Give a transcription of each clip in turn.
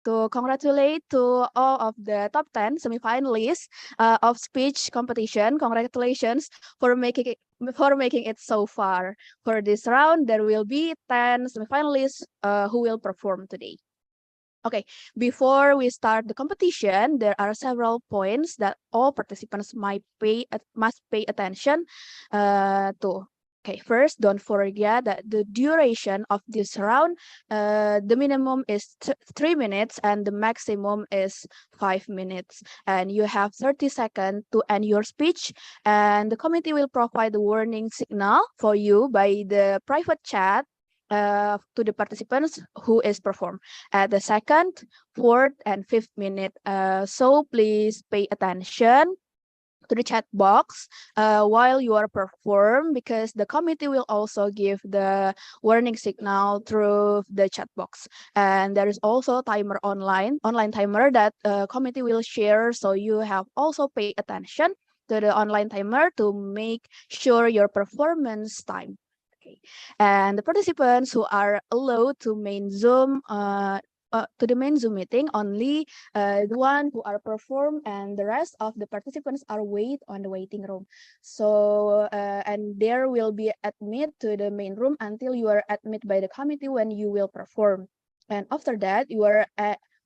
to congratulate to all of the top 10 semifinalists of speech competition. Congratulations for making it so far. For this round, there will be 10 semifinalists who will perform today. Okay, before we start the competition, there are several points that all participants must pay attention to. Okay, first, don't forget that the duration of this round, the minimum is 3 minutes and the maximum is 5 minutes. And you have 30 seconds to end your speech. And the committee will provide the warning signal for you by the private chat to the participants who is performed at the second, fourth, and fifth minute. So please pay attention to the chat box while you are perform, because the committee will also give the warning signal through the chat box. And there is also timer online timer that committee will share, so you have also pay attention to the online timer to make sure your performance time. Okay. And the participants who are allowed to main Zoom to the main Zoom meeting, only the one who are performed, and the rest of the participants are wait on the waiting room. So and there will be admit to the main room until you are admit by the committee when you will perform. And after that,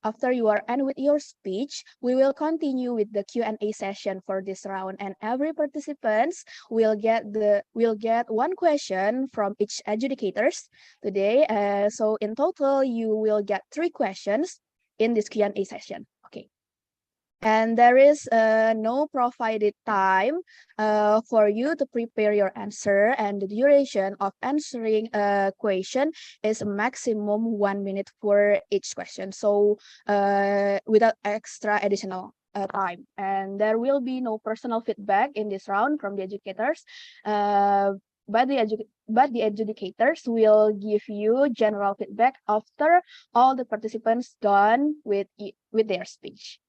after you are end with your speech, we will continue with the Q&A session for this round, and every participants will get one question from each adjudicators today. So in total, you will get 3 questions in this Q&A session. Okay. And there is no provided time for you to prepare your answer, and the duration of answering a question is a maximum 1 minute for each question. So without extra additional time. And there will be no personal feedback in this round from the educators. But the adjudicators will give you general feedback after all the participants done with their speech.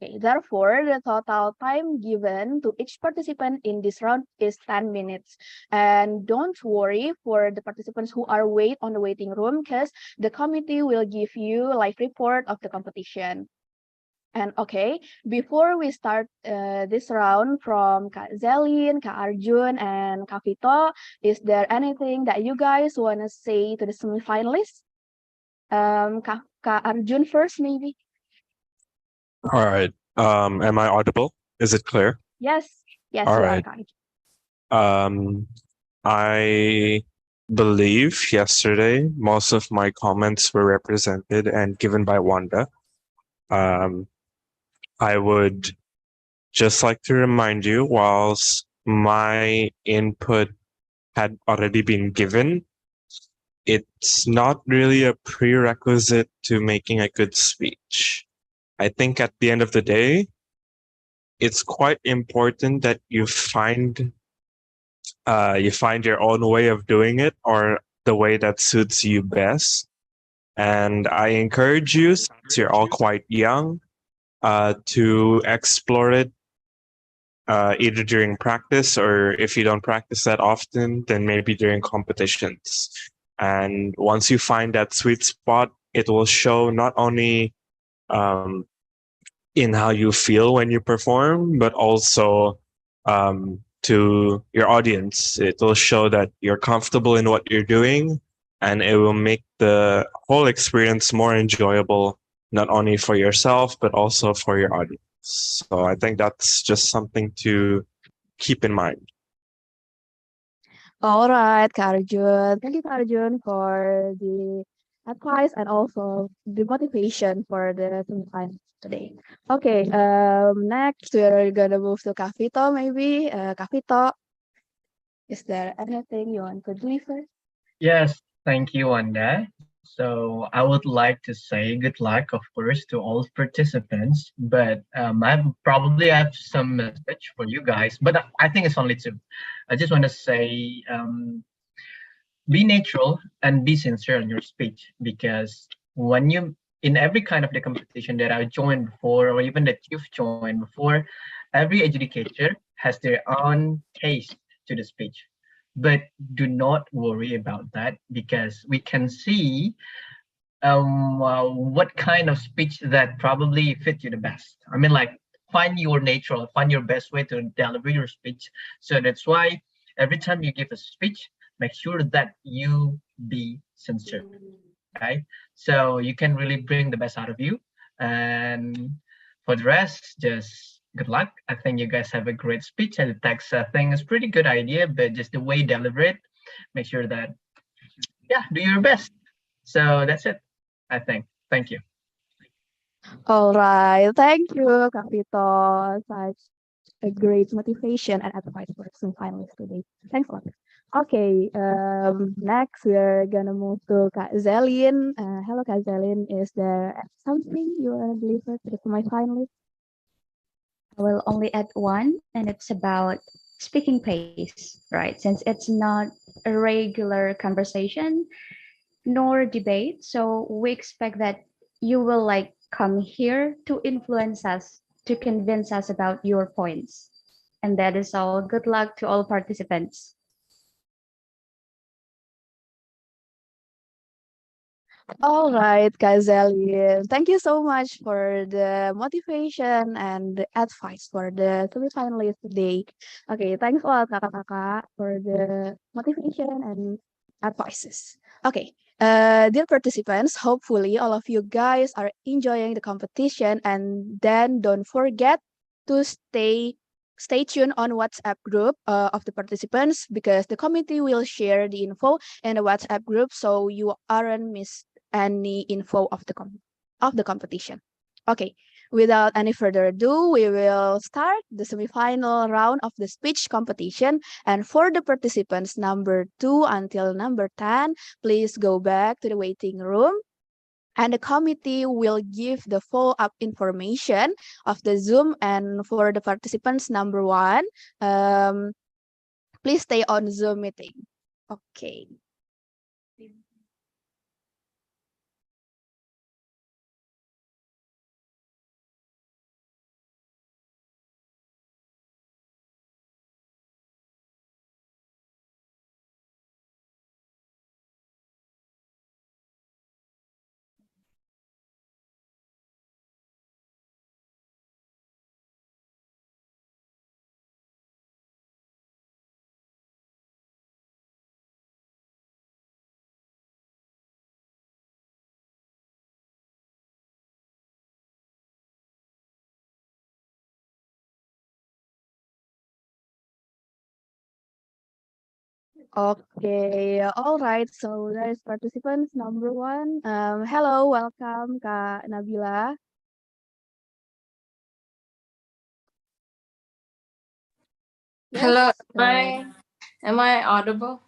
Okay, therefore, the total time given to each participant in this round is 10 minutes. And don't worry for the participants who are wait on the waiting room, because the committee will give you live report of the competition. And okay, before we start this round from Kak Zelin, Kak Arjun, and Kak Vito, is there anything that you guys want to say to the semifinalists? Kak Arjun first, maybe. All right. Am I audible? Is it clear? Yes. Yes, All you right. are. I believe yesterday most of my comments were represented and given by Wanda. I would just like to remind you, whilst my input had already been given, it's not really a prerequisite to making a good speech. I think at the end of the day, it's quite important that you find your own way of doing it, or the way that suits you best. And I encourage you, since you're all quite young, to explore it either during practice, or if you don't practice that often, then maybe during competitions. And once you find that sweet spot, it will show not only in how you feel when you perform, but also to your audience. It will show that you're comfortable in what you're doing, and it will make the whole experience more enjoyable, not only for yourself, but also for your audience. So I think that's just something to keep in mind. All right, Kak Arjun. Thank you, Kak Arjun, for the advice and also the motivation for the semifinal today. Okay, next we're gonna move to Kak Vito, maybe. Kak Vito, is there anything you want to deliver? Yes, thank you, Wanda. So I would like to say good luck, of course, to all participants. But I probably have some message for you guys, but I think it's only 2. I just want to say, be natural and be sincere in your speech, because when you, in every kind of the competition that I joined before, or even that you've joined before, every adjudicator has their own taste to the speech. But do not worry about that, because we can see what kind of speech that probably fit you the best. I mean, like, find your natural, find your best way to deliver your speech. So that's why every time you give a speech, make sure that you be sincere, right? So you can really bring the best out of you. And for the rest, just good luck. I think you guys have a great speech, and the text thing is pretty good idea, but just the way you deliver it, make sure that, yeah, do your best. So that's it, I think. Thank you. All right, thank you, Kak Vito. Such a great motivation and advice for semifinalists today. Thanks a lot. Okay, next we're gonna move to Kak Zelin. Hello, Kak Zelin. Is there something you want to deliver to the semifinalists? I will only add one, and it's about speaking pace, right? Since it's not a regular conversation nor debate, so we expect that you will like come here to influence us, to convince us about your points. And that is all. Good luck to all participants. All right, Kak Zelin. Thank you so much for the motivation and the advice for the semifinalists today. Okay, thanks a lot, kakak-kakak, for the motivation and advices. Okay, dear participants, hopefully all of you guys are enjoying the competition, and then don't forget to stay tuned on WhatsApp group of the participants, because the committee will share the info in the WhatsApp group, so you aren't miss any info of the competition. Okay, without any further ado, we will start the semifinal round of the speech competition. And for the participants number 2 until number 10, please go back to the waiting room, and the committee will give the follow-up information of the Zoom. And for the participants number 1, please stay on Zoom meeting. Okay. Okay, all right. So there is participants number 1. Hello, welcome, Kak Nabila. Hello, Yes, am I audible?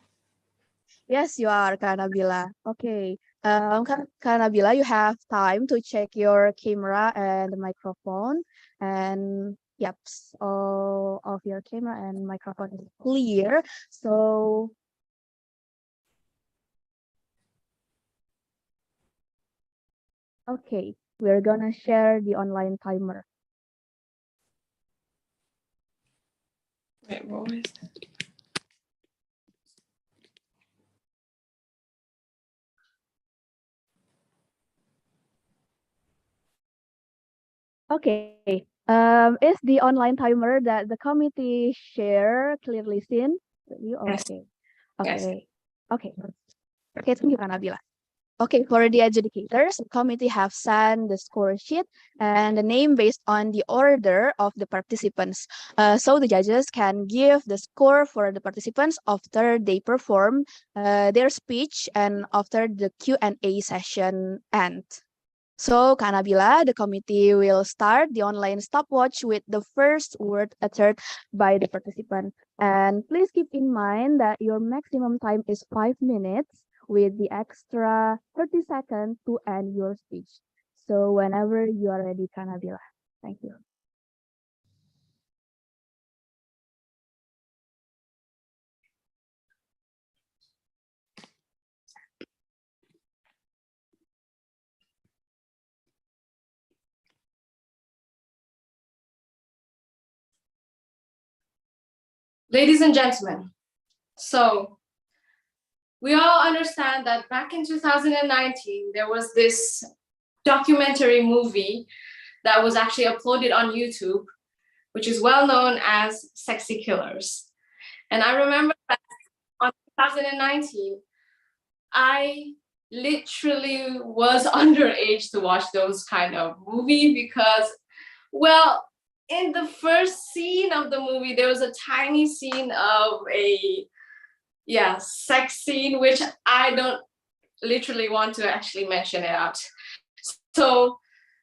yes, you are, Kak Nabila. Okay, Kak Nabila, you have time to check your camera and microphone, and yep, all of your camera and microphone is clear. So okay, we're gonna share the online timer. Wait, what was that? Okay. Is the online timer that the committee share clearly seen? You Yes. okay? Yes. Okay. Okay. Okay. Thank you, Kanabila. Okay, for the adjudicators, the committee have sent the score sheet and the name based on the order of the participants. So the judges can give the score for the participants after they perform their speech and after the Q&A session ends. So, Kanabila, the committee will start the online stopwatch with the first word uttered by the participant. And please keep in mind that your maximum time is 5 minutes, with the extra 30 seconds to end your speech. So, whenever you are ready, Kanabila. Thank you. Ladies and gentlemen, so we all understand that back in 2019, there was this documentary movie that was actually uploaded on YouTube, which is well known as Sexy Killers. And I remember that on 2019, I literally was underage to watch those kind of movie because, well, in the first scene of the movie, there was a tiny scene of a sex scene, which I don't literally want to actually mention it out. So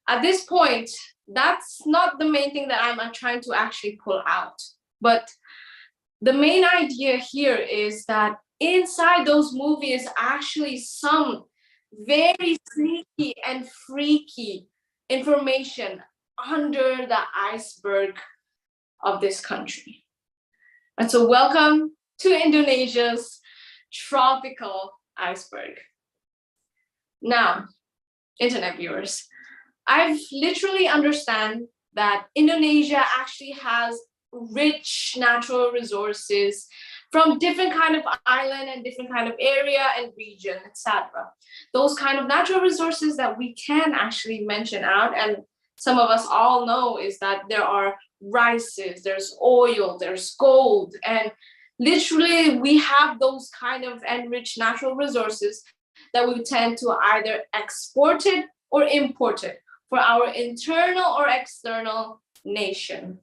at this point, that's not the main thing that I'm trying to actually pull out. But the main idea here is that inside those movies actually some very sneaky and freaky information under the iceberg of this country. And so welcome to Indonesia's tropical iceberg. Now, internet viewers, I've literally understand that Indonesia actually has rich natural resources from different kind of island and different kind of area and region, etc. Those kind of natural resources that we can actually mention out, and some of us all know, is that there are rices, there's oil, there's gold, and literally we have those kind of enriched natural resources that we tend to either export it or import it for our internal or external nation.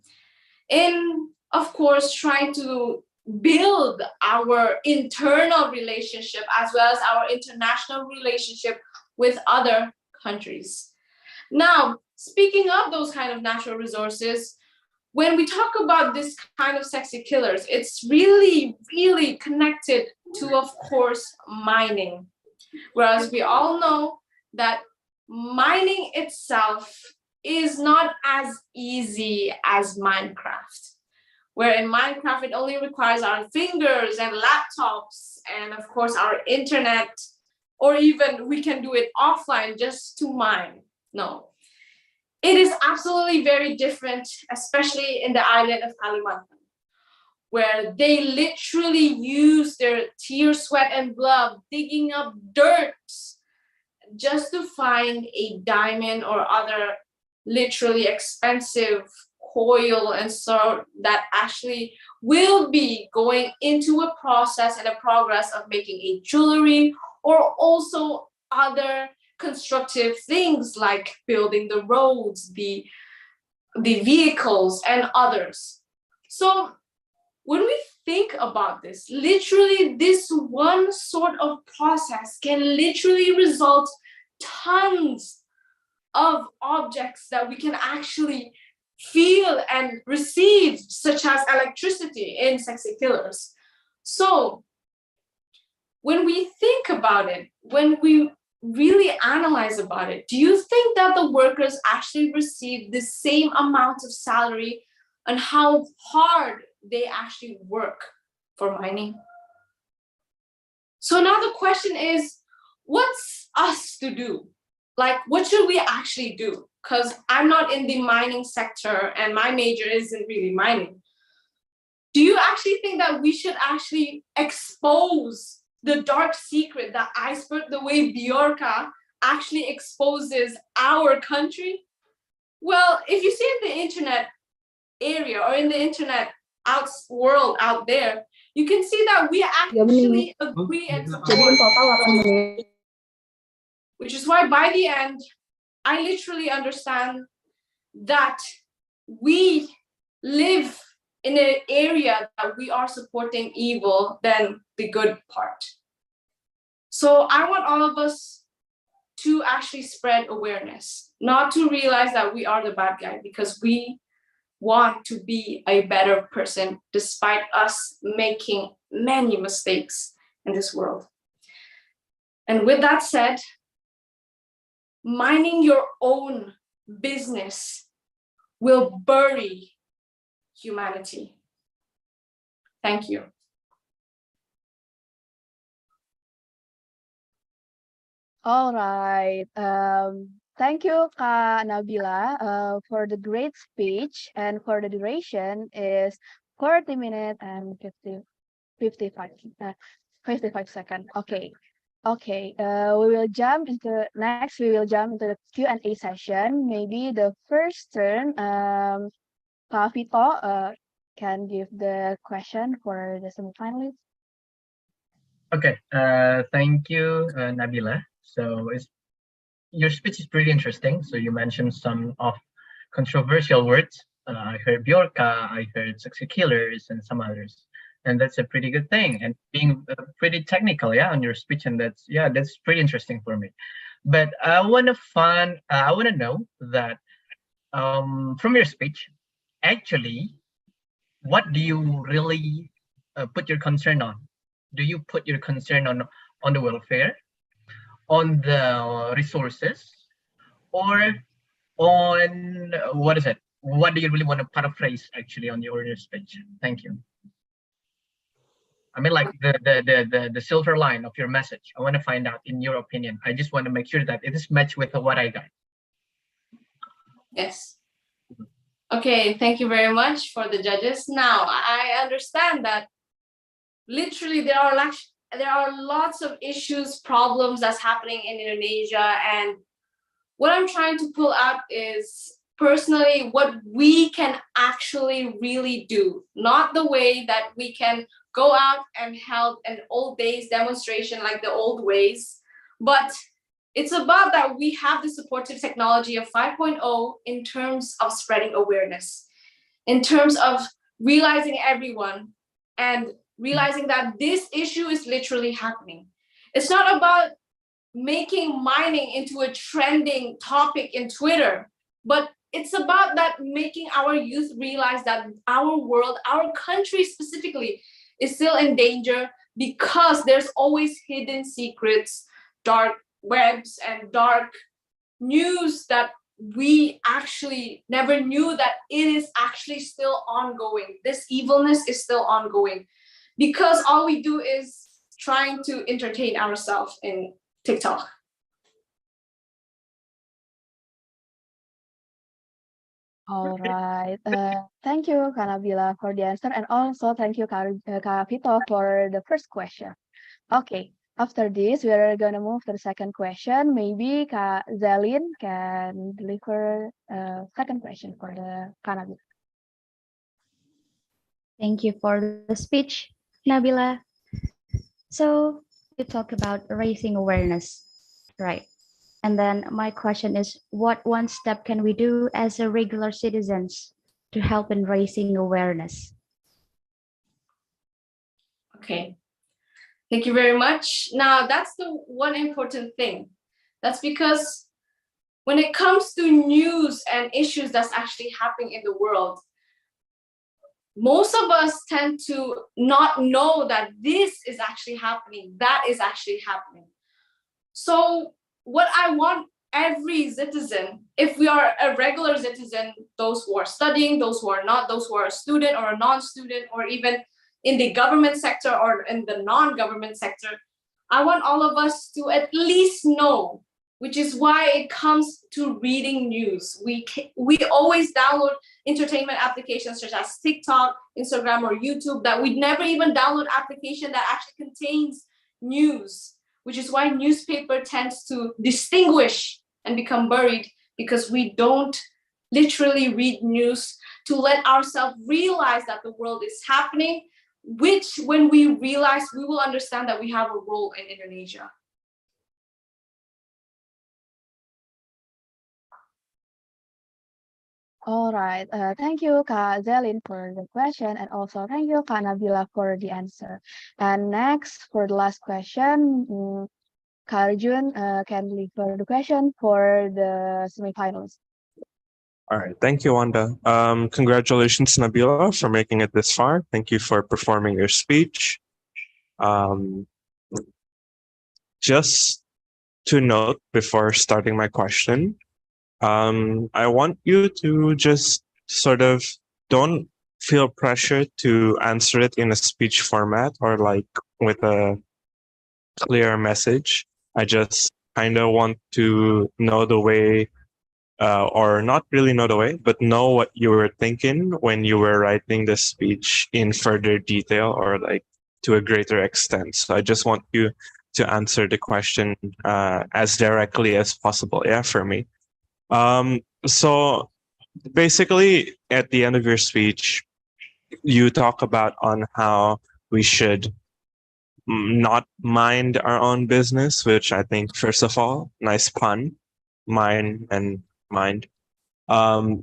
In, of course, trying to build our internal relationship as well as our international relationship with other countries. Now, speaking of those kind of natural resources, when we talk about this kind of sexy killers, it's really, really connected to, of course, mining. Whereas we all know that mining itself is not as easy as Minecraft, where in Minecraft it only requires our fingers and laptops and of course our internet, or even we can do it offline just to mine. No, it is absolutely very different, especially in the island of Kalimantan, where they literally use their tears, sweat, and blood digging up dirt just to find a diamond or other literally expensive coil and so that actually will be going into a process and a progress of making a jewelry or also other constructive things like building the roads, the vehicles and others. So when we think about this, literally this one sort of process can literally result tons of objects that we can actually feel and receive, such as electricity in sexy killers. So when we think about it, when we really analyze about it, do you think that the workers actually receive the same amount of salary and how hard they actually work for mining? So now the question is, what's us to do? Like, what should we actually do? Because I'm not in the mining sector and my major isn't really mining. Do you actually think that we should actually expose the dark secret, the iceberg, the way Bjorka actually exposes our country? Well, if you see in the internet area or in the internet world out there, you can see that we actually agree and support. Which is why by the end, I literally understand that we live in an area that we are supporting evil than the good part. So I want all of us to actually spread awareness, not to realize that we are the bad guy, because we want to be a better person despite us making many mistakes in this world. And with that said, minding your own business will bury humanity. Thank you. All right. Thank you, Kak Nabila, for the great speech, and for the duration is 40 minutes and 55. 55 seconds. Okay. Okay. We will jump into next. We will jump into the Q&A session. Maybe the first turn. Kak Vito can give the question for the semifinalists. Okay. Thank you, Nabila. So your speech is pretty interesting. So you mentioned some of controversial words. I heard Bjorka, I heard sexy killers, and some others. And that's a pretty good thing. And being pretty technical, yeah, on your speech, and that's pretty interesting for me. But I want to know that from your speech, actually, what do you really put your concern on? Do you put your concern on the welfare, on the resources, or on what is it? What do you really want to paraphrase actually on your speech? Thank you. I mean, like the silver line of your message. I want to find out, in your opinion. I just want to make sure that it is matched with what I got. Yes. Okay, thank you very much for the judges. Now, I understand that literally there are lots of issues, problems that's happening in Indonesia, and what I'm trying to pull out is personally what we can actually really do, not the way that we can go out and help an old days demonstration like the old ways, but it's about that we have the supportive technology of 5.0 in terms of spreading awareness, in terms of realizing everyone and realizing that this issue is literally happening. It's not about making mining into a trending topic in Twitter, but it's about that making our youth realize that our world, our country specifically, is still in danger because there's always hidden secrets, dark webs, and dark news that we actually never knew that it is actually still ongoing. This evilness is still ongoing because all we do is trying to entertain ourselves in TikTok. All right. Thank you, Kak Nabila, for the answer, and also thank you, Kak Vito, for the first question. Okay. After this, we are going to move to the second question. Maybe Kak Zelin can deliver a second question for the Kak Nabila. Thank you for the speech, Nabila. So you talk about raising awareness, right? And then my question is, what one step can we do as a regular citizens to help in raising awareness? Okay. Thank you very much. Now, that's the one important thing. That's because when it comes to news and issues that's actually happening in the world, most of us tend to not know that this is actually happening, that is actually happening. So what I want every citizen, if we are a regular citizen, those who are studying, those who are not, those who are a student or a non-student, or even in the government sector or in the non-government sector, I want all of us to at least know, which is why it comes to reading news. We always download entertainment applications such as TikTok, Instagram, or YouTube that we'd never even download application that actually contains news, which is why newspaper tends to distinguish and become buried, because we don't literally read news to let ourselves realize that the world is happening, which when we realize, we will understand that we have a role in Indonesia. All right. Thank you, Kak Zelin, for the question, and also thank you, Kak Nabila, for the answer. And next, for the last question, Kak Arjun can deliver the question for the semifinalists. All right. Thank you, Wanda. Congratulations, Nabila, for making it this far. Thank you for performing your speech. Just to note before starting my question, I want you to just sort of don't feel pressure to answer it in a speech format or like with a clear message. I just kind of want to know the way, or not really know the way, but know what you were thinking when you were writing the speech in further detail, or like to a greater extent. So I just want you to answer the question as directly as possible. Yeah, for me. So basically, at the end of your speech, you talk about on how we should not mind our own business, which I think, first of all, nice pun, mind and mind.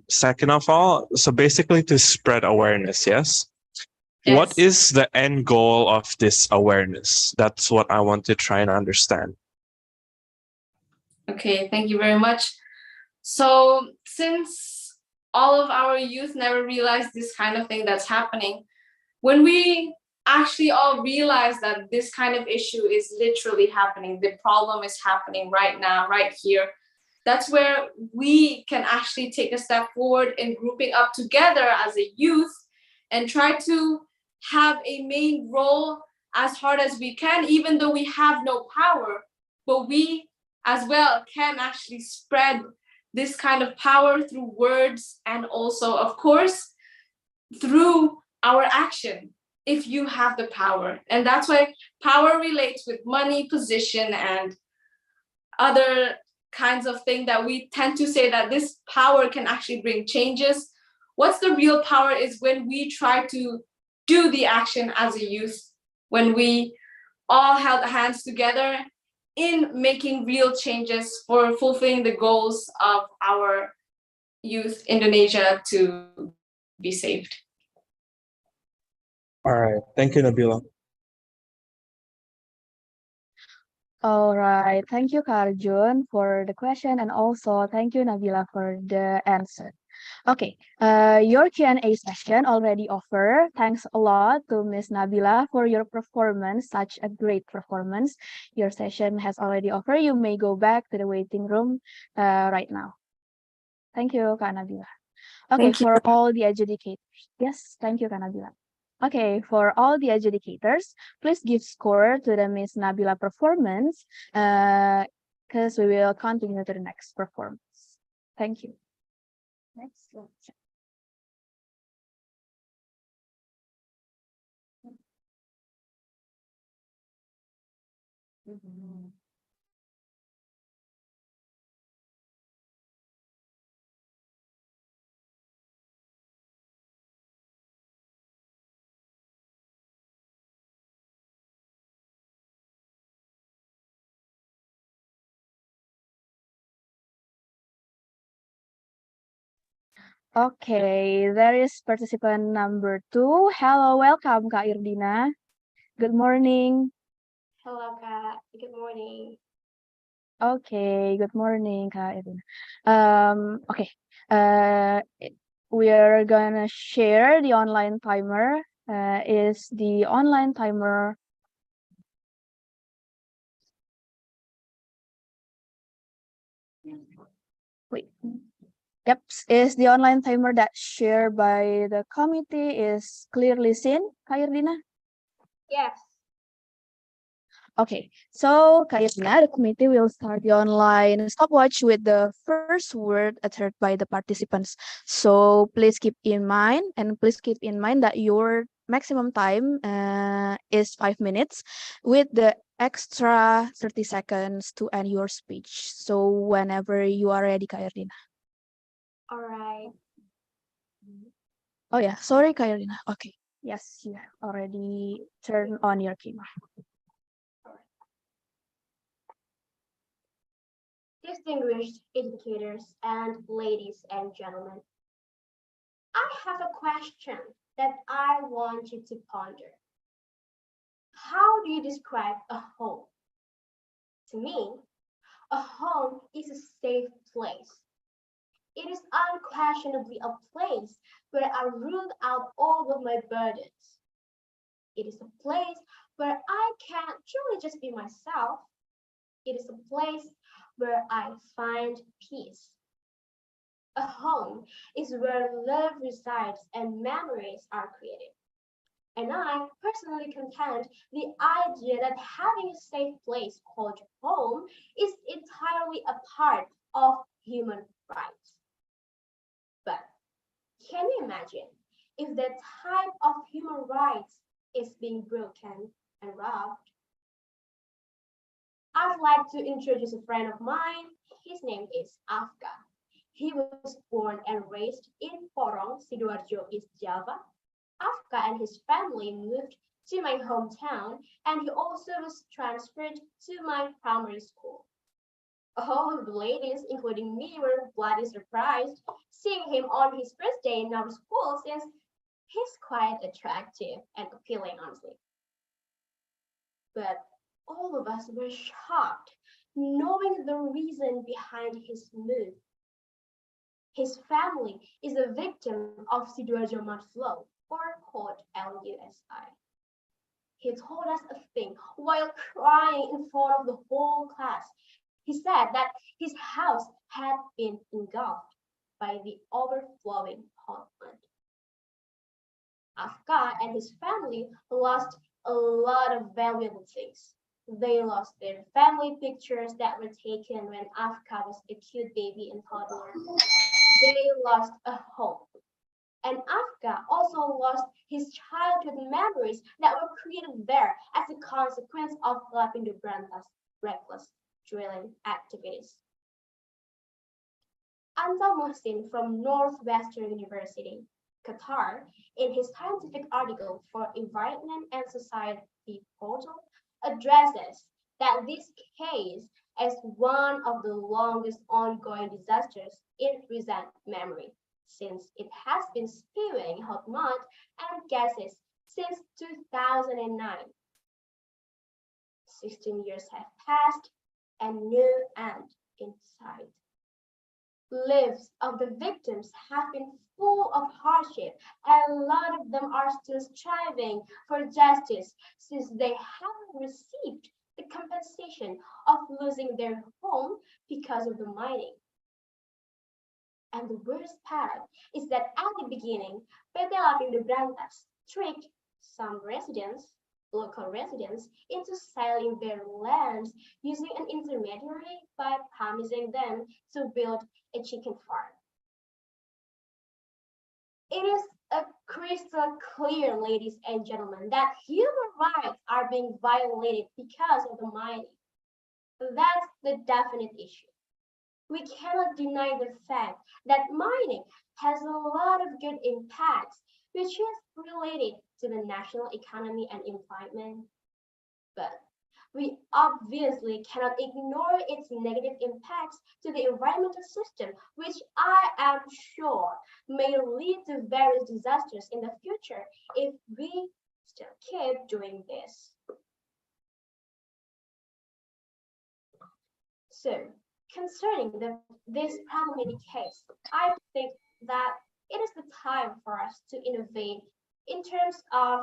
Second of all, so basically to spread awareness, yes? What Yes. is the end goal of this awareness? That's what I want to try and understand. Okay, thank you very much. So since all of our youth never realized this kind of thing that's happening, when we actually all realize that this kind of issue is literally happening, the problem is happening right now, right here, that's where we can actually take a step forward in grouping up together as a youth and try to have a main role as hard as we can, even though we have no power, but we as well can actually spread this kind of power through words and also, of course, through our action if you have the power. And that's why power relates with money, position, and other kinds of things that we tend to say that this power can actually bring changes. What's the real power is when we try to do the action as a youth, when we all held hands together in making real changes for fulfilling the goals of our youth Indonesia to be saved. All right. Thank you, Nabila. All right. Thank you, Karjun, for the question, and also thank you, Nabila, for the answer. Okay, your Q&A session already over. Thanks a lot to Miss Nabila for your performance, such a great performance. Your session has already over. You may go back to the waiting room right now. Thank you, Kak Nabila. Okay, Thank you. for all the adjudicators. Yes, thank you, Kak Nabila. Okay, for all the adjudicators, please give score to the Miss Nabila performance because we will continue to the next performance. Thank you. Next slide. Okay, there is participant number 2. Hello, welcome, Kak Irdina. Good morning. Hello, Kak. Good morning. Okay, good morning, Kak Irdina. Okay, we are gonna share the online timer. Is the online timer wait. Yep, is the online timer that shared by the committee is clearly seen, Kak Irdina? Yes. Okay, so Kak Irdina, the committee will start the online stopwatch with the first word uttered by the participants. So please keep in mind, that your maximum time is 5 minutes with the extra 30 seconds to end your speech. So whenever you are ready, Kak Irdina. All right. Oh yeah, sorry, Kak Irdina. Okay, yes, you have already turned on your camera. Distinguished educators and ladies and gentlemen, I have a question that I want you to ponder. How do you describe a home? To me, a home is a safe place. It is unquestionably a place where I root out all of my burdens. It is a place where I can truly just be myself. It is a place where I find peace. A home is where love resides and memories are created. And I personally contend the idea that having a safe place called home is entirely a part of human rights. But can you imagine if that type of human rights is being broken and robbed. I'd like to introduce a friend of mine. His name is Afka. He was born and raised in Porong, Sidoarjo, East Java. Afka and his family moved to my hometown, and he also was transferred to my primary school. All of the ladies, including me, were bloody surprised seeing him on his first day in our school since he's quite attractive and appealing, honestly. But all of us were shocked knowing the reason behind his move. His family is a victim of Sidoarjo mud flow, or called LUSI. He told us a thing while crying in front of the whole class. He said that his house had been engulfed by the overflowing hot mud. Afka and his family lost a lot of valuable things. They lost their family pictures that were taken when Afka was a cute baby and toddler. They lost a home. And Afka also lost his childhood memories that were created there as a consequence of Lapindo Branta's reckless drilling activities. Anta Mohsin from Northwestern University, Qatar, in his scientific article for Environment and Society portal, addresses that this case is one of the longest ongoing disasters in recent memory, since it has been spewing hot mud and gases since 2009. 16 years have passed and no end in sight. Lives of the victims have been full of hardship, and a lot of them are still striving for justice since they haven't received the compensation of losing their home because of the mining. And the worst part is that at the beginning, PT Lapindo Brantas tricked some residents, local residents, into selling their lands using an intermediary by promising them to build a chicken farm. It is a crystal clear, ladies and gentlemen, that human rights are being violated because of the mining. That's the definite issue. We cannot deny the fact that mining has a lot of good impacts, which is related to the national economy and employment. But we obviously cannot ignore its negative impacts to the environmental system, which I am sure may lead to various disasters in the future if we still keep doing this. So, concerning this problematic case, I think that it is the time for us to innovate in terms of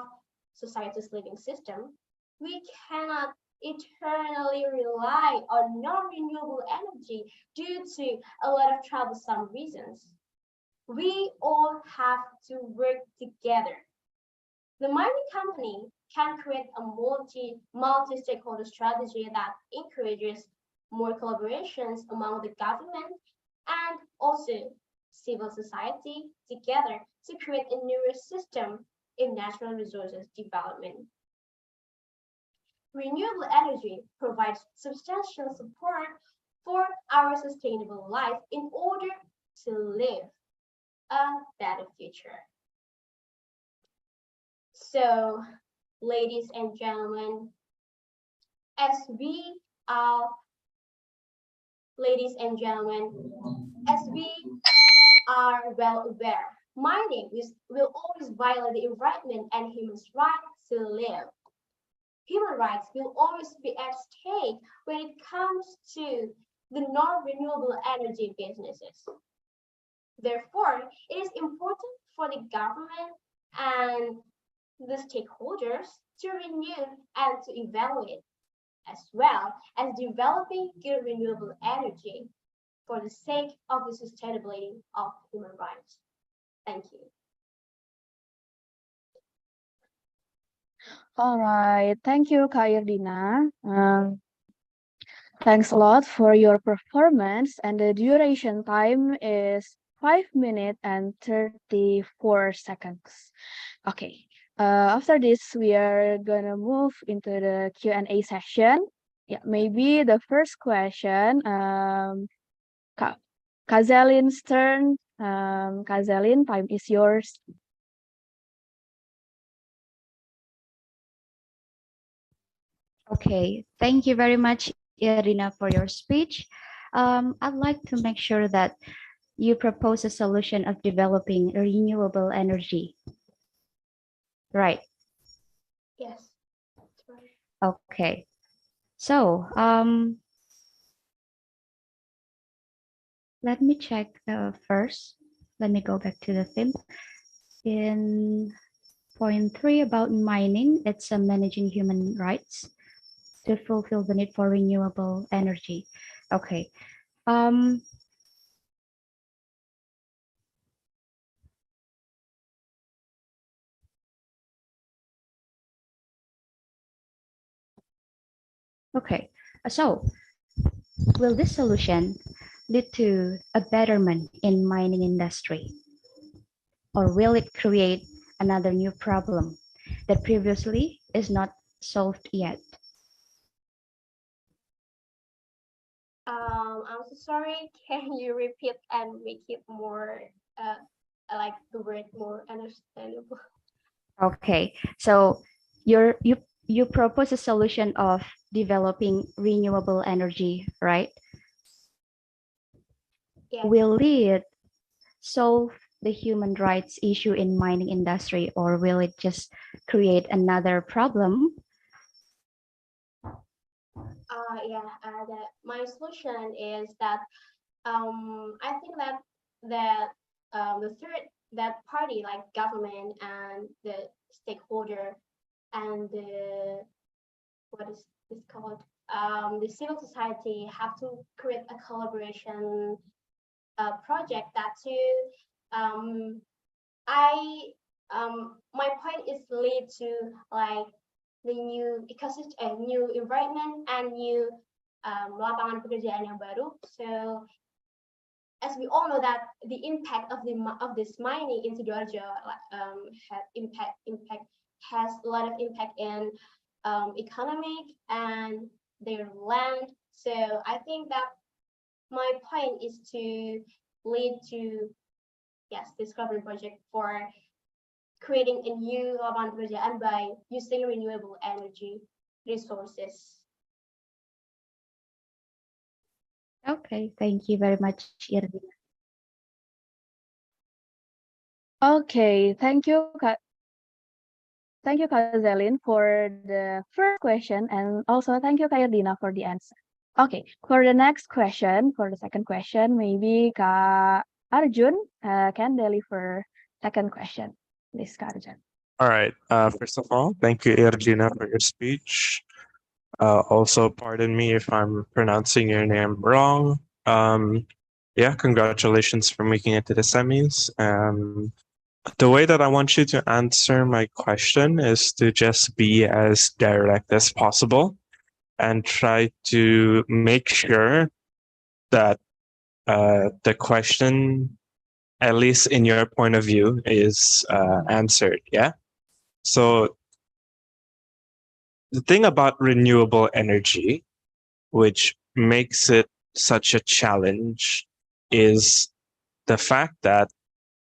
society's living system. We cannot eternally rely on non-renewable energy due to a lot of troublesome reasons. We all have to work together. The mining company can create a multi-stakeholder strategy that encourages more collaborations among the government and also civil society together to create a newer system in natural resources development. Renewable energy provides substantial support for our sustainable life in order to live a better future. So, ladies and gentlemen, as we are Ladies and gentlemen, as we are well aware, mining will always violate the environment and human rights to live. Human rights will always be at stake when it comes to the non-renewable energy businesses. Therefore, it is important for the government and the stakeholders to renew and to evaluate, as well as developing good renewable energy for the sake of the sustainability of human rights. Thank you. All right, thank you, Kairdina. Thanks a lot for your performance, and the duration time is 5 minutes and 34 seconds. Okay, After this, we are gonna move into the Q&A session. Yeah, maybe the first question, Kazalin's turn. Kazalin, time is yours. Okay, thank you very much, Irina, for your speech. I'd like to make sure that you propose a solution of developing renewable energy. Right. Yes, that's right. Okay. So, let me check first. Let me go back to the theme. In point 3 about mining, it's managing human rights to fulfill the need for renewable energy. Okay. Okay. So, will this solution lead to a betterment in mining industry, or will it create another new problem that previously is not solved yet? I'm so sorry. Can you repeat and make it more, like the word more understandable? Okay, so you propose a solution of developing renewable energy, right? Yes. Will it solve the human rights issue in mining industry, or will it just create another problem? Yeah. My solution is that I think that the third that party like government and the stakeholder and the what is this called the civil society have to create a collaboration project that to um, I my point is lead to like the new ecosystem, a new environment and new lapangan pekerjaan yang baru. So as we all know that the impact of this mining in Sidoarjo has a lot of impact in economic and their land. So I think that my point is to lead to yes discovery project for creating a new lapangan pekerjaan by using renewable energy resources. Okay, thank you very much, Irvin. Okay, thank you, Kazalin, for the first question, and also thank you, Kayardina, for the answer. Okay, for the next question, for the second question, maybe Kak Arjun can deliver second question. Please, Kak Arjun. All right. First of all, thank you, Ergina, for your speech. Also, pardon me if I'm pronouncing your name wrong. Yeah, congratulations for making it to the semis. The way that I want you to answer my question is to just be as direct as possible and try to make sure that the question, at least in your point of view, is answered. Yeah. So the thing about renewable energy, which makes it such a challenge, is the fact that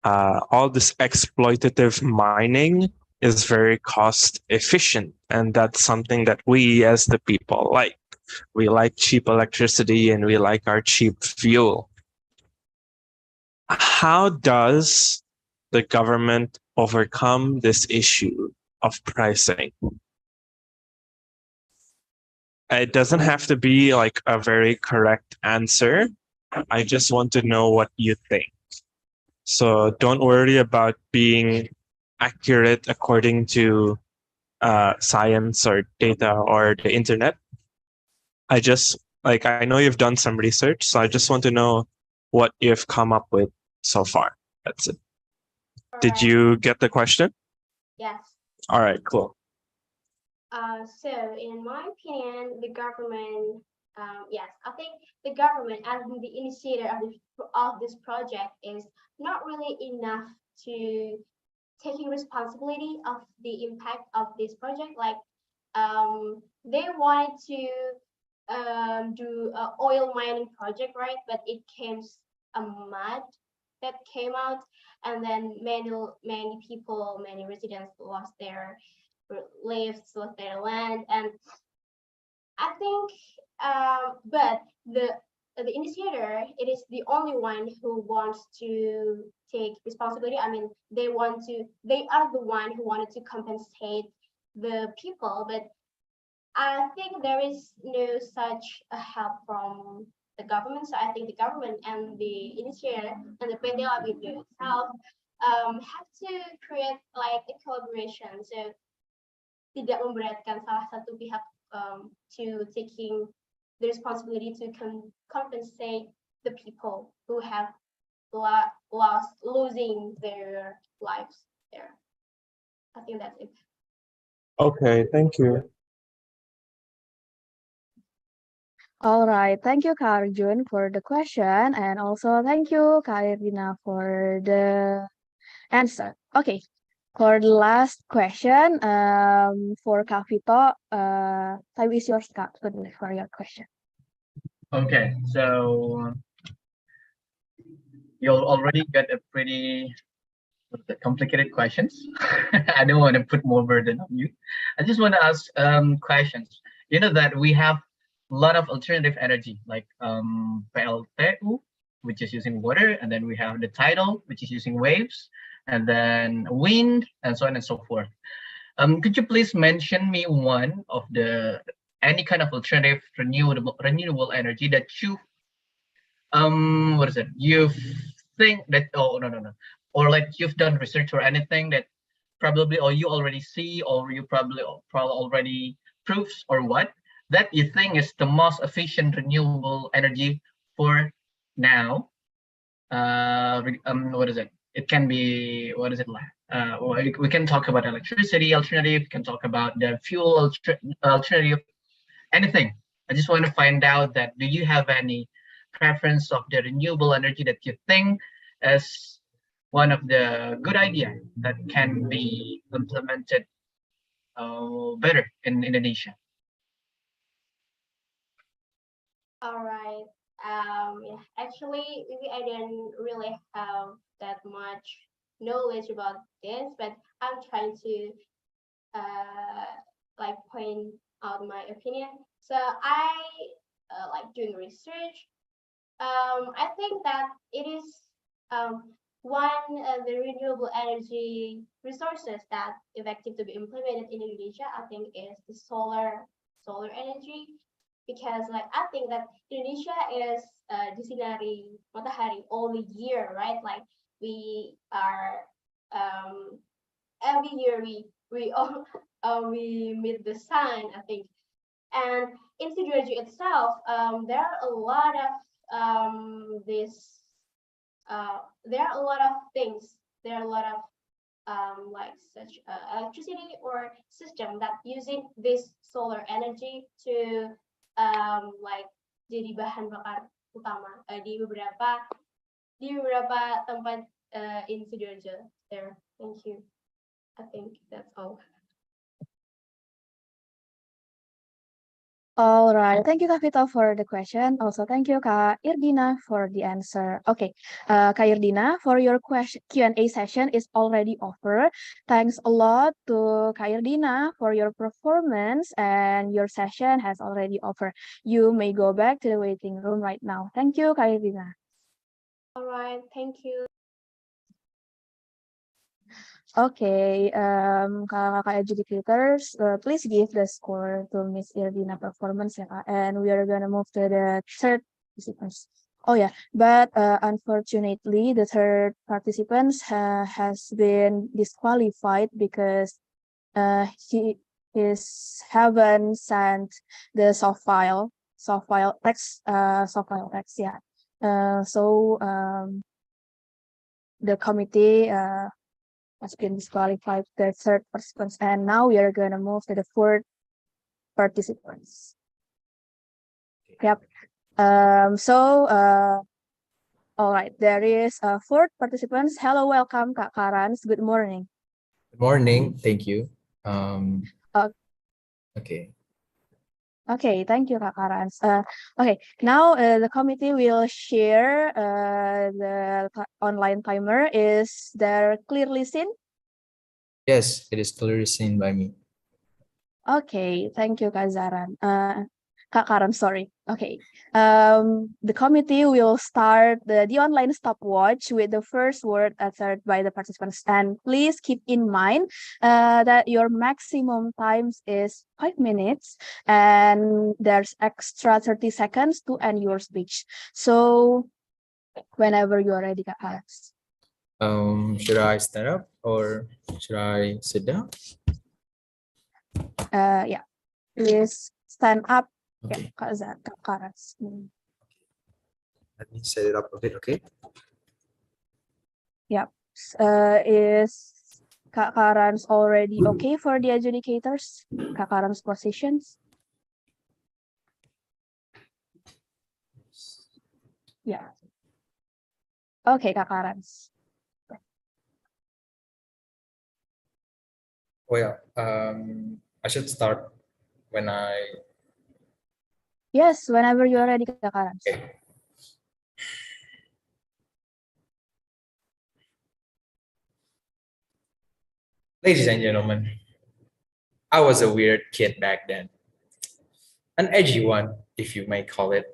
all this exploitative mining is very cost efficient. And that's something that we as the people like. We like cheap electricity and we like our cheap fuel. How does the government overcome this issue of pricing? It doesn't have to be like a very correct answer. I just want to know what you think. So don't worry about being accurate according to science or data or the internet. I know you've done some research, so I just want to know what you've come up with so far. That's it. Did Alright. you get the question? Yes. All right, cool. So in my opinion, the government, yes, I think the government as the initiator of this project is not really enough to taking responsibility of the impact of this project. Like they wanted to do a oil mining project, right? But it came a mud that came out, and then many people, many residents lost their lives, lost their land, and I think, but the initiator, it is the only one who wants to take responsibility. I mean, they are the one who wanted to compensate the people, but I think there is no such a help from the government. So I think the government and the initiator and the PT Lapindo itself have to create like a collaboration. So tidak memberatkan salah satu pihak to taking the responsibility to compensate the people who have losing their lives there. I think that's it. Okay, thank you. All right, thank you, Kak Arjun, for the question, and also thank you, Kak Irina, for the answer. Okay, for the last question, for Kak Vito, time is yours, Kak, for your question. Okay, so you already got a pretty complicated questions. I don't want to put more burden on you. I just want to ask questions. You know that we have a lot of alternative energy like PLTU, which is using water, and then we have the tidal, which is using waves, and then wind, and so on and so forth. Could you please mention me one of the any kind of alternative renewable energy that you what is it? You think that no, or like you've done research or anything that probably or you already see or you probably already proofs or what that you think is the most efficient renewable energy for now. What is it? It can be what is it like? We can talk about electricity alternative. We can talk about the fuel alternative. Anything. I just want to find out that do you have any preference of the renewable energy that you think is one of the good idea that can be implemented better in Indonesia? All right. Yeah, actually, maybe I didn't really have that much knowledge about this, but I'm trying to like point out my opinion. So I like doing research. I think that it is one of the renewable energy resources that effective to be implemented in Indonesia. I think is the solar energy, because like I think that Indonesia is disinari matahari all the year, right? Like we are every year we all we meet the sun, I think. And in Sidoarjo itself, there are a lot of there are a lot of things. There are a lot of like such electricity or system that using this solar energy to like jadi bahan bakar utama di beberapa tempat in Sidoarjo there. Thank you. I think that's all. All right, thank you, Kak Vito, for the question. Also, thank you, Kak Irdina, for the answer. Okay, Kak Irdina, for your question Q&A session is already over. Thanks a lot to Kak Irdina for your performance, and your session has already over. You may go back to the waiting room right now. Thank you, Kak Irdina. All right, thank you. Okay, kakak educators, please give the score to Miss Irdina performance ya Kak, and we are gonna move to the third participants. Oh yeah, but unfortunately the third participants has been disqualified because he haven't sent the soft file text yeah. So the committee has been disqualified the third participants, and now we are going to move to the fourth participants. Yep. All right, there is fourth participants. Hello, welcome, Kak Karans. Good morning. Good morning. Thank you. Um, Uh, okay. Okay, thank you, Kak Karans. Okay, now the committee will share the online timer. Is there clearly seen? Yes, it is clearly seen by me. Okay, thank you, Kak Zaran. Kak Karan, sorry. Okay. The committee will start the online stopwatch with the first word uttered by the participants. And please keep in mind that your maximum times is 5 minutes and there's extra 30 seconds to end your speech. So whenever you are ready, Kak Karan. Should I stand up or should I sit down? Yeah, please stand up. Okay. Yeah, Kak Karan. Let me set it up a bit. Okay. Yep. Is Kak Karan's already okay for the adjudicators? Kak Karan's positions? Yeah. Okay, Kak Karan's. Well, I should start when I. Yes, whenever you're ready, Kak Karan's. Okay. Ladies and gentlemen, I was a weird kid back then, an edgy one, if you may call it.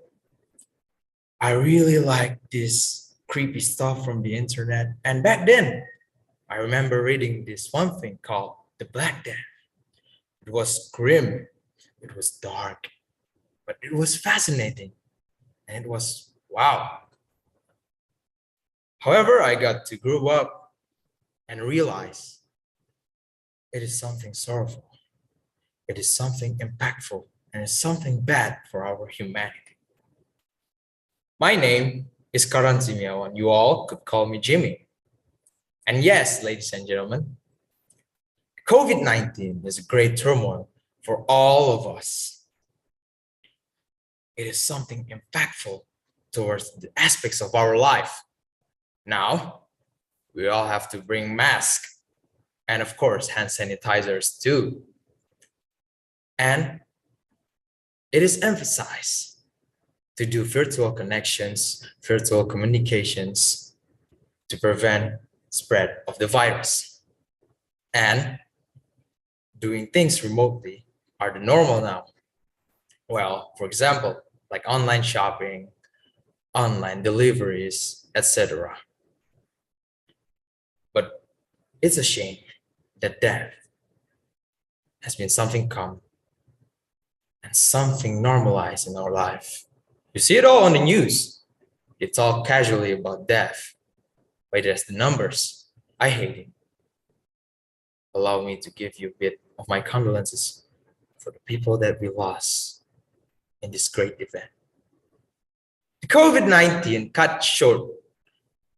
I really liked this creepy stuff from the internet, and back then, I remember reading this one thing called The Black Death. It was grim, it was dark, but it was fascinating, and it was wow. However, I got to grow up and realize it is something sorrowful, it is something impactful, and it's something bad for our humanity. My name is Karan Zimiawan. You all could call me Jimmy. And yes, ladies and gentlemen, COVID-19 is a great turmoil for all of us. It is something impactful towards the aspects of our life. Now, we all have to bring masks and of course hand sanitizers too. And it is emphasized to do virtual connections, virtual communications to prevent spread of the virus. And doing things remotely are the normal now. Well, for example, like online shopping, online deliveries, etc. But it's a shame that death has been something common and something normalized in our life. You see it all on the news. They talk casually about death, but there's the numbers. I hate it. Allow me to give you a bit of my condolences for the people that we lost in this great event. The COVID-19 cut short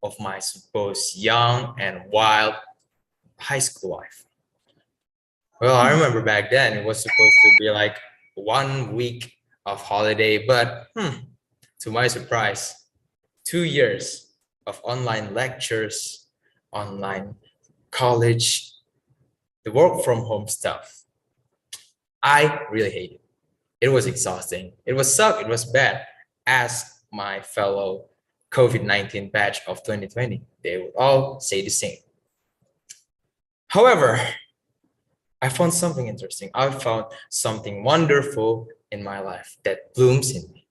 of my supposed young and wild high school life. Well, I remember back then it was supposed to be like 1 week of holiday, but to my surprise, 2 years of online lectures, online college, the work from home stuff. I really hate it. It was exhausting. It was suck. It was bad. As my fellow COVID-19 batch of 2020, they would all say the same. However, I found something interesting. I found something wonderful in my life that blooms in me.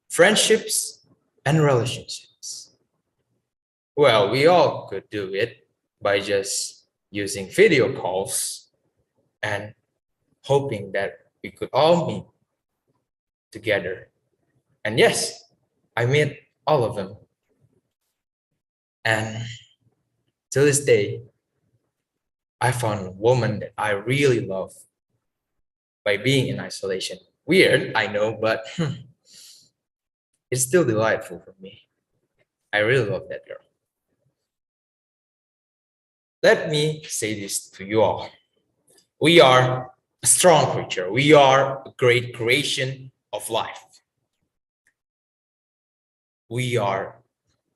Friendships and relationships. Well, we all could do it by just using video calls and hoping that we could all meet together. And yes, I met all of them. And to this day, I found a woman that I really love by being in isolation. Weird, I know, but it's still delightful for me. I really love that girl. Let me say this to you all. We are a strong creature. We are a great creation of life. We are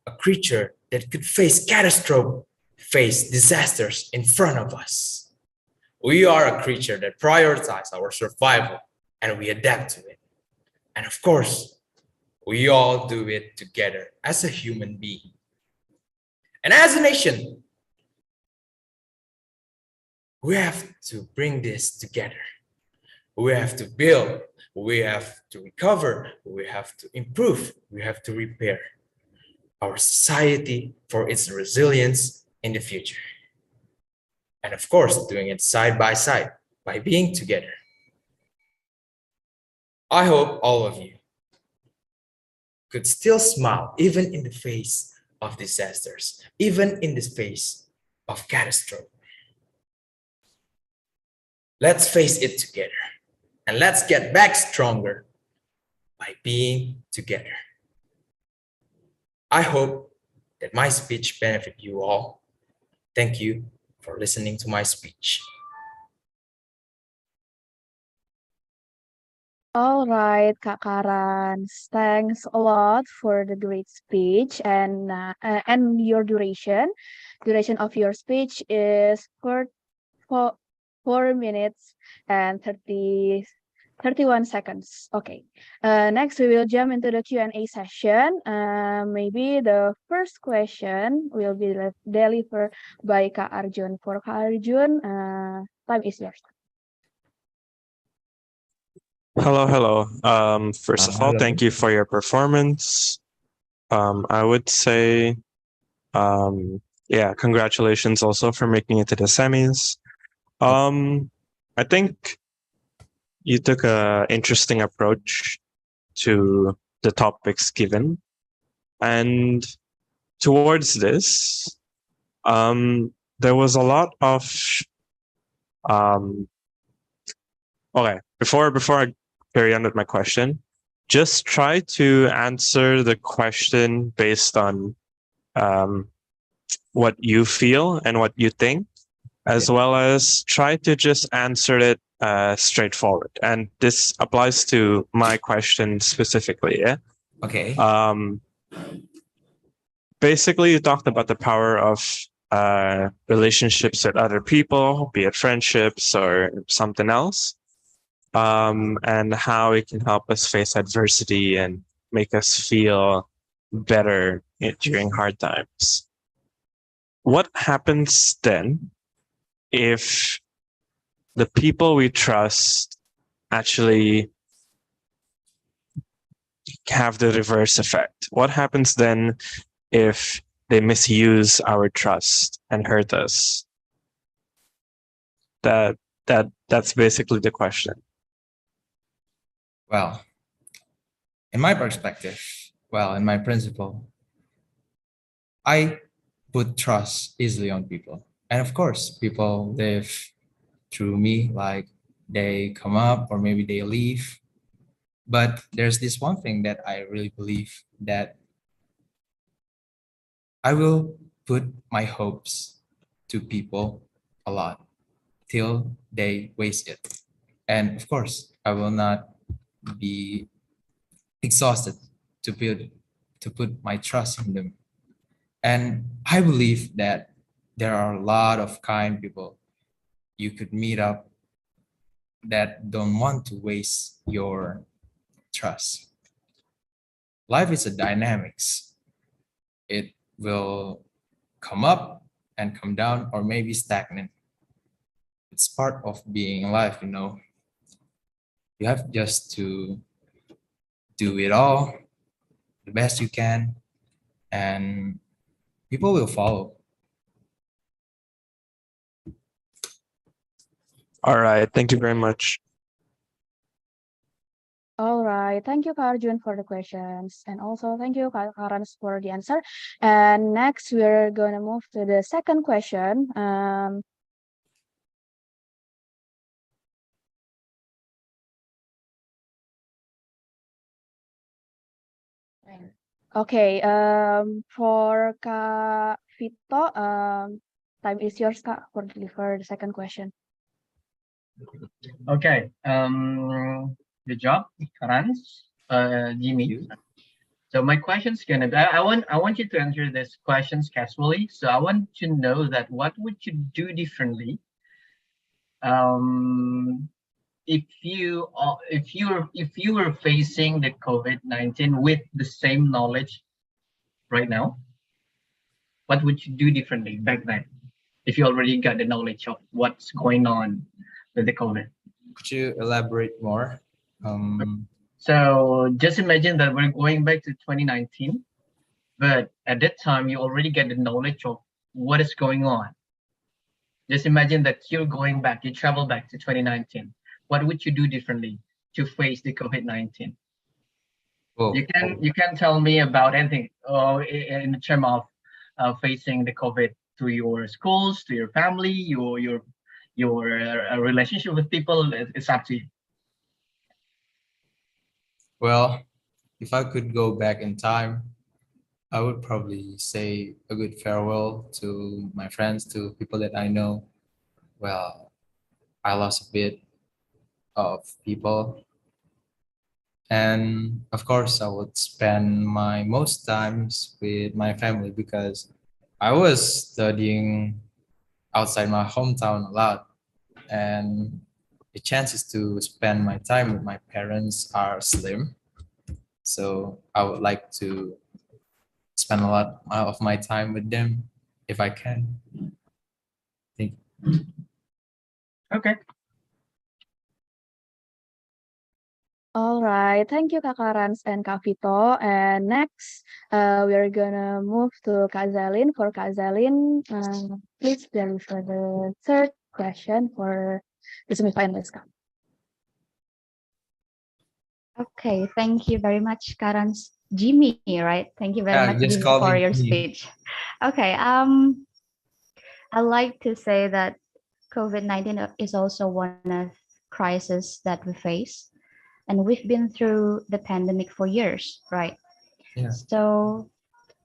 a creature that could face catastrophe face disasters in front of us. We are a creature that prioritizes our survival and we adapt to it. And of course, we all do it together as a human being. And as a nation, we have to bring this together. We have to build, we have to recover, we have to improve, we have to repair our society for its resilience in the future. And of course, doing it side by side by being together. I hope all of you could still smile even in the face of disasters, even in the face of catastrophe. Let's face it together and let's get back stronger by being together. I hope that my speech benefit you all. Thank you for listening to my speech. All right, Kak Karan, thanks a lot for the great speech and your duration. Duration of your speech is 4 minutes and 31 seconds. Okay. Next, we will jump into the Q&A session. Maybe the first question will be delivered by Kak Arjun. For Kak Arjun, time is yours. Hello. First of all, Hello. thank you for your performance. I would say, yeah, congratulations also for making it to the semis. I think you took an interesting approach to the topics given. And towards this, there was a lot of, okay, before I carry on with my question, just try to answer the question based on what you feel and what you think, as well as try to just answer it straightforward. And this applies to my question specifically. Yeah. Okay. Basically, you talked about the power of relationships with other people, be it friendships or something else. And how it can help us face adversity and make us feel better during hard times. What happens then if the people we trust actually have the reverse effect? What happens then if they misuse our trust and hurt us? That's basically the question. Well, in my perspective, in my principle, I put trust easily on people. And of course, people live through me, like they come up or maybe they leave. But there's this one thing that I really believe, that I will put my hopes to people a lot till they waste it. And of course, I will not be exhausted to put my trust in them. And I believe that there are a lot of kind people you could meet up that don't want to waste your trust. Life is a dynamics. It will come up and come down, or maybe stagnant. It's part of being alive, you know. You have just to do it all the best you can, and people will follow. All right. Thank you very much. All right, thank you, Kak Arjun, for the questions, and also thank you, Kak Karans, for the answer. And next, we're gonna move to the second question. Okay, for Kak Vito, time is yours, Kak, for deliver the second question. Okay. Good job, Karans, Jimmy. So my question's gonna be, I want you to answer these questions casually. So I want to know that what would you do differently um, if you were facing the COVID-19 with the same knowledge right now? What would you do differently back then if you already got the knowledge of what's going on with the COVID? Could you elaborate more? So just imagine that we're going back to 2019, but at that time you already get the knowledge of what is going on. Just imagine that you're going back, you travel back to 2019. What would you do differently to face the COVID-19? Oh, You can tell me about anything in the term of facing the COVID to your schools, to your family, your relationship with people. It's up to you. well, if I could go back in time, I would probably say a good farewell to my friends, to people that I know. Well, I lost a bit of people. And of course, I would spend my most times with my family because I was studying outside my hometown a lot. And the chances to spend my time with my parents are slim. So I would like to spend a lot of my time with them if I can. Thank you. Okay. All right, thank you Kak Rans and Kak Vito. And next, we're gonna move to Kak Zalin. For Kak Zalin, please deliver the third question for the semifinalist. Kak. Okay, thank you very much, Karan's Jimmy, right? Thank you very Yeah, much, just Jimmy, call for me your Jimmy. speech. Okay, I like to say that COVID-19 is also one of crises that we face, and we've been through the pandemic for years, right? Yeah. So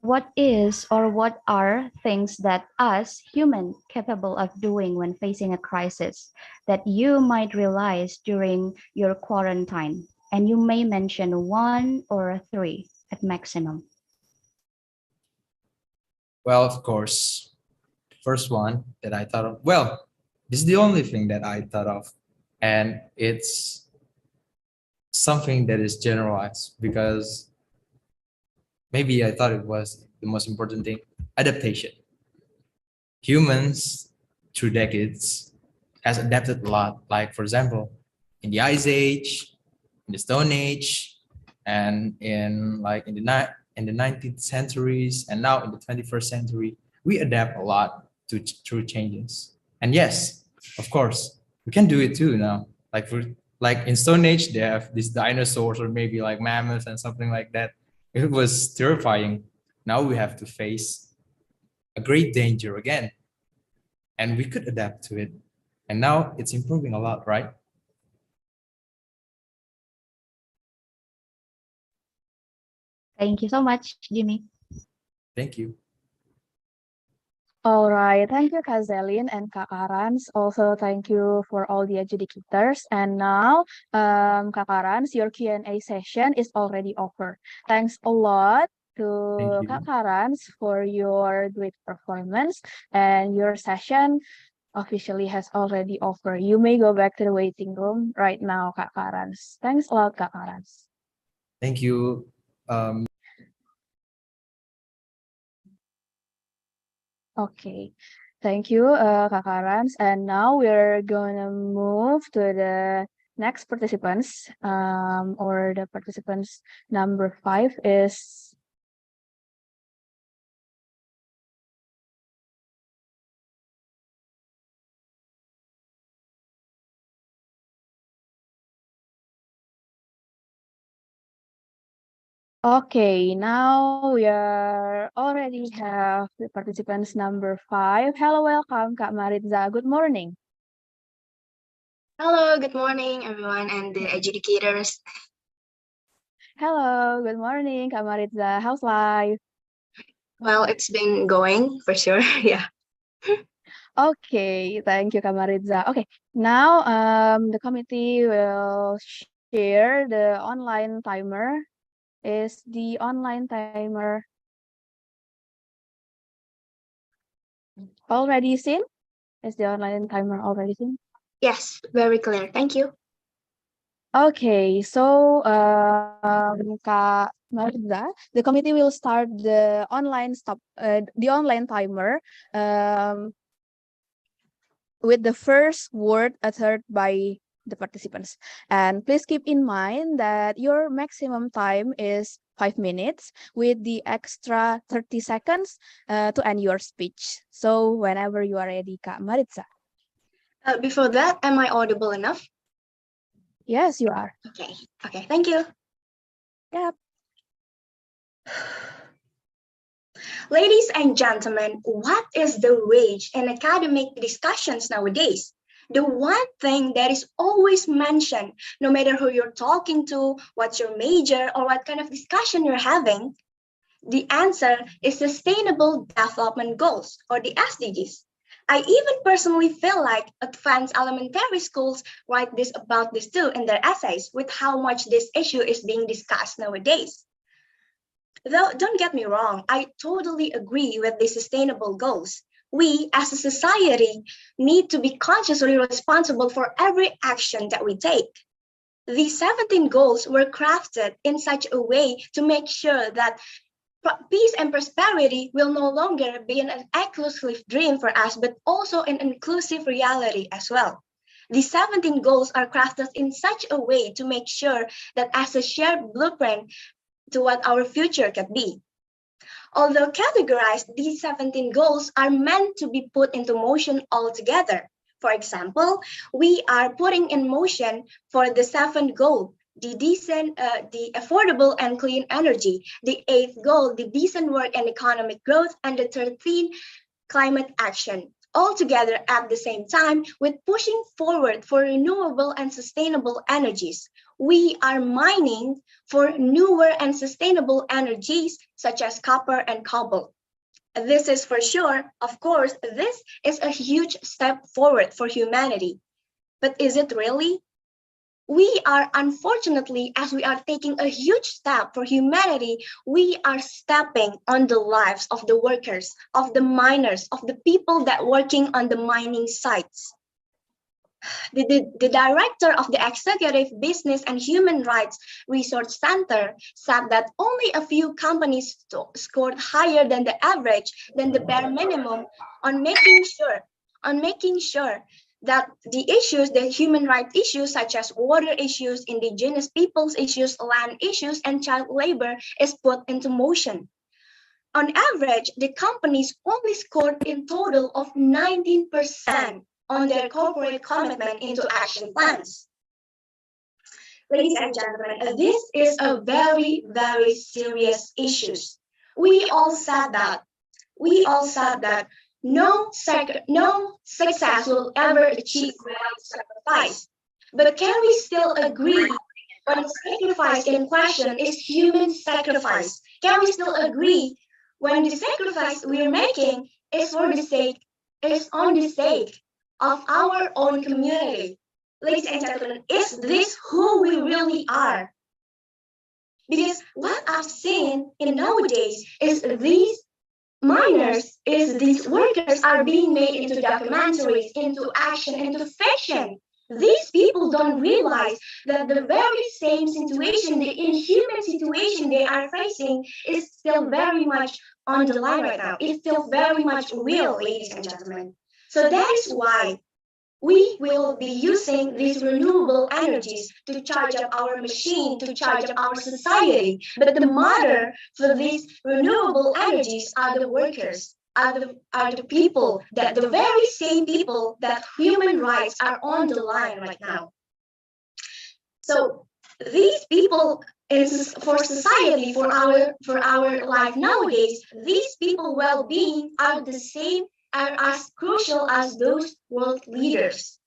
what is or what are things that us human capable of doing when facing a crisis that you might realize during your quarantine? And you may mention one or three at maximum. Well, of course, first one that I thought of, well, this is the only thing that I thought of. And it's something that is generalized because maybe I thought it was the most important thing, adaptation. Humans through decades has adapted a lot. Like for example, in the Ice Age, in the Stone Age, and in the 19th centuries, and now in the 21st century, we adapt a lot to through changes. And yes, of course, we can do it too now. Like in Stone Age, they have these dinosaurs or maybe like mammoths and something like that. It was terrifying. Now we have to face a great danger again, and we could adapt to it. And now it's improving a lot, right? Thank you so much, Jimmy. Thank you. All right, thank you Kak Zalin and Kak Rans. Also, thank you for all the adjudicators. And now, Kak Rans, your Q&A session is already over. Thanks a lot to Thank Kak you. Rans for your great performance, and your session officially has already over. You may go back to the waiting room right now, Kak Rans. Thanks a lot, Kak Rans. Thank you. Okay, thank you, Kak Rans. And now we're gonna move to the next participants, or the participants number 5 is okay. Now we are already have the participants number 5. Hello, welcome, Kak Maritza. Good morning. Hello, good morning, everyone, and the adjudicators. Hello, good morning, Kak Maritza. How's life? Well, it's been going for sure. Yeah. Okay, thank you, Kak Maritza. Okay, now the committee will share the online timer Is the online timer already seen? Is the online timer already seen? Yes, very clear. Thank you. Okay, so Kak Marza, the committee will start the online timer um, with the first word uttered by the participants. And please keep in mind that your maximum time is 5 minutes with the extra 30 seconds to end your speech. So whenever you are ready, Kak Maritza. Before that, am I audible enough? Yes, you are. Okay. Okay. Thank you. Yep. Ladies and gentlemen, what is the rage in academic discussions nowadays? The one thing that is always mentioned, no matter who you're talking to, what's your major, or what kind of discussion you're having, the answer is Sustainable Development Goals, or the SDGs. I even personally feel like advanced elementary schools write this about this too in their essays with how much this issue is being discussed nowadays. Though, don't get me wrong, I totally agree with the sustainable goals. We, as a society, need to be consciously responsible for every action that we take. These 17 goals were crafted in such a way to make sure that peace and prosperity will no longer be an exclusive dream for us, but also an inclusive reality as well. The 17 goals are crafted in such a way to make sure that as a shared blueprint to what our future can be. Although categorized, these 17 goals are meant to be put into motion altogether. For example, we are putting in motion for the 7th goal, the affordable and clean energy, the 8th goal, the decent work and economic growth, and the 13th, climate action, all together at the same time with pushing forward for renewable and sustainable energies. We are mining for newer and sustainable energies such as copper and cobalt. This is for sure, of course, this is a huge step forward for humanity. But is it really? We are unfortunately, as we are taking a huge step for humanity, we are stepping on the lives of the workers, of the miners, of the people that working on the mining sites. The director of the Executive Business and Human Rights Research Center said that only a few companies scored higher than the average, than the bare minimum on making sure that the issues, the human rights issues such as water issues, indigenous peoples issues, land issues, and child labor is put into motion. On average, the companies only scored in total of 19% on their corporate commitment into action plans. Ladies and gentlemen, this is a very, very serious issue. We all said that no success will ever achieve without sacrifice. But can we still agree when the sacrifice in question is human sacrifice? Can we still agree when the sacrifice we're making is on the sake of our own community? Ladies and gentlemen, is this who we really are? Because what I've seen in nowadays is these workers are being made into documentaries, into action, into fiction. These people don't realize that the very same situation, the inhuman situation they are facing is still very much on the line right now. It's still very much real, ladies and gentlemen. So that is why we will be using these renewable energies to charge up our machine, to charge up our society. But the mother for these renewable energies are the workers, are the people, that the very same people that human rights are on the line right now. So these people for society, for our life nowadays, these people well-being are as crucial as those world leaders.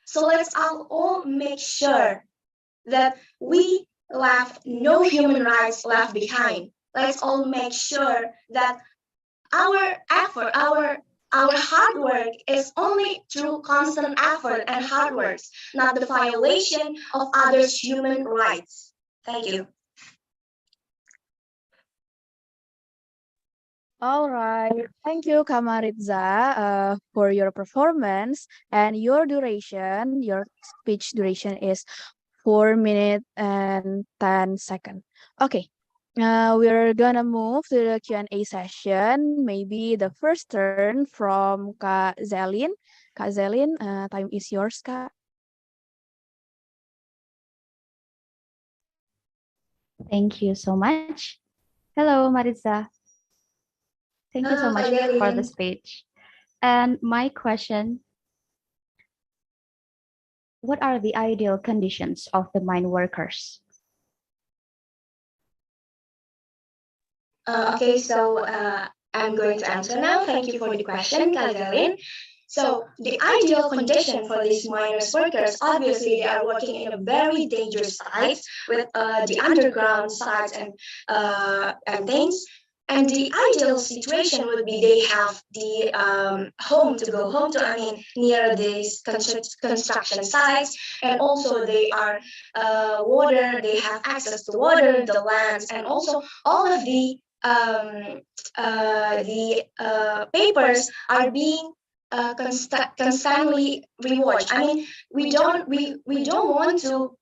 So let's all make sure that we left no human rights left behind. Let's all make sure that our effort, our hard work is only through constant effort and hard work, not the violation of others' human rights. Thank you. All right. Thank you, Kamaritza, for your performance and your duration. Your speech duration is 4 minutes and 10 seconds. Okay. We're gonna move to the Q&A session. Maybe the first turn from Kak Zelin. Kak Zelin, time is yours, Kak. Thank you so much. Hello, Maritza. Thank you so much for the speech. And my question, what are the ideal conditions of the mine workers? Okay, so I'm going to answer now. Thank you for the question, Kazalin. So the ideal condition for these miners workers, obviously they are working in a very dangerous sites with the underground sites and things. And the ideal situation would be they have the home to go home to, I mean, near these construction sites. And also they are water, they have access to water, the lands, and also all of the papers are being constantly rewatched. I mean, we don't want to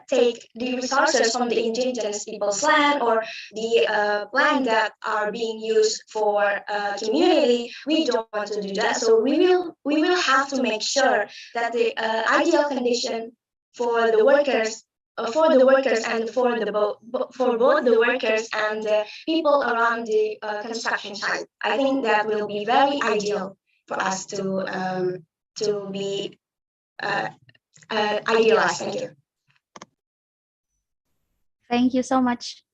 take the resources from the indigenous people's land or the land that are being used for community. We don't want to do that. So we will have to make sure that the ideal condition for the workers and for both the workers and the people around the construction site. I think that will be very ideal for us to be uh, idealized. Thank you. Thank you so much.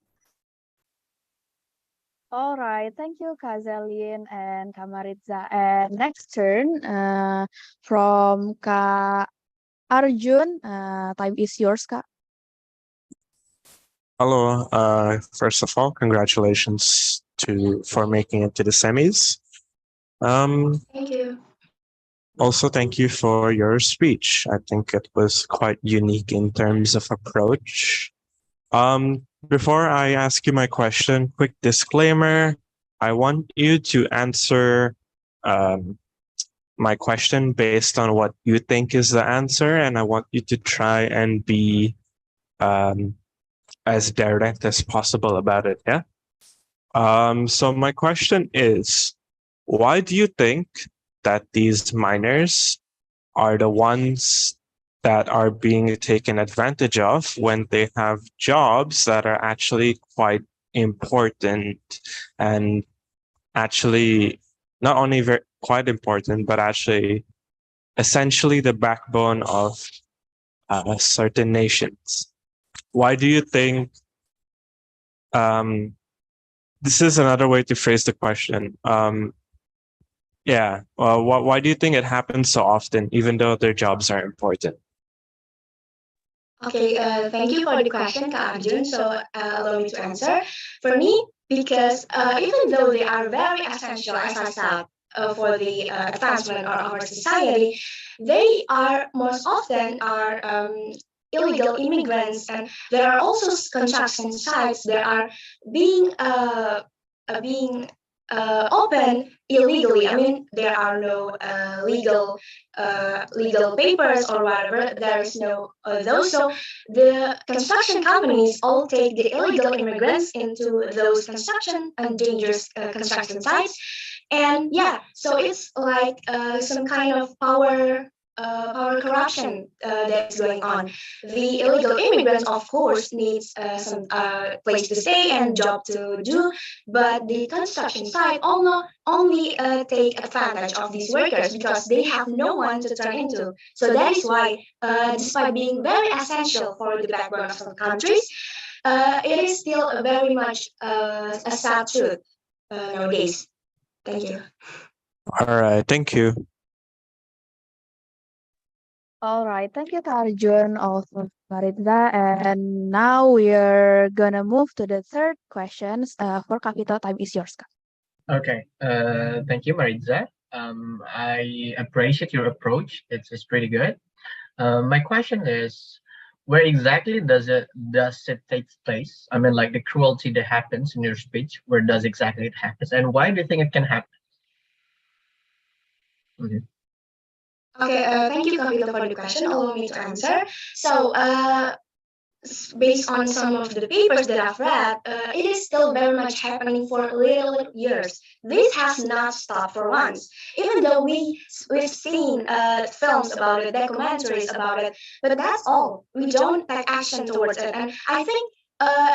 All right. Thank you, Kak Zelin and Kamaritza. And next turn from Kak Arjun. Time is yours, Kak. Hello. First of all, congratulations for making it to the semis. Thank you. Also, thank you for your speech. I think it was quite unique in terms of approach. Before I ask you my question, quick disclaimer. I want you to answer my question based on what you think is the answer, and I want you to try and be as direct as possible about it. Yeah. So my question is, why do you think that these miners are the ones that are being taken advantage of when they have jobs that are actually quite important and actually not only quite important, but actually essentially the backbone of certain nations? Why do you think this is another way to phrase the question? Yeah. Why do you think it happens so often, even though their jobs are important? Okay, thank you for the question, Kak Arjun. So allow me to answer. For me, because even though they are very essential, as I said, for the advancement of our society, they are most often are illegal immigrants, and there are also construction sites that are being open illegally. I mean, there are no legal papers or whatever. There is no those. So the construction companies all take the illegal immigrants into those construction and dangerous construction sites. And yeah, so it's like some kind of power corruption that is going on. The illegal immigrants, of course, needs some place to stay and job to do, but the construction site only take advantage of these workers because they have no one to turn into. So that is why, despite being very essential for the backbone of some countries, it is still a very much a sad truth nowadays. Thank you. All right. Thank you. All right. Thank you, Kak Arjun, also Maritza. And now we're gonna move to the third questions. For Kavito, time is yours, Kak. Okay, thank you, Maritza. I appreciate your approach. It's pretty good. My question is, where exactly does it take place? I mean, like the cruelty that happens in your speech, where does exactly it happens, and why do you think it can happen? Mhm. Okay, thank you, Kavita, for the question. Allow me to answer. So, based on some of the papers that I've read, it is still very much happening for little years. This has not stopped for once, even though we've seen films about it, documentaries about it, but that's all. We don't take action towards it, and I think.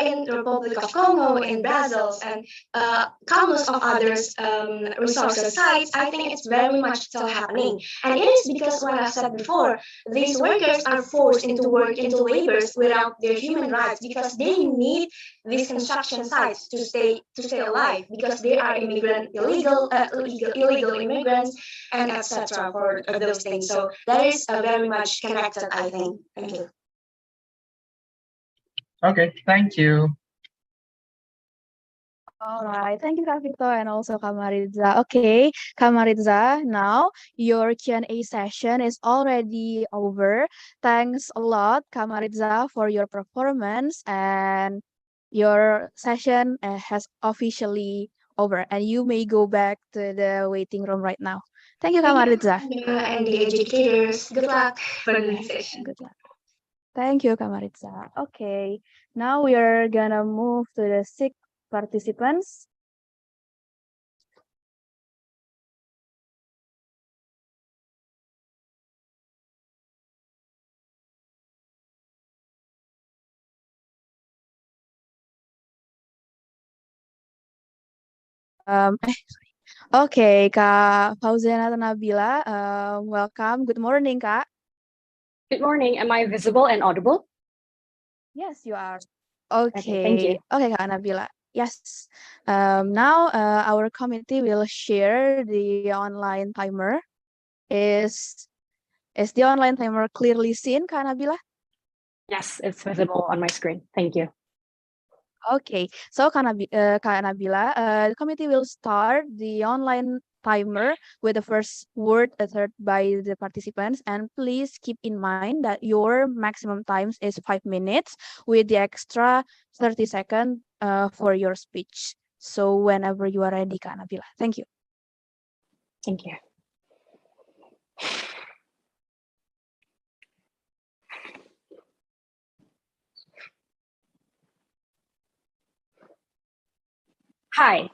In the Republic of Congo, in Brazil, and countless of others resources sites, I think it's very much still happening. And it is because what I've said before, these workers are forced into work, into labors without their human rights because they need these construction sites to stay alive because they are illegal immigrants and etc. for those things. So that is very much connected, I think. Thank you. Okay, thank you. All right, thank you, Kak Vito, and also Kak Maritza. Okay, Kak Maritza, now your Q&A session is already over. Thanks a lot, Kak Maritza, for your performance, and your session has officially over, and you may go back to the waiting room right now. Thank you, Kak Thank you, Maritza. and the educators. Good luck for the next session. Good luck. Thank you, Kak Maritza. Okay, now we are gonna move to the 6 participants. Okay, Kak Fauziana Nabila, welcome. Good morning, Kak. Good morning. Am I visible and audible? Yes, you are. Okay, thank you. Okay, Kak Nabila. Yes. Now our committee will share the online timer. Is the online timer clearly seen, Kak Nabila? Yes, it's visible on my screen. Thank you. Okay, so Kak Nabila, the committee will start the online timer with the first word uttered by the participants, and please keep in mind that your maximum time is 5 minutes with the extra 30 seconds for your speech. So whenever you are ready, Kak Nabila. Thank you. Thank you. Hi.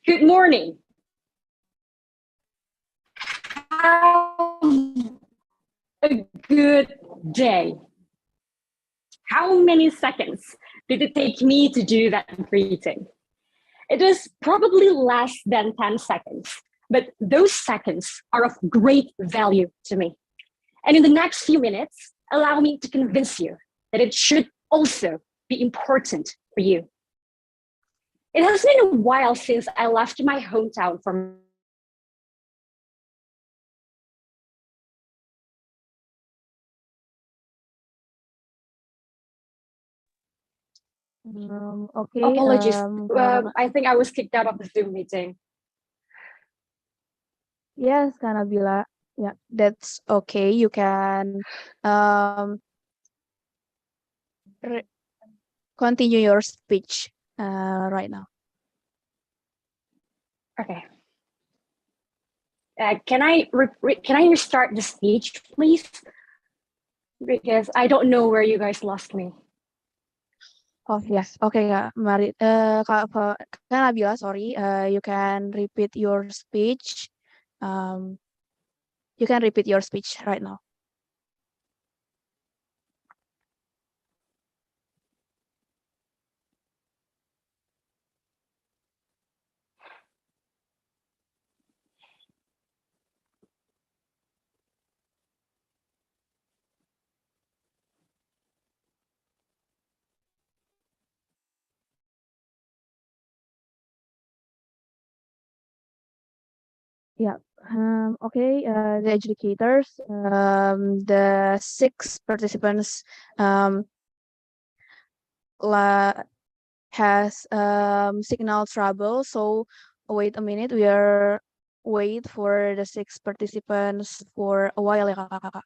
Good morning. Have a good day. How many seconds did it take me to do that greeting? It was probably less than 10 seconds, but those seconds are of great value to me. And in the next few minutes, allow me to convince you that it should also be important for you. It has been a while since I left my hometown for Okay. apologies. I think I was kicked out of the Zoom meeting. Yes, Kak Nabila. Yeah, that's okay. You can continue your speech right now. Okay. Can I restart the speech, please? Because I don't know where you guys lost me. Oh yes, okay, Kak Nabila, sorry. You can repeat your speech. You can repeat your speech right now. Yeah. Okay. The educators, the 6 participants, has signal trouble. So wait a minute. We are wait for the 6 participants for a while, ya kakak.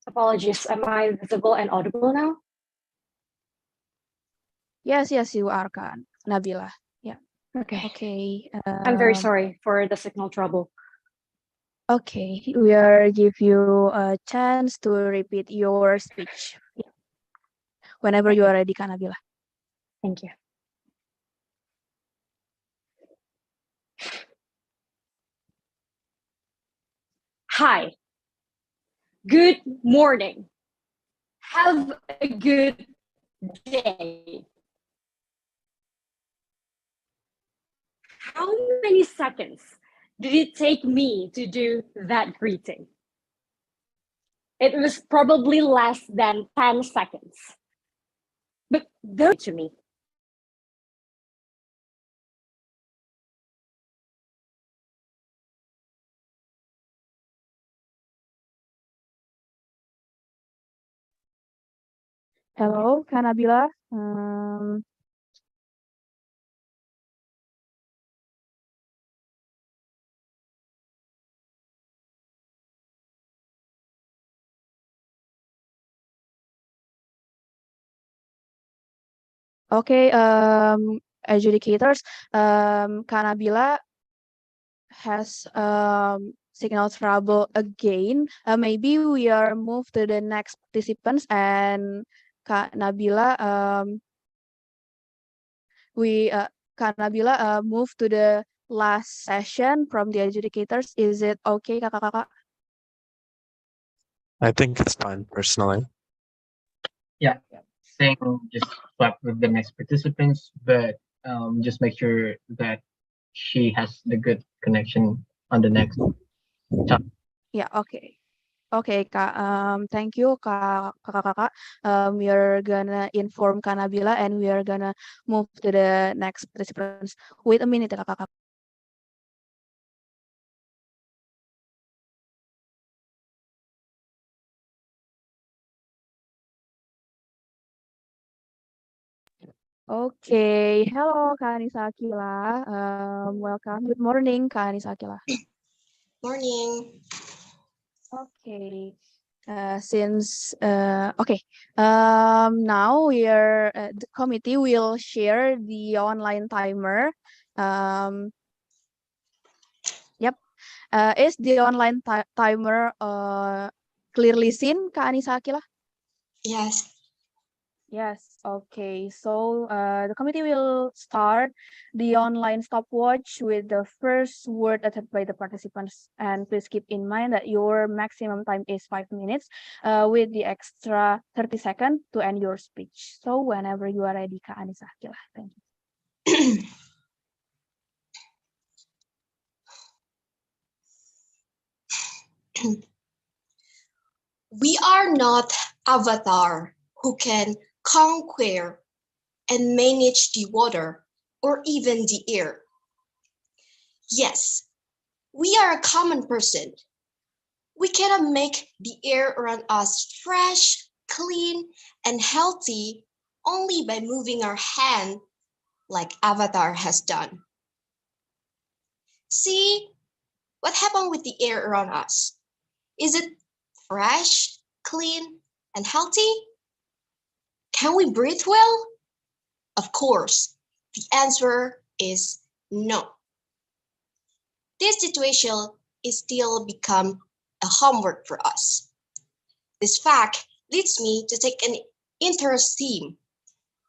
Apologies. Am I visible and audible now? Yes, you are, Kak Nabila. Yeah. Okay. Okay. I'm very sorry for the signal trouble. Okay, we will give you a chance to repeat your speech. Yeah. Whenever you are ready, Kak Nabila. Thank you. Hi. Good morning. Have a good day. How many seconds did it take me to do that greeting? It was probably less than 10 seconds. But those to me. Hello, Kak Nabila. Okay, adjudicators, Kak Nabila has signal trouble again. Maybe we are move to the next participants, and Kak Nabila Kak Nabila move to the last session from the adjudicators. Is it okay, kakak-kakak? I think it's fine personally. Yeah, same. Just swap with the next participants, but just make sure that she has the good connection on the next time. Yeah, okay. Okay, Kak. Thank you, kakak-kakak. We are gonna inform Kak Nabila and we are gonna move to the next participants. Wait a minute, kakak-kakak. Okay, hello Kak Anissa Akila. Welcome. Good morning, Kak Anissa Akila. Morning. Okay. Okay. Now we are the committee will share the online timer. Yep. Is the online timer clearly seen, Kak Anissa Akila? Yes. Yes, okay. So the committee will start the online stopwatch with the first word uttered by the participants. And please keep in mind that your maximum time is 5 minutes with the extra 30 seconds to end your speech. So whenever you are ready, Kak Anissa Akila. Thank you. We are not Avatar who can conquer and manage the water or even the air. Yes, we are a common person. We cannot make the air around us fresh, clean, and healthy only by moving our hand like Avatar has done. See what happened with the air around us? Is it fresh, clean, and healthy? Can we breathe well? Of course, the answer is no. This situation is still become a homework for us. This fact leads me to take an interest theme,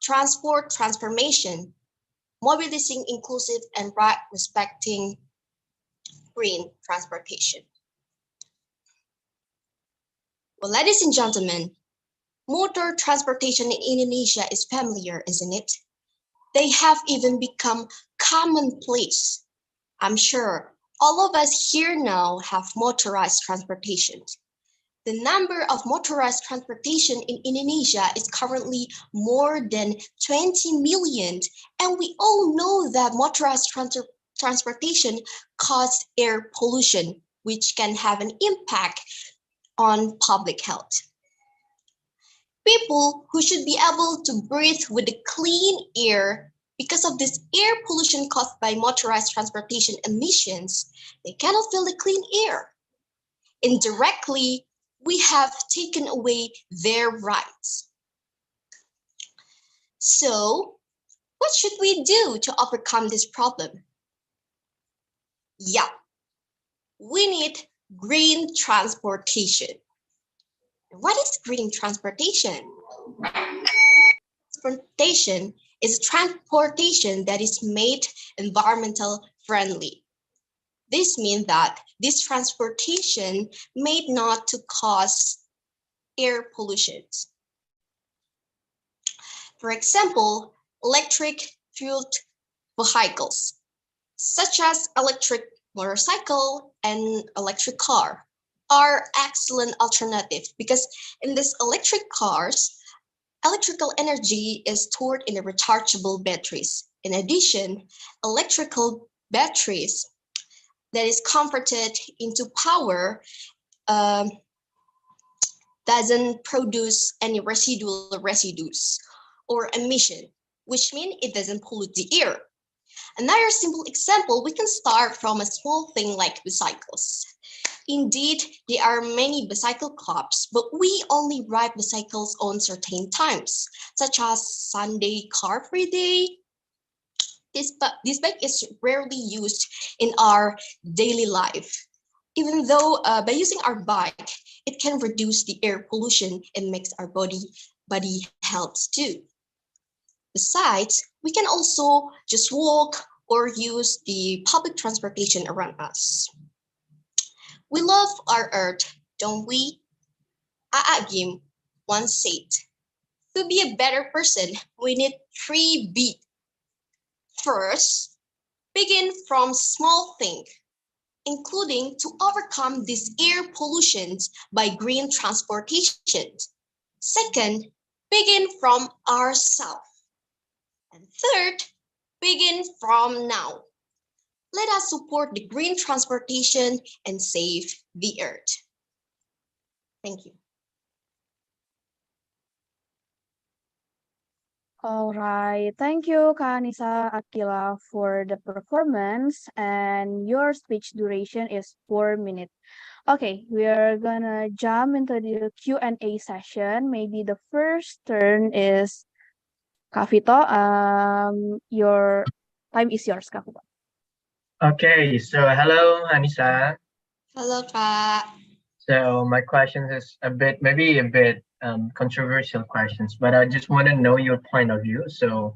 transport transformation, mobilizing inclusive and respecting green transportation. Well, ladies and gentlemen, motor transportation in Indonesia is familiar, isn't it? They have even become commonplace. I'm sure all of us here now have motorized transportation. The number of motorized transportation in Indonesia is currently more than 20 million, and we all know that motorized transportation causes air pollution, which can have an impact on public health. People who should be able to breathe with the clean air because of this air pollution caused by motorized transportation emissions, they cannot feel the clean air. Indirectly, we have taken away their rights. So, what should we do to overcome this problem? Yeah, we need green transportation. What is green transportation? Transportation is transportation that is made environmental friendly. This means that this transportation made not to cause air pollution. For example, electric fueled vehicles, such as electric motorcycle and electric car, are excellent alternatives because in these electric cars, electrical energy is stored in the rechargeable batteries. In addition, electrical batteries that is converted into power doesn't produce any residues or emission, which means it doesn't pollute the air. Another simple example, we can start from a small thing like bicycles. Indeed, there are many bicycle clubs, but we only ride bicycles on certain times, such as Sunday car-free day. This bike is rarely used in our daily life. Even though by using our bike, it can reduce the air pollution and makes our body health too. Besides, we can also just walk or use the public transportation around us. We love our earth, don't we? Aagim once said, to be a better person, we need 3 B. First, begin from small things, including to overcome these air pollutions by green transportation. Second, begin from ourselves. And third, begin from now. Let us support the green transportation and save the earth. Thank you. All right. Thank you, Kanisa Akila, for the performance. And your speech duration is 4 minutes. Okay, we are gonna jump into the Q&A session. Maybe the first turn is Kavito. Your time is yours, Kavito. Okay, so hello, Anissa. Hello, Kak. So my question is maybe a bit controversial questions, but I just want to know your point of view. So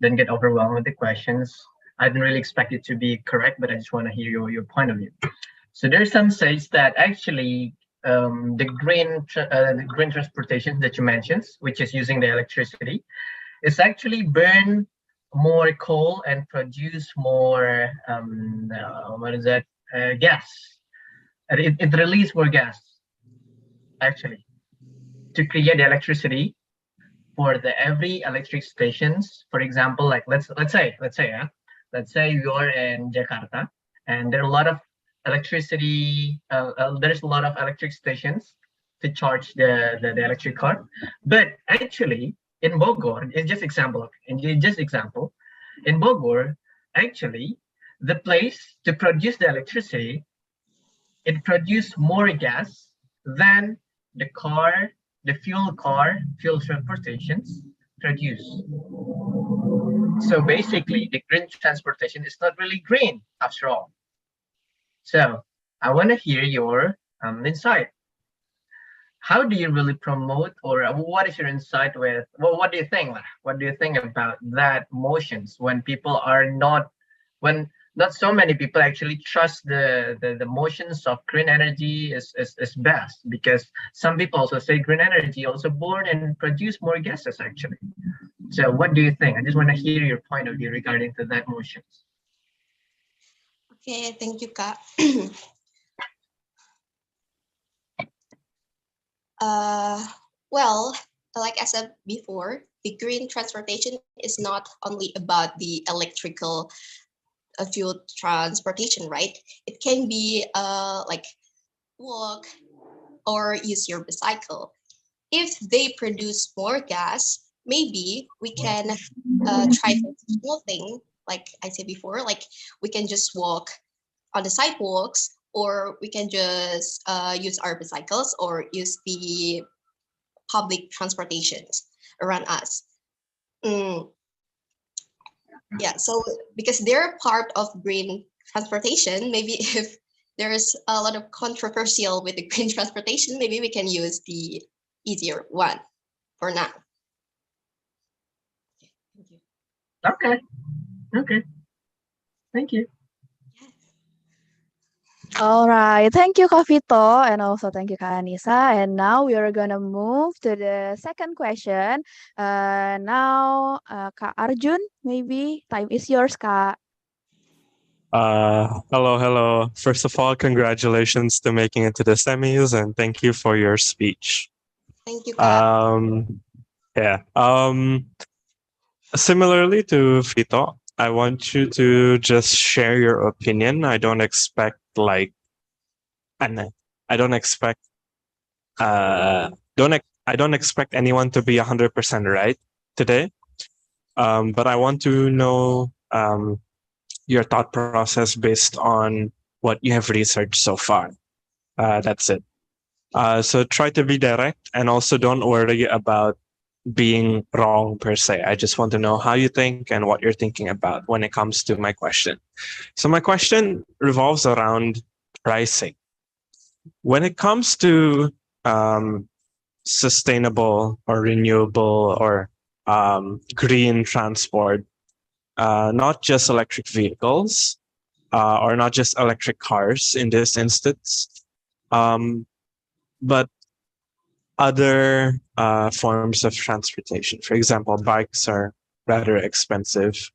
don't get overwhelmed with the questions. I didn't really expect it to be correct, but I just want to hear your point of view. So there's some says that actually the green transportation that you mentioned, which is using the electricity, is actually burn more coal and produce more gas. It release more gas actually to create the electricity for the every electric stations. For example, like let's say you're in Jakarta and there are a lot of electricity. There's a lot of electric stations to charge the electric car, but actually in Bogor, it's just example. In Bogor, actually the place to produce the electricity, it produces more gas than the fuel transportations produce. So basically, the green transportation is not really green after all. So I want to hear your insight. How do you really promote, or what is your insight with? Well, what do you think? What do you think about that motions when people are not, when not so many people actually trust the motions of green energy is best, because some people also say green energy also burn and produce more gases actually. So what do you think? I just want to hear your point of view regarding to that motions. Okay, thank you, Kak. Well, like I said before, the green transportation is not only about the electrical fuel transportation, right? It can be like walk or use your bicycle. If they produce more gas, maybe we can try some small thing, like I said before, like we can just walk on the sidewalks or we can just use our bicycles or use the public transportations around us. Yeah, so because they're part of green transportation, maybe if there's a lot of controversial with the green transportation, maybe we can use the easier one for now. Okay. Okay. Thank you. All right, thank you Kak Vito, and also thank you Kak Anissa. And now we are gonna move to the second question. Kak Arjun, maybe time is yours, Kak. Hello. First of all, congratulations to making it to the semis, and thank you for your speech. Thank you, Kak. Yeah. Similarly to Vito, I want you to just share your opinion. I don't expect I don't expect I don't expect anyone to be 100% right today. But I want to know your thought process based on what you have researched so far. That's it. So try to be direct, and also don't worry about being wrong per se. I just want to know how you think and what you're thinking about when it comes to my question. So my question revolves around pricing. When it comes to sustainable or renewable or green transport, not just electric vehicles or not just electric cars in this instance, but other forms of transportation. For example, bikes are rather expensive.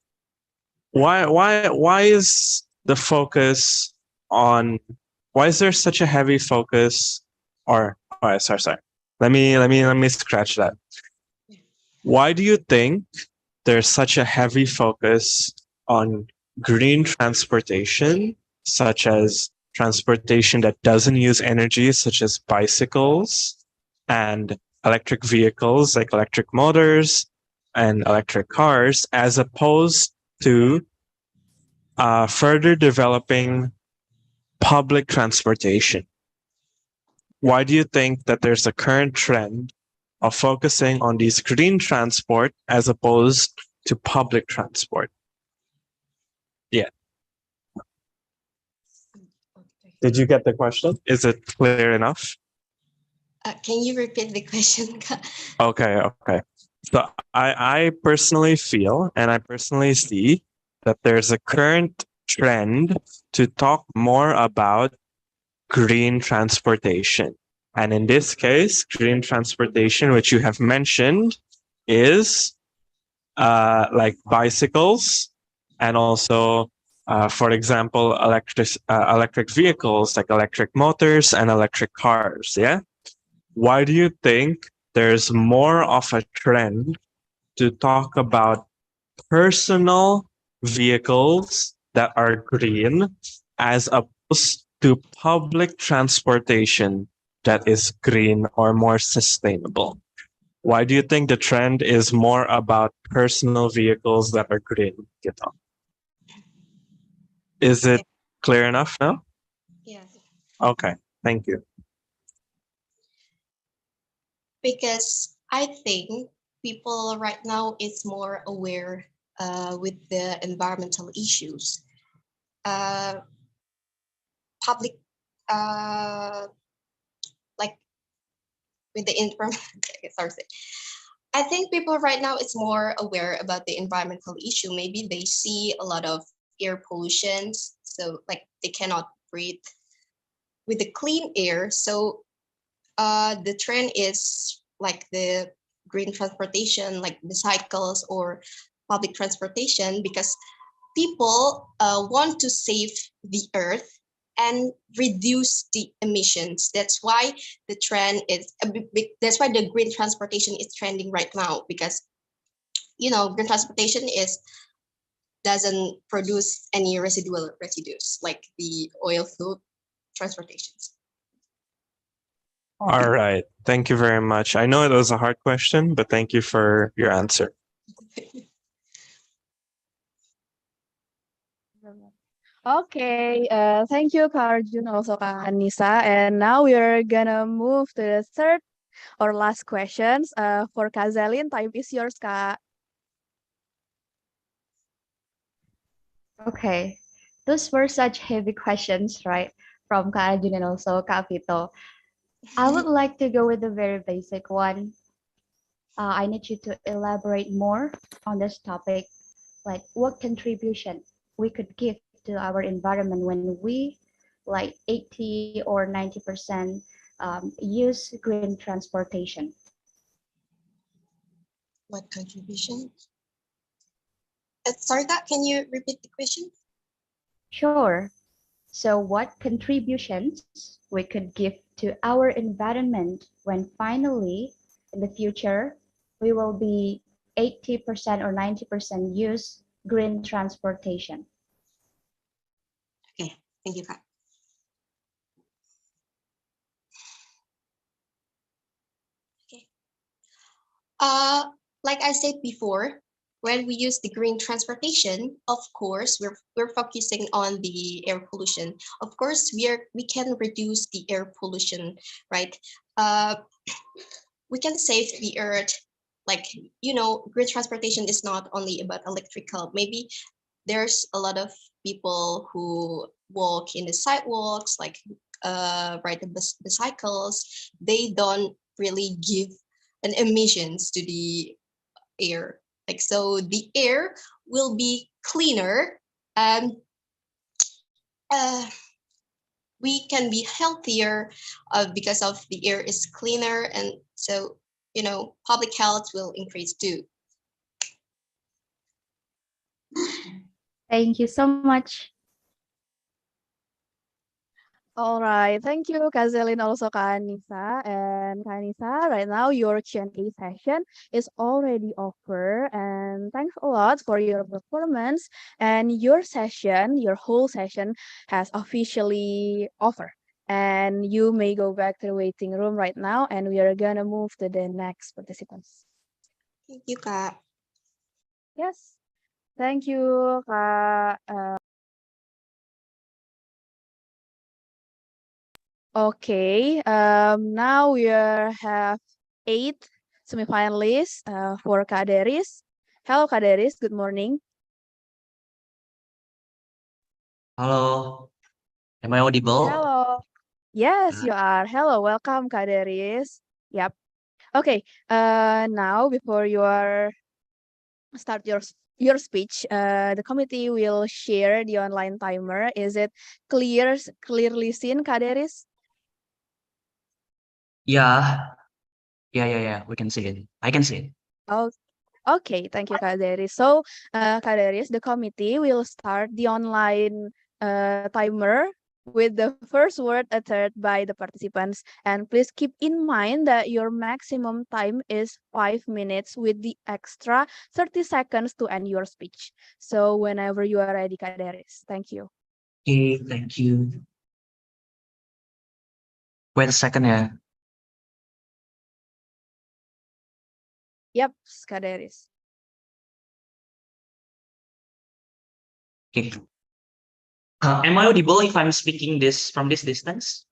Why is the focus on? Why is there such a heavy focus? Sorry. Let me scratch that. Why do you think there's such a heavy focus on green transportation, such as transportation that doesn't use energy, such as bicycles, and electric vehicles like electric motors and electric cars, as opposed to further developing public transportation? Why do you think that there's a current trend of focusing on these green transport as opposed to public transport? Yeah. Did you get the question? Is it clear enough? Can you repeat the question? Okay. So I personally feel and I personally see that there's a current trend to talk more about green transportation. And in this case, green transportation, which you have mentioned, is like bicycles and also, for example, electric vehicles like electric motors and electric cars. Yeah. Why do you think there's more of a trend to talk about personal vehicles that are green as opposed to public transportation that is green or more sustainable? Why do you think the trend is more about personal vehicles that are green? Is it clear enough now? Yes. Okay, thank you. Because I think people right now is more aware with the environmental issues. Public, like with the I think people right now is more aware about the environmental issue. Maybe they see a lot of air pollution, so like they cannot breathe with the clean air. So the trend is like the green transportation, like bicycles or public transportation, because people want to save the earth and reduce the emissions. That's why the trend is that's why the green transportation is trending right now, because green transportation doesn't produce any residues like the oil fuel transportations. All right. Thank you very much. I know it was a hard question, but thank you for your answer. Okay, thank you, Kak Arjun, also Kak Anissa. And now we're gonna move to the third or last questions. For Kak Zalin, time is yours, Kak. Okay, those were such heavy questions, right? From Kak Arjun and also Kak Vito. I would like to go with the very basic one. I need you to elaborate more on this topic, like what contribution we could give to our environment when we, like 80 or 90%, use green transportation. What contribution? Sorry, can you repeat the question? Sure. So what contributions we could give to our environment when finally, in the future, we will be 80% or 90% use green transportation? Okay, thank you, Kak. Okay. Like I said before, when we use the green transportation, of course, we're focusing on the air pollution. Of course, we can reduce the air pollution, right? We can save the earth. Like, green transportation is not only about electrical. Maybe there's a lot of people who walk in the sidewalks, like ride the bicycles. They don't really give an emissions to the air. Like, so the air will be cleaner, and uh, we can be healthier because of the air is cleaner, and so public health will increase too. Thank you so much. All right, thank you, Kak Zelin, also Kak Anissa. And Kak Anissa, right now your Q&A session is already over. And thanks a lot for your performance. And your session, your whole session has officially over. And you may go back to the waiting room right now. And we are gonna move to the next participants. Thank you, Kak. Yes, thank you, Kak. Okay, now we have 8 semifinalists for Kak Deris. Hello, Kak Deris. Good morning. Hello, am I audible? Hello. Yes, you are. Hello, welcome, Kak Deris. Yep. Okay. Now before you start your speech, the committee will share the online timer. Is it clearly seen, Kak Deris? Yeah, yeah. We can see it. I can see it. Oh, okay, thank you, Kak Deris. So, Kak Deris, the committee will start the online timer with the first word uttered by the participants. And please keep in mind that your maximum time is 5 minutes with the extra 30 seconds to end your speech. So, whenever you are ready, Kak Deris. Thank you. Okay, thank you. Wait a second, yeah. Yep, Kak Deris. Okay. Am I audible if I'm speaking this from this distance?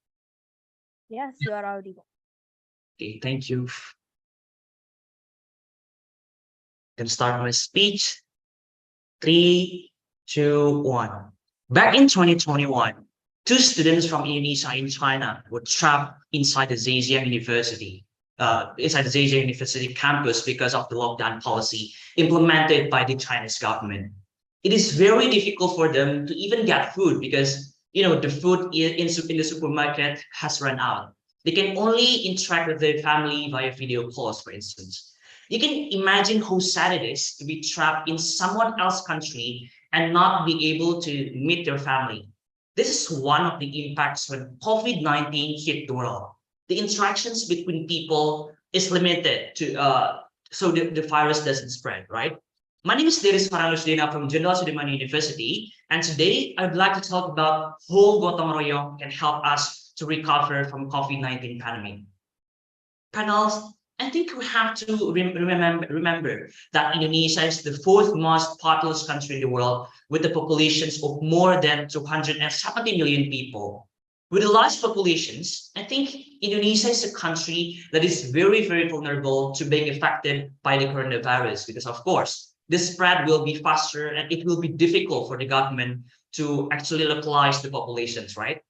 Yes, you are audible. Okay, thank you. Can start my speech. 3, 2, 1. Back in 2021, 2 students from Indonesia in China were trapped inside the Zhejiang University, campus because of the lockdown policy implemented by the Chinese government. It is very difficult for them to even get food because the food in the supermarket has run out. They can only interact with their family via video calls, for instance. You can imagine how sad it is to be trapped in someone else's country and not be able to meet their family. This is one of the impacts when COVID-19 hit the world. The interactions between people is limited to so the virus doesn't spread, right? My name is Deris Farhanusdina from Jenderal Sudirman University, and today I'd like to talk about how gotong royong can help us to recover from COVID-19 pandemic. Panels, I think we have to remember that Indonesia is the fourth most populous country in the world with the populations of more than 270 million people. With the large populations, I think Indonesia is a country that is very, very vulnerable to being affected by the coronavirus because, of course, the spread will be faster and it will be difficult for the government to actually localize the populations, right?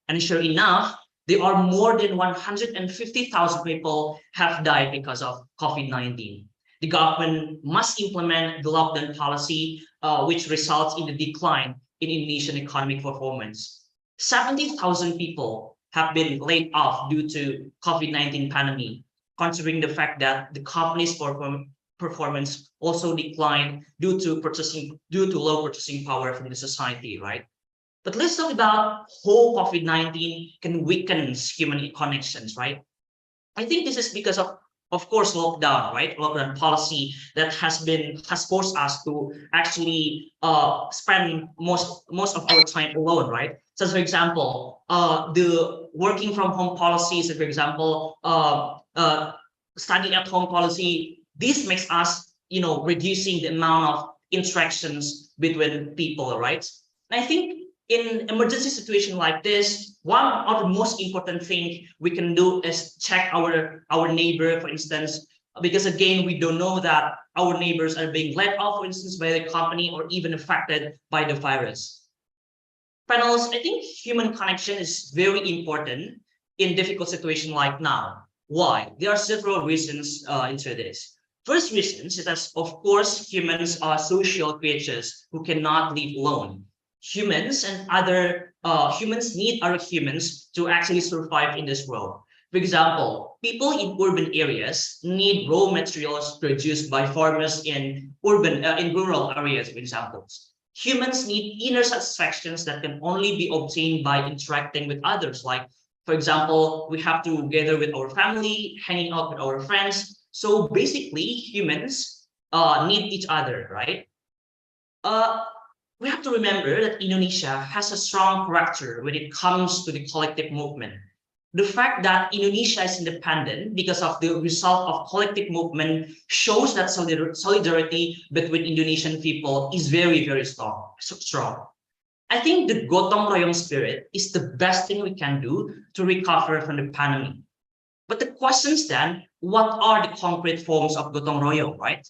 And sure enough, there are more than 150,000 people have died because of COVID-19. The government must implement the lockdown policy, which results in the decline in Indonesian economic performance. 70,000 people have been laid off due to COVID-19 pandemic, considering the fact that the company's performance also declined due to low purchasing power from the society, right? But let's talk about how COVID-19 can weaken human connections, right? I think this is because of course, lockdown, right? Lockdown policy that has forced us to actually spend most of our time alone, right? So, for example, the working from home policies, for example, studying at home policy. This makes us, reducing the amount of interactions between people, right? And I think in emergency situation like this, one of the most important thing we can do is check our neighbor, for instance, because again, we don't know that our neighbors are being let off, for instance, by the company or even affected by the virus. Panels, I think human connection is very important in difficult situation like now. Why? There are several reasons into this. First reason is that, of course, humans are social creatures who cannot live alone. Humans need other humans to actually survive in this world. For example, people in urban areas need raw materials produced by farmers in rural areas, for example. Humans need inner satisfactions that can only be obtained by interacting with others. Like, for example, we have to gather with our family, hanging out with our friends. So basically, humans need each other, right? We have to remember that Indonesia has a strong character when it comes to the collective movement. The fact that Indonesia is independent because of the result of collective movement shows that solidarity between Indonesian people is very, very strong. I think the gotong royong spirit is the best thing we can do to recover from the pandemic. But the questions then, what are the concrete forms of gotong royong, right?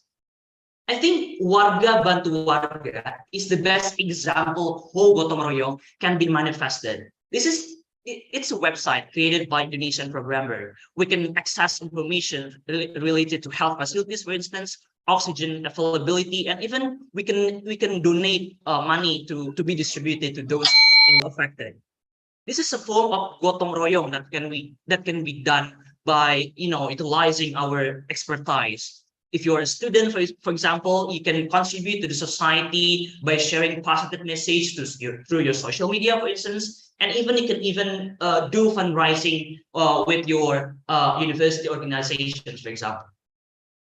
I think warga bantu warga is the best example of how gotong royong can be manifested. It's a website created by Indonesian programmer. We can access information related to health facilities, for instance, oxygen availability, and even we can donate money to be distributed to those affected. This is a form of gotong royong that can be done by utilizing our expertise. If you're a student, for example, you can contribute to the society by sharing positive message through your social media, for instance, and even you can do fundraising with your university organizations, for example.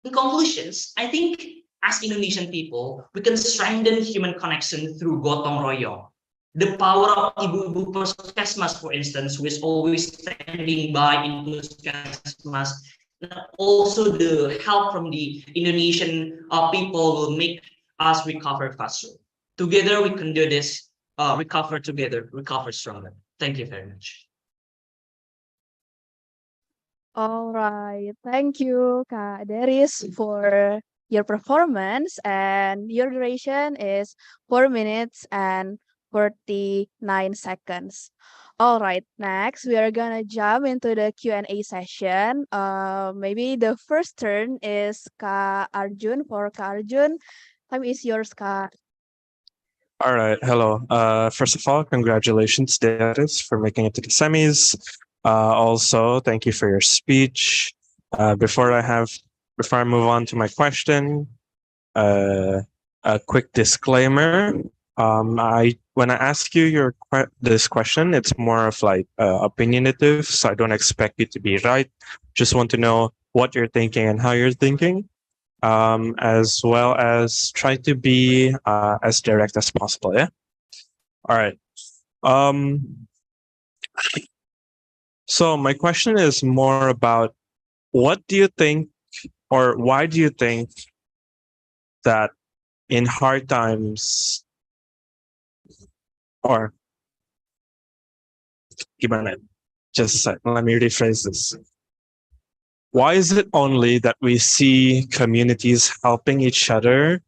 In conclusions, I think as Indonesian people, we can strengthen human connection through gotong royong. The power of ibu-ibu puskesmas, for instance, who is always standing by in puskesmas, also the help from the Indonesian people will make us recover faster. Together we can do this, recover together, recover stronger. Thank you very much. All right. Thank you, Kak Deris, for your performance, and your duration is 4 minutes and 49 seconds. All right, next we are gonna jump into the Q&A session. Maybe the first turn is Kak Arjun. For Kak Arjun, time is yours, Kak. All right. Hello. First of all, congratulations, Darius, for making it to the semis. Also, thank you for your speech. Before I move on to my question, a quick disclaimer. When I ask you this question, it's more of like opinionative, so I don't expect you to be right. Just want to know what you're thinking and how you're thinking, as well as try to be as direct as possible. Yeah. All right. So my question is more about what do you think, or why do you think that in hard times, or gimana? Just a sec, let me rephrase this. Why is it only that we see communities helping each other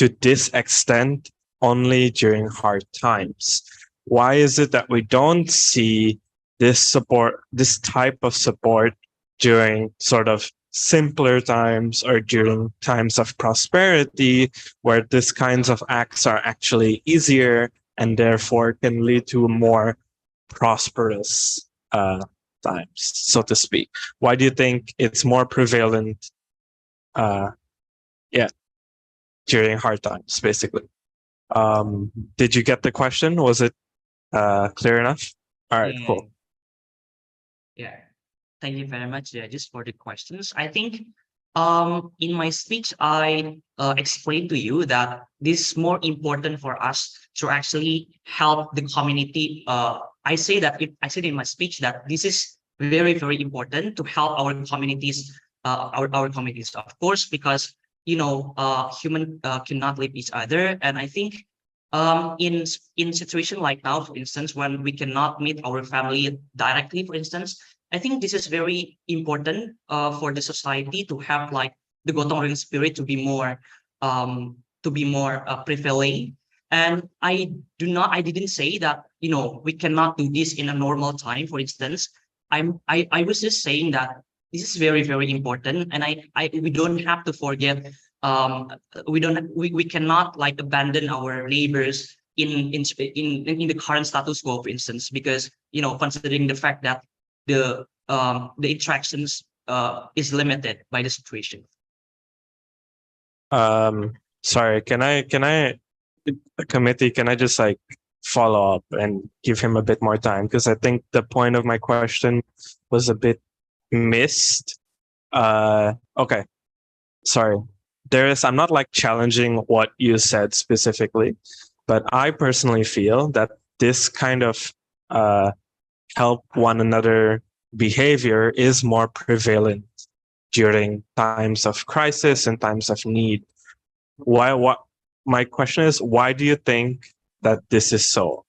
to this extent only during hard times? Why is it that we don't see this support, this type of support during sort of simpler times or during times of prosperity, where these kinds of acts are actually easier and therefore can lead to more prosperous times, so to speak? Why do you think it's more prevalent? Yeah, during hard times, basically. Did you get the question? Was it clear enough? All right, Yeah. cool. Yeah. Thank you very much, judges, for the questions. I think in my speech, I explained to you that this is more important for us to actually help the community. I said in my speech that this is very, very important to help our communities, our communities, of course, because human cannot leave each other. And I think in situation like now, for instance, when we cannot meet our family directly, for instance, I think this is very important for the society to have like the gotong royong spirit to be more prevailing. And I didn't say that we cannot do this in a normal time. For instance, I was just saying that this is very, very important, and we don't have to forget. We cannot like abandon our neighbors in the current status quo, for instance, because considering the fact that the interactions is limited by the situation. Sorry, can I committee, can I just like follow up and give him a bit more time? Because I think the point of my question was a bit missed. Okay, sorry. I'm not like challenging what you said specifically, but I personally feel that this kind of help one another behavior is more prevalent during times of crisis and times of need. What my question is, why do you think that this is so?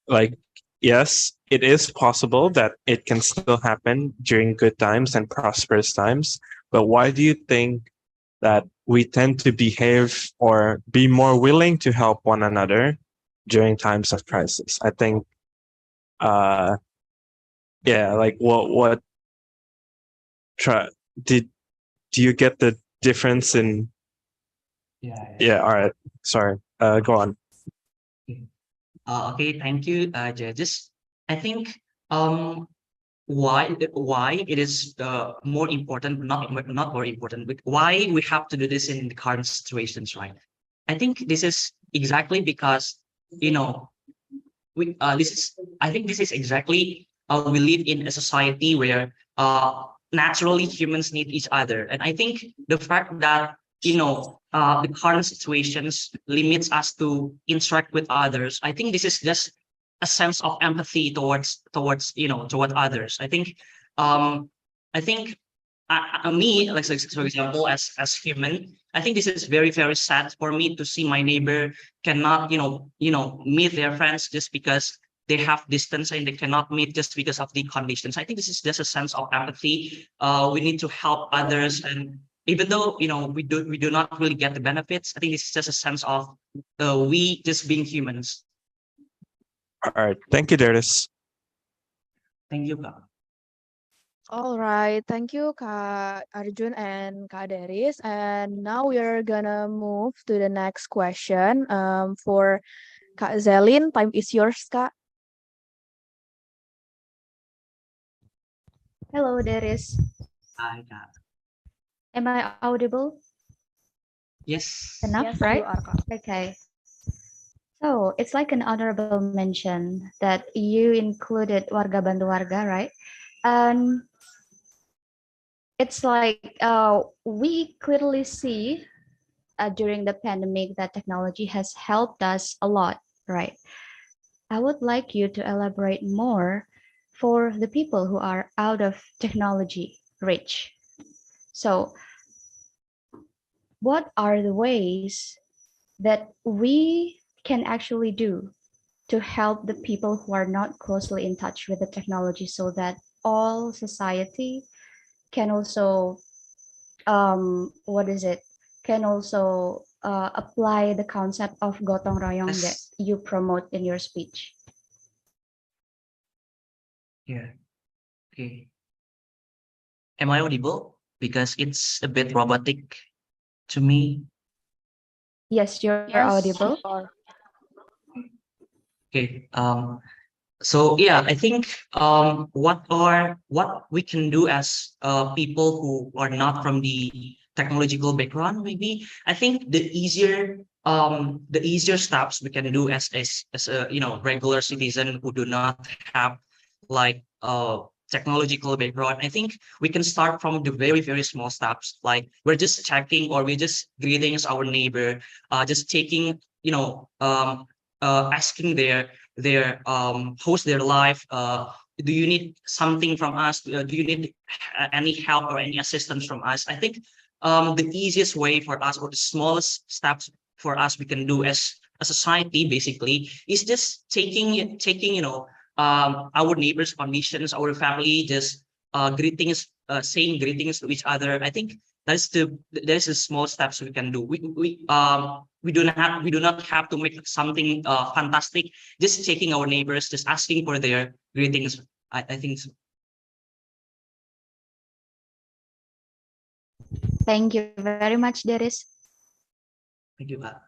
Like, yes, it is possible that it can still happen during good times and prosperous times, but why do you think that we tend to behave or be more willing to help one another during times of crisis? I think yeah, like what try did do you get the difference in? Yeah, all right, sorry, go on. Okay, thank you, judges. I think why it is more important, not more important, but why we have to do this in the current situations, right? I think this is exactly because I think this is exactly we live in a society where naturally humans need each other, and I think the fact that the current situations limits us to interact with others. I think this is just a sense of empathy towards toward others. Um I think me, like for example, as human, I think this is very, very sad for me to see my neighbor cannot meet their friends just because they have distance, and they cannot meet just because of the conditions. I think this is just a sense of empathy. We need to help others, and even though we do not really get the benefits, I think this is just a sense of we just being humans. All right, thank you, Darius. Thank you, Kak. All right, thank you, Kak Arjun and Kak Deris. And now we're gonna move to the next question. For Kak Zelin, time is yours, Kak. Hello, Deris. Hi, Kak. Am I audible Yes. enough, Yes, right? you are, Kak. Okay. So it's like an honorable mention that you included warga bantu warga, right? And it's like we clearly see during the pandemic that technology has helped us a lot, right? I would like you to elaborate more for the people who are out of technology reach. So what are the ways that we can actually do to help the people who are not closely in touch with the technology so that all society can also can also apply the concept of gotong royong that Yes. you promote in your speech? Yeah. Okay. Am I audible? Because it's a bit robotic to me. Yes, you're Yes, you audible. are. Okay. So yeah, I think what we can do as people who are not from the technological background, maybe I think the easier steps we can do as a regular citizen who do not have like technological background. I think we can start from the very small steps, like we're just checking or we're just greeting our neighbor, just taking asking host their life. Do you need something from us? Do you need any help or any assistance from us? I think the easiest way for us, or the smallest steps for us we can do as a society, basically, is just taking our neighbors' conditions, our family, just greetings, saying greetings to each other. I think there's the small steps we can do. We do not have to make something fantastic. Just checking our neighbors, just asking for their greetings. I think so. Thank you very much, Deris. Thank you, Pak.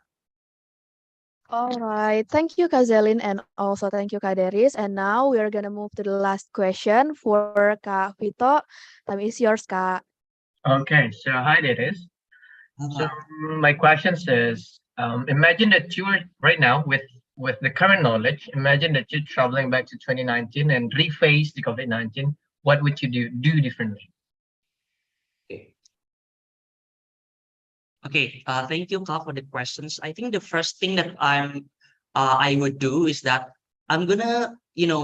All right. Thank you, Kak Zelin, and also thank you, Kak Deris. And now we are gonna move to the last question for Kak Vito. Time is yours, Kak. Okay, so hi there is. So Pak. my question is, imagine that you are right now with the current knowledge. Imagine that you're traveling back to 2019 and reface the COVID-19. What would you do differently? Okay. Okay, thank you, Ka, for the questions. I think the first thing that I would do is that I'm gonna,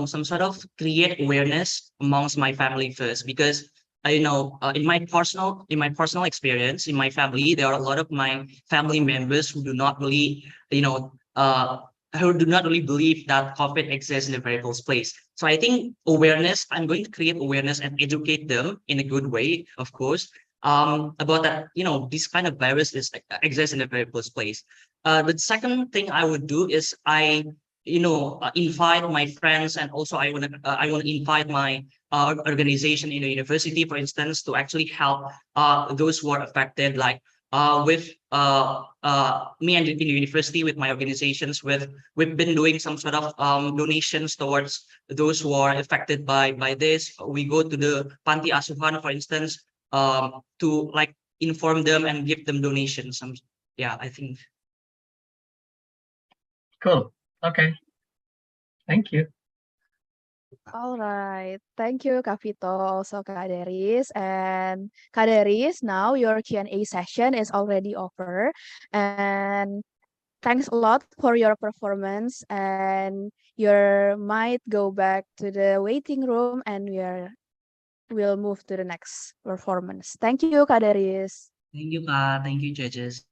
some sort of create awareness amongst my family first, because I know in my personal experience in my family, there are a lot of my family members who do not really, who do not really believe that COVID exists in the very first place. So I think awareness, I'm going to create awareness and educate them in a good way, of course, about that, this kind of virus exists in the very first place. The second thing I would do is invite my friends, and also I want to invite my organization in the university, for instance, to actually help those who are affected, like with me and in the university with my organizations. We've been doing some sort of donations towards those who are affected by this. We go to the panti asuhan, for instance, to like inform them and give them donations. Yeah, I think. Cool. Okay. Thank you. All right. Thank you, Kak Vito, also Kak Deris. And Kak Deris, now your Q&A session is already over. And thanks a lot for your performance. And you might go back to the waiting room, and we'll move to the next performance. Thank you, Kak Deris. Thank you, Ka. Thank you, judges.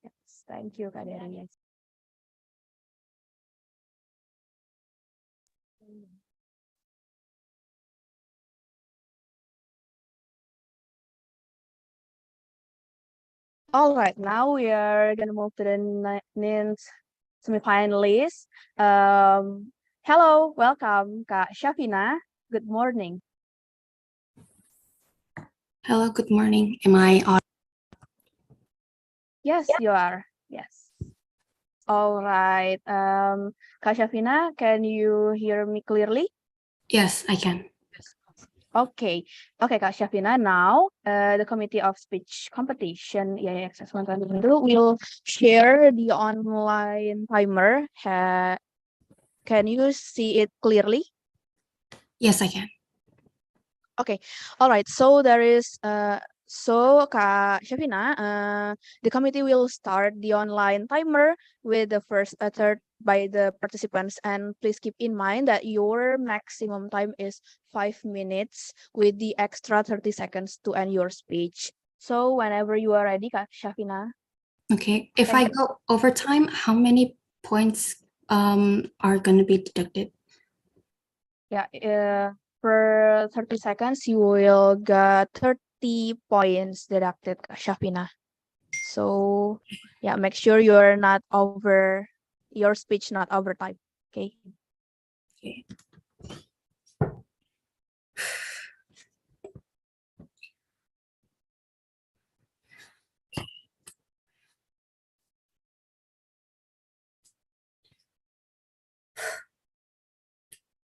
Yes, thank you, Kak Deris. All right, now we are gonna move to the next semifinalist. Hello, welcome, Kak Syafina. Good morning. Hello, good morning. Am I on? Yes, you are. Yes. All right. Kak Syafina, can you hear me clearly? Yes, I can. Okay. Okay, Kak Syafina. Now, the Committee of Speech Competition EIA XXI 2022 will share the online timer. Can you see it clearly? Yes, I can. Okay. All right. So there is Kak Syafina, the committee will start the online timer with the first 30 by the participants. And please keep in mind that your maximum time is 5 minutes with the extra 30 seconds to end your speech. So whenever you are ready, Kak Shafina. Okay. If Thank I go over time, how many points are going to be deducted? Yeah, per 30 seconds, you will get 30 points deducted, Kak Shafina. So yeah, make sure you're not over, your speech not over time. Okay. Okay.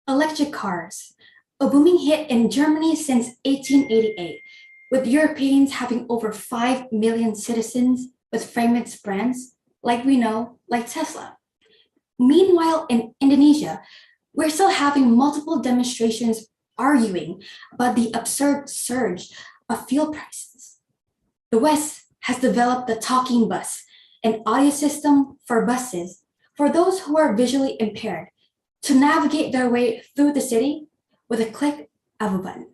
Electric cars, a booming hit in Germany since 1888, with Europeans having over 5 million citizens with famous brands like we know, like Tesla. Meanwhile, in Indonesia, we're still having multiple demonstrations arguing about the absurd surge of fuel prices. The West has developed the talking bus, an audio system for buses for those who are visually impaired to navigate their way through the city with a click of a button.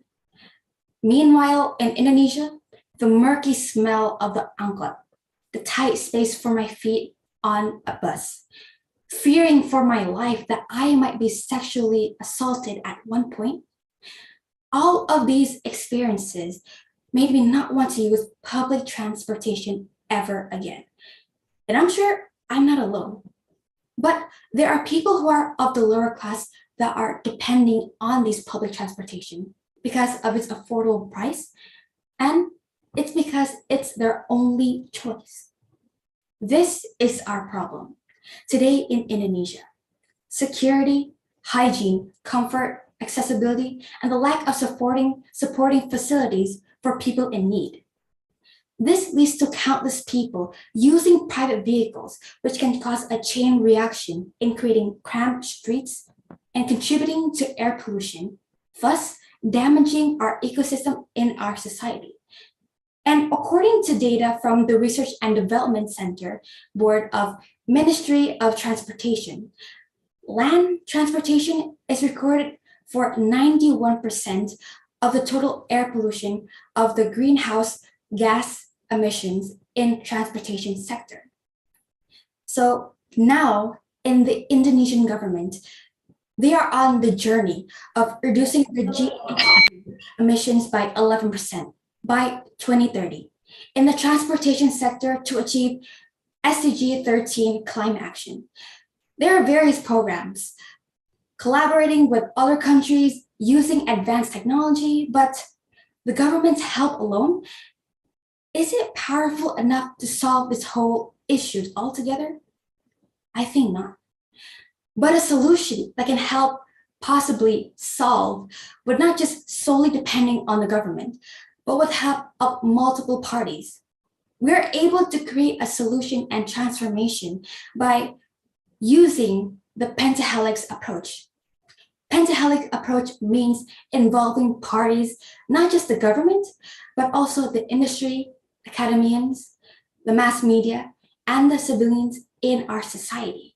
Meanwhile, in Indonesia, the murky smell of the angkot, the tight space for my feet on a bus, fearing for my life that I might be sexually assaulted at one point, all of these experiences made me not want to use public transportation ever again. And I'm sure I'm not alone. But there are people who are of the lower class that are depending on these public transportation because of its affordable price, and it's because it's their only choice. This is our problem today in Indonesia. Security, hygiene, comfort, accessibility, and the lack of supporting facilities for people in need. This leads to countless people using private vehicles, which can cause a chain reaction in creating cramped streets and contributing to air pollution, thus damaging our ecosystem in our society. And according to data from the Research and Development Center Board of Ministry of Transportation, land transportation is recorded for 91% of the total air pollution of the greenhouse gas emissions in transportation sector. So now in the Indonesian government, they are on the journey of reducing the GHG emissions by 11% by 2030 in the transportation sector to achieve SDG 13 climate action. There are various programs collaborating with other countries using advanced technology, but the government's help alone, is it powerful enough to solve this whole issue altogether? I think not. But a solution that can help possibly solve would not just solely depending on the government, but with help of multiple parties. We're able to create a solution and transformation by using the pentahelix approach. Pentahelix approach means involving parties, not just the government, but also the industry, academians, the mass media, and the civilians in our society.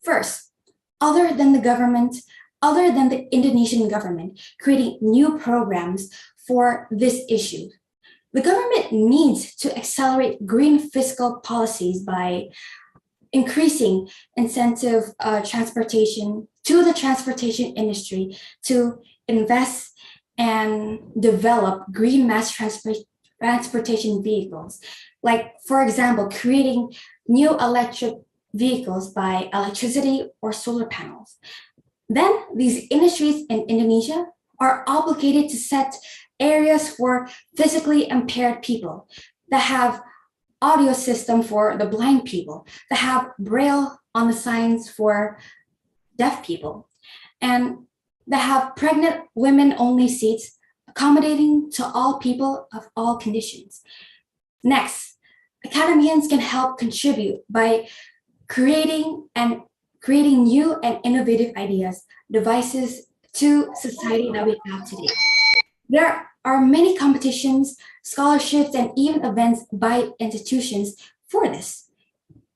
First, other than the government, other than the Indonesian government creating new programs for this issue, the government needs to accelerate green fiscal policies by increasing incentive transportation to the transportation industry to invest and develop green mass transportation vehicles. Like, for example, creating new electric vehicles by electricity or solar panels. Then these industries in Indonesia are obligated to set areas for physically impaired people that have audio system for the blind people, that have braille on the signs for deaf people, and that have pregnant women only seats accommodating to all people of all conditions. Next, academians can help contribute by creating new and innovative ideas, devices to society that we have today. There are many competitions, scholarships, and even events by institutions for this.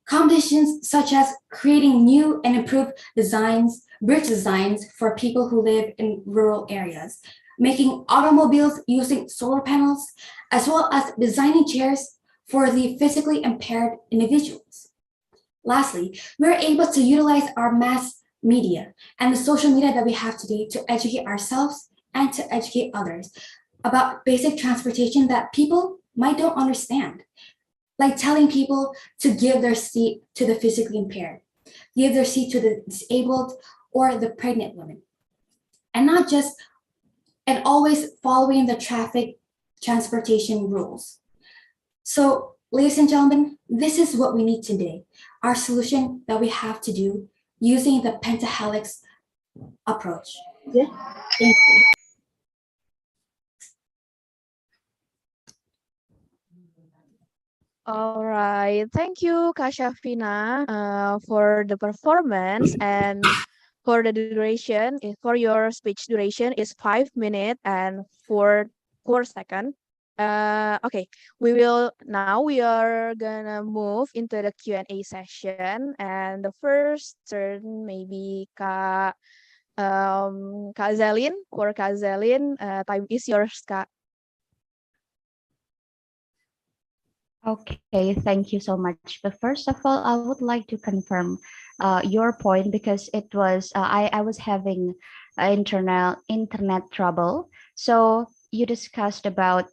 Competitions such as creating new and improved designs, bridge designs for people who live in rural areas, making automobiles using solar panels, as well as designing chairs for the physically impaired individuals. Lastly, we're able to utilize our mass media and the social media that we have today to educate ourselves and to educate others about basic transportation that people might don't understand, like telling people to give their seat to the physically impaired, give their seat to the disabled or the pregnant women, and not just and always following the traffic transportation rules. So, ladies and gentlemen, this is what we need today. Our solution that we have to do using the pentahelix approach. Yeah. Thank you. All right. Thank you, Kak Shafina, for the performance and for the duration. For your speech duration is 5 minutes and 4 seconds. Okay, we are gonna move into the Q&A session, and the first turn maybe Kak Zelin. For Kak Zelin, time is yours, Kak. Okay, thank you so much. But first of all, I would like to confirm your point because it was I was having internet trouble. So you discussed about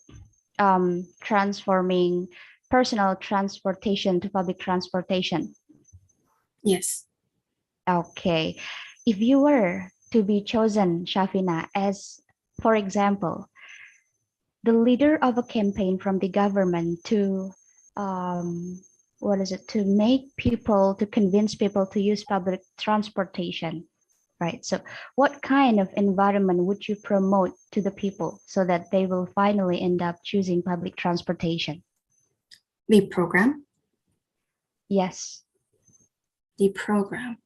transforming personal transportation to public transportation. Yes. Okay. If you were to be chosen, Shafina, as, for example, the leader of a campaign from the government to to make people, to convince people to use public transportation, right? So what kind of environment would you promote to the people so that they will finally end up choosing public transportation? The program? Yes. The program.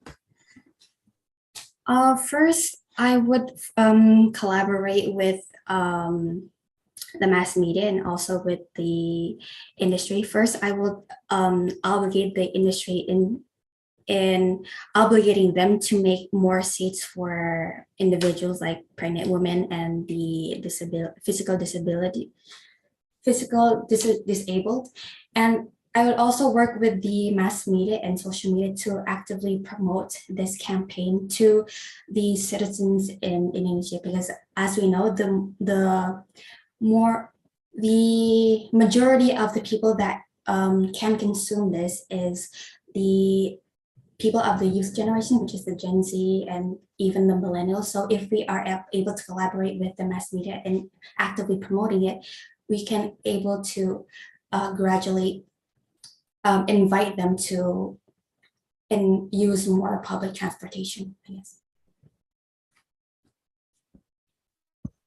First, I would collaborate with the mass media and also with the industry. First, I would obligate the industry in obligating them to make more seats for individuals like pregnant women and the disabled. And I would also work with the mass media and social media to actively promote this campaign to the citizens in Indonesia, because as we know, the majority of the people that can consume this is the people of the youth generation, which is the Gen Z and even the millennials. So if we are able to collaborate with the mass media and actively promoting it, we can able to gradually invite them to and use more public transportation, I guess.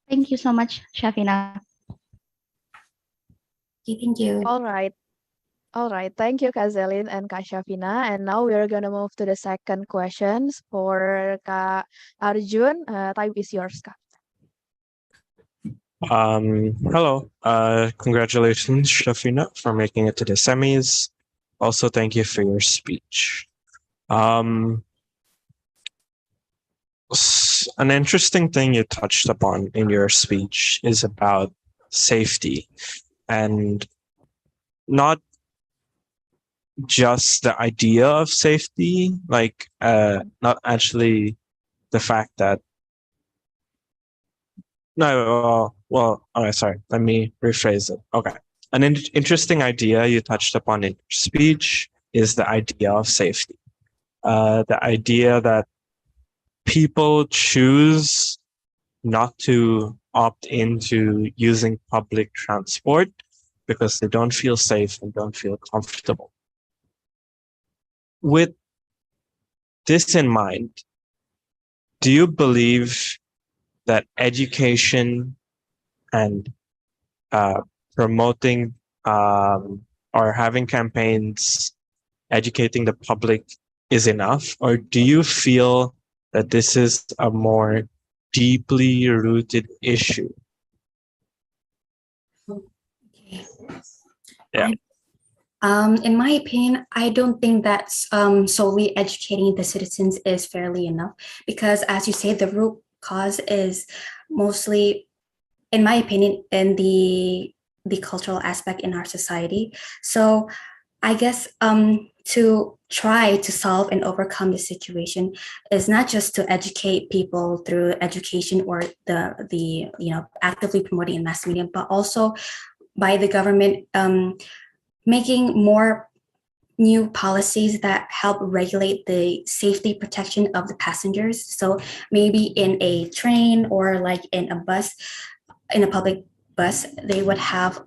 Thank you so much, Shafina. Okay, thank you. All right. All right. Thank you, Kak Zelin and Kak Shafina. And now we're going to move to the second questions for Kak Arjun. Time is yours, Kak. Hello. Congratulations, Shafina, for making it to the semis. Also, thank you for your speech. An interesting thing you touched upon in your speech is about safety, and not just the idea of safety, like not actually the fact that sorry, let me rephrase it. Okay. An interesting idea you touched upon in your speech is the idea of safety. The idea that people choose not to opt into using public transport because they don't feel safe and don't feel comfortable. With this in mind, do you believe that education and promoting or having campaigns educating the public is enough? Or do you feel that this is a more deeply rooted issue? Okay. Yeah. In my opinion, I don't think that solely educating the citizens is fairly enough because, as you say, the root cause is mostly, in my opinion, in the cultural aspect in our society. So I guess to try to solve and overcome the situation is not just to educate people through education or the actively promoting in mass media, but also by the government making more new policies that help regulate the safety protection of the passengers. So maybe in a train or like in a bus, in a public bus, they would have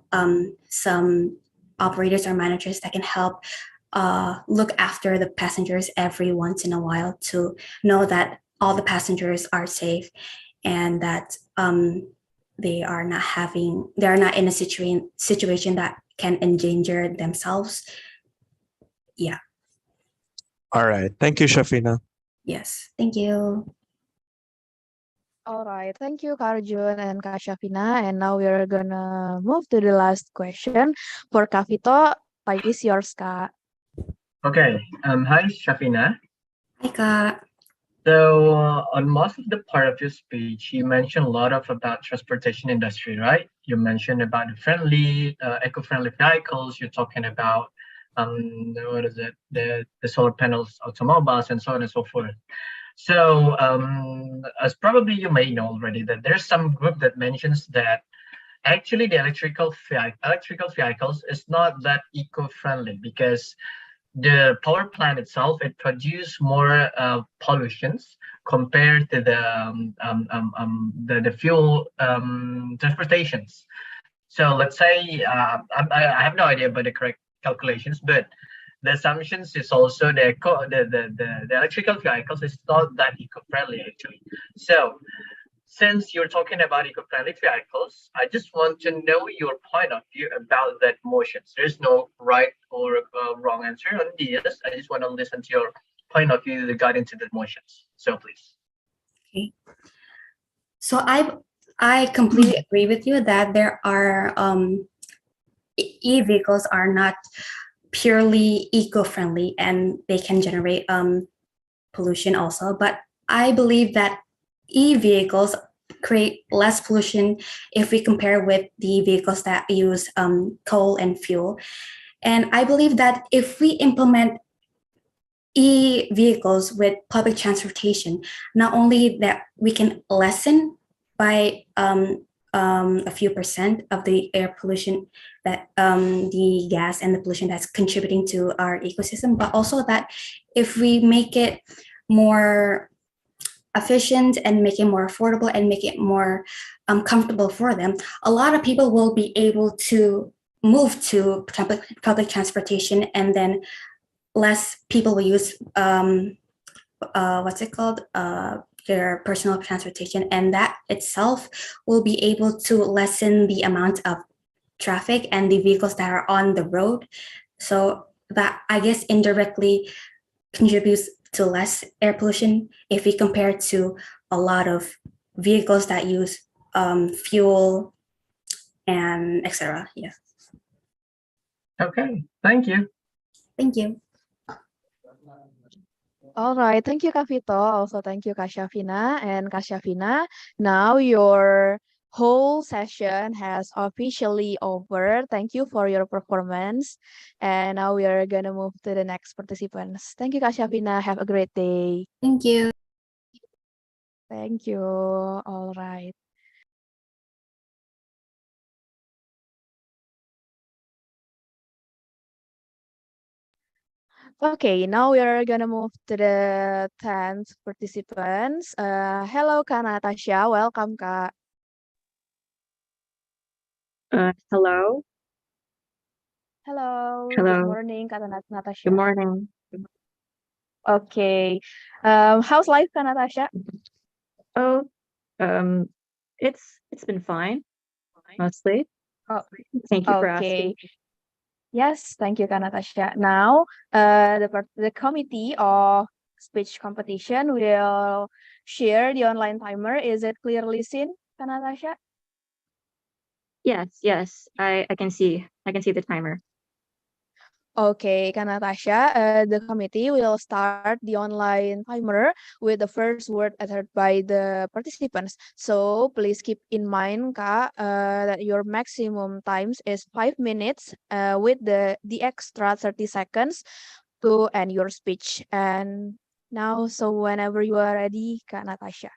some operators or managers that can help look after the passengers every once in a while to know that all the passengers are safe and that they are not in a situation that can endanger themselves. Yeah. All right. Thank you, Shafina. Yes. Thank you. All right, thank you, Karjun and Kak Shafina. And now we're gonna move to the last question for Kavito. Time is yours, Kak. Okay. Hi, Shafina. Hi, Kak. So on most of the part of your speech, you mentioned a lot of about transportation industry, right? You mentioned about the eco-friendly vehicles. You're talking about what is it? The solar panels, automobiles, and so on and so forth. So as probably you may know already, that there's some group that mentions that actually the electrical vehicles is not that eco-friendly because the power plant itself, it produces more pollutions compared to the fuel transportations. So let's say I have no idea about the correct calculations, but the assumptions is also the electrical vehicles is not that eco-friendly actually. So since you're talking about eco-friendly vehicles, I just want to know your point of view about that motions. There's no right or wrong answer on this. I just want to listen to your point of view regarding to the motions. So please. Okay. So I completely agree with you that there are e-vehicles are not purely eco-friendly and they can generate pollution also. But I believe that e-vehicles create less pollution if we compare with the vehicles that use coal and fuel. And I believe that if we implement e-vehicles with public transportation, not only that we can lessen by a few percent of the air pollution that the gas and the pollution that's contributing to our ecosystem, but also that if we make it more efficient and make it more affordable and make it more comfortable for them, a lot of people will be able to move to public transportation, and then less people will use what's it called, their personal transportation, and that itself will be able to lessen the amount of traffic and the vehicles that are on the road. So that, I guess, indirectly contributes to less air pollution if we compare to a lot of vehicles that use fuel and etc. Yeah. Okay, thank you. Thank you. All right, thank you, Kavito. Also, thank you, Kak Shafina. And Kak Shafina, now your whole session has officially over. Thank you for your performance. And now we are going to move to the next participants. Thank you, Kak Shafina. Have a great day. Thank you. Thank you. All right. Okay, now we are gonna move to the 10th participants. Hello, Kak Natasha. Welcome, Kak. Hello. Hello. Good Hello. morning, Kak Natasha. Good morning. Okay. How's life, Kak Natasha? Oh, it's been fine, mostly. Oh, Thank you for okay. asking. Yes, thank you, Kak Natasha. Now, the committee of speech competition will share the online timer. Is it clearly seen, Kak Natasha? Yes, I can see the timer. Okay, Kak Natasha, the committee will start the online timer with the first word uttered by the participants. So please keep in mind, Kak, that your maximum times is 5 minutes with the extra 30 seconds to end your speech. And now, so whenever you are ready, Kak Natasha.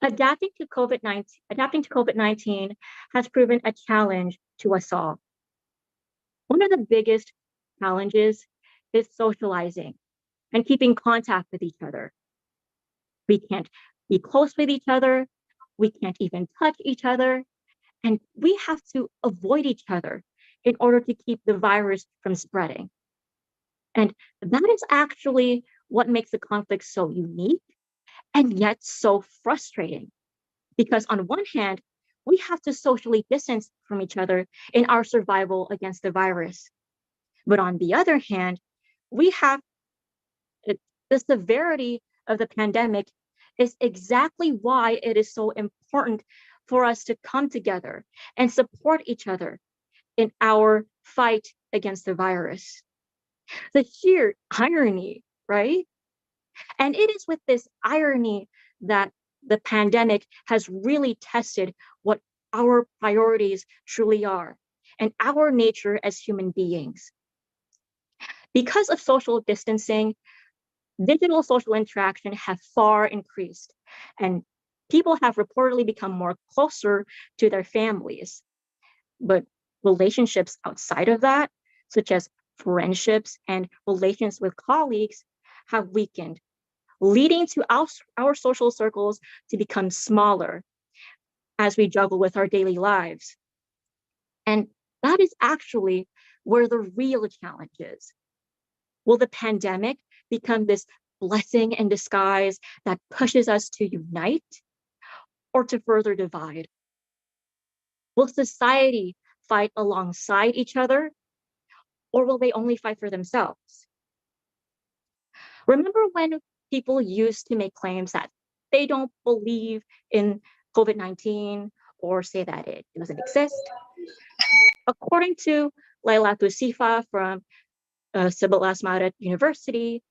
Adapting to COVID-19 has proven a challenge to us all. One of the biggest challenges is socializing and keeping contact with each other. We can't be close with each other. We can't even touch each other. And we have to avoid each other in order to keep the virus from spreading. And that is actually what makes the conflict so unique and yet so frustrating. Because on one hand, we have to socially distance from each other in our survival against the virus. But on the other hand, we have the severity of the pandemic is exactly why it is so important for us to come together and support each other in our fight against the virus. The sheer irony, right? And it is with this irony that the pandemic has really tested what our priorities truly are and our nature as human beings. Because of social distancing, digital social interaction have far increased, and people have reportedly become more closer to their families. But relationships outside of that, such as friendships and relations with colleagues, have weakened, leading to our social circles to become smaller as we juggle with our daily lives. And that is actually where the real challenge is. Will the pandemic become this blessing in disguise that pushes us to unite or to further divide? Will society fight alongside each other, or will they only fight for themselves? Remember when people used to make claims that they don't believe in COVID-19 or say that it doesn't exist? According to Laila Tusifa from Sibyl Asmarat University,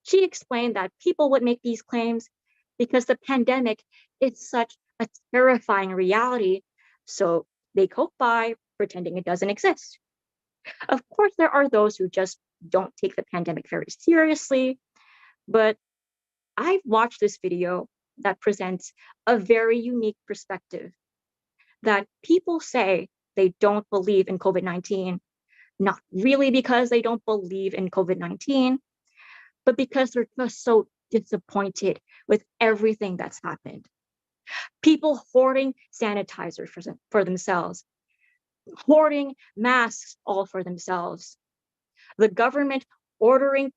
she explained that people would make these claims because the pandemic is such a terrifying reality, so they cope by pretending it doesn't exist. Of course, there are those who just don't take the pandemic very seriously, but I've watched this video that presents a very unique perspective that people say they don't believe in COVID-19, not really because they don't believe in COVID-19, but because they're just so disappointed with everything that's happened. People hoarding sanitizer for themselves, hoarding masks all for themselves. The government ordering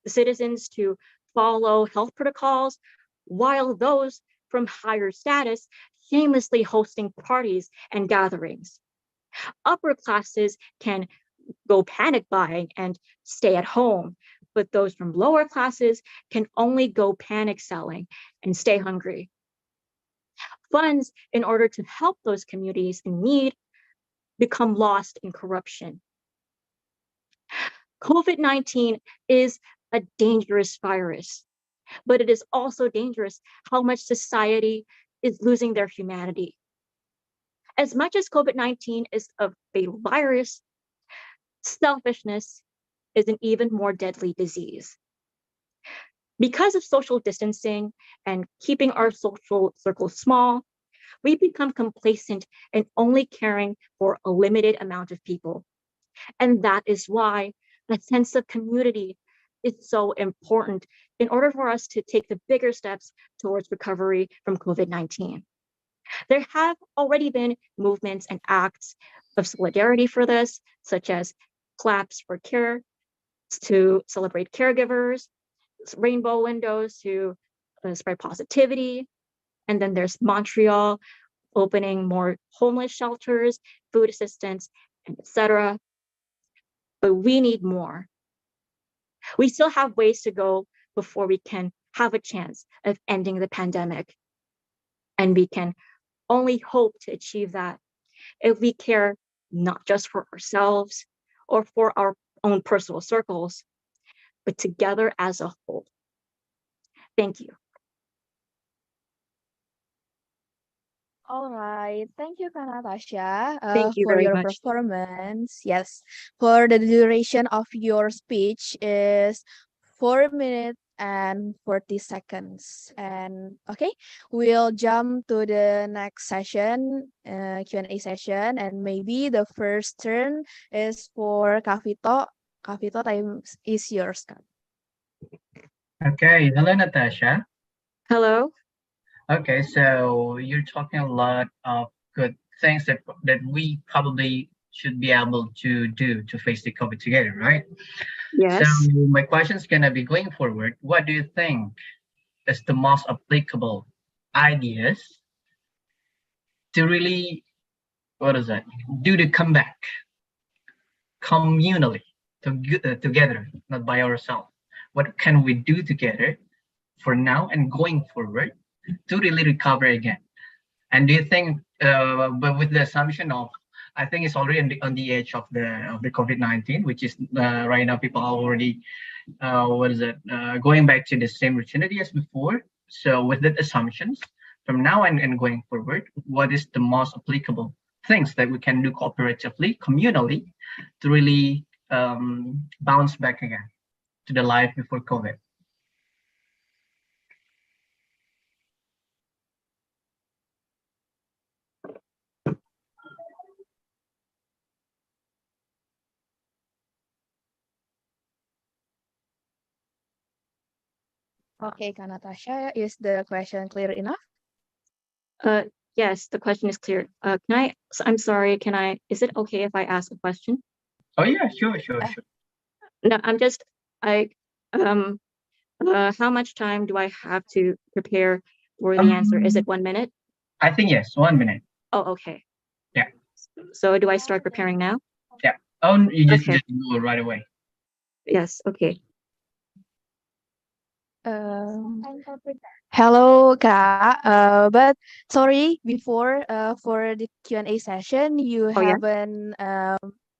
citizens to follow health protocols, while those from higher status shamelessly hosting parties and gatherings. Upper classes can go panic buying and stay at home, but those from lower classes can only go panic selling and stay hungry. Funds in order to help those communities in need become lost in corruption. COVID-19 is a dangerous virus, but it is also dangerous how much society is losing their humanity. As much as COVID-19 is a fatal virus, selfishness is an even more deadly disease. Because of social distancing and keeping our social circles small, we become complacent and only caring for a limited amount of people. And that is why a sense of community is so important in order for us to take the bigger steps towards recovery from COVID-19. There have already been movements and acts of solidarity for this, such as claps for care to celebrate caregivers, rainbow windows to spread positivity. And then there's Montreal opening more homeless shelters, food assistance, and etc. But we need more. We still have ways to go before we can have a chance of ending the pandemic. And we can only hope to achieve that if we care not just for ourselves or for our own personal circles, but together as a whole. Thank you. All right. Thank you, Kak Natasha, Thank you for very your much. performance. Yes, for the duration of your speech is 4 minutes and 40 seconds. And okay, we'll jump to the next session, Q&A session. And maybe the first turn is for Kak Vito. Kak Vito, time is yours, Kak. Okay, hello, Natasha. Hello. Okay, so you're talking a lot of good things that we probably should be able to do to face the COVID together, right? So Yes. my question is gonna be going forward. What do you think is the most applicable ideas to really, what is that? Do the comeback communally, together, not by ourselves. What can we do together for now and going forward to really recover again? And do you think, but with the assumption of, I think it's already on the edge of the COVID-19, which is right now people are already, going back to the same routinity as before. So with that assumptions, from now and going forward, what is the most applicable things that we can do cooperatively, communally, to really bounce back again to the life before COVID? Okay, Kak Natasha, is the question clear enough? Yes, the question is clear. I'm sorry, is it okay if I ask a question? Oh yeah, sure. No, how much time do I have to prepare for the answer? Is it 1 minute? I think yes, 1 minute. Oh, okay. Yeah. So do I start preparing now? Yeah. Oh, you just Okay. do it right away. Yes, okay. Hello, Kak. But sorry, before for the Q&A session, you Oh, yeah? haven't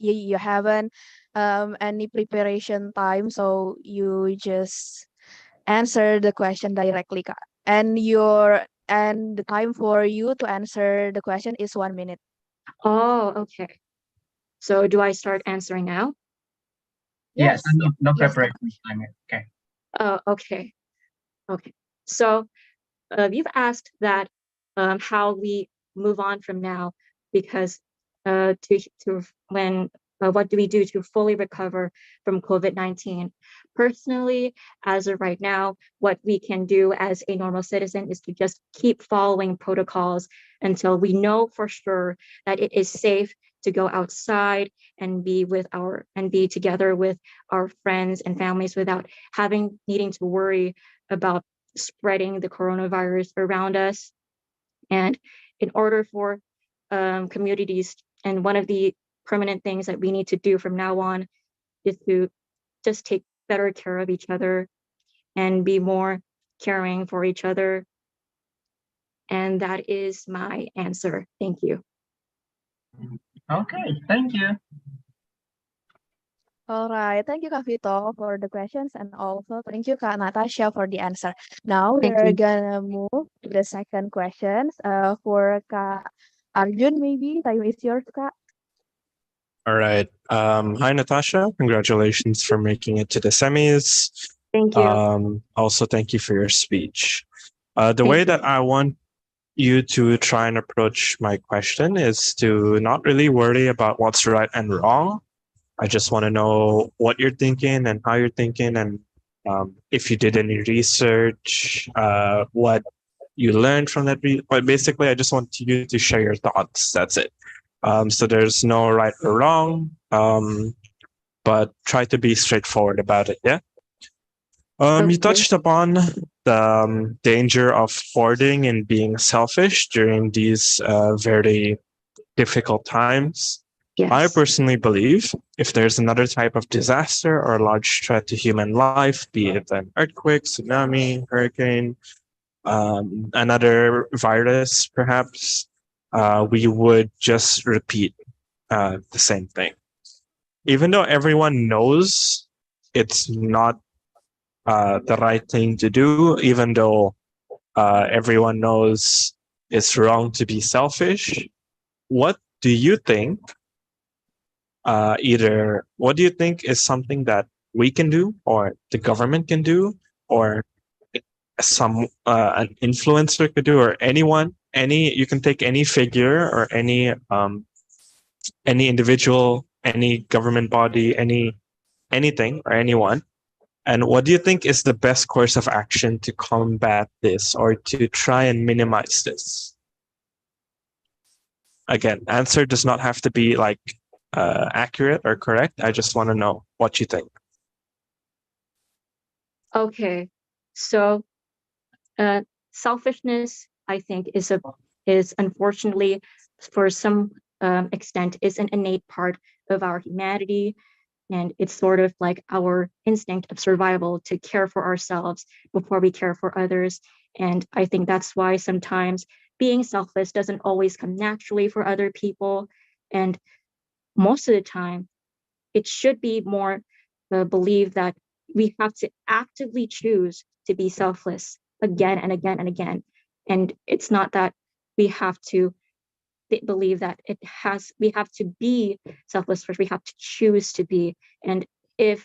you haven't any preparation time, so you just answer the question directly, Kak. And the time for you to answer the question is 1 minute. Oh, okay. So do I start answering now? Yes, no Yes, preparation time. Okay. Oh, okay. Okay. So you've asked that how we move on from now, because to when what do we do to fully recover from COVID-19? Personally, as of right now, what we can do as a normal citizen is to just keep following protocols until we know for sure that it is safe to go outside and be together with our friends and families without needing to worry about spreading the coronavirus around us. And in order for communities, and one of the permanent things that we need to do from now on is to just take better care of each other and be more caring for each other. And that is my answer. Thank you. Okay, thank you. All right. Thank you, Kak Vito, for the questions, and also thank you, Kak Natasha, for the answer. Now Thank we're you. gonna move to the second questions. For Kak Arjun, maybe time is yours, Kak. All right. Hi, Natasha. Congratulations for making it to the semis. Thank you. Also, thank you for your speech. The Thank way you. that I want you to try and approach my question is to not really worry about what's right and wrong. I just want to know what you're thinking and how you're thinking, and if you did any research, what you learned from that. But basically, I just want you to share your thoughts. That's it. So there's no right or wrong, but try to be straightforward about it. Yeah. You touched upon the danger of hoarding and being selfish during these very difficult times. Yes. I personally believe if there's another type of disaster or large threat to human life, be it an earthquake, tsunami, hurricane, another virus, perhaps, we would just repeat the same thing. Even though everyone knows it's not the right thing to do, even though everyone knows it's wrong to be selfish, what do you think? What do you think is something that we can do, or the government can do, or some an influencer could do, or anyone, you can take any figure or any individual, any government body, anything or anyone. And what do you think is the best course of action to combat this or to try and minimize this? Again, answer does not have to be like accurate or correct. I just want to know what you think. Okay, so selfishness, I think, is unfortunately, for some extent, is an innate part of our humanity, and it's sort of like our instinct of survival to care for ourselves before we care for others. And I think that's why sometimes being selfless doesn't always come naturally for other people, and most of the time it should be more believed that we have to actively choose to be selfless again and again and again. And it's not that we have to believe that we have to be selfless first, we have to choose to be. And it'd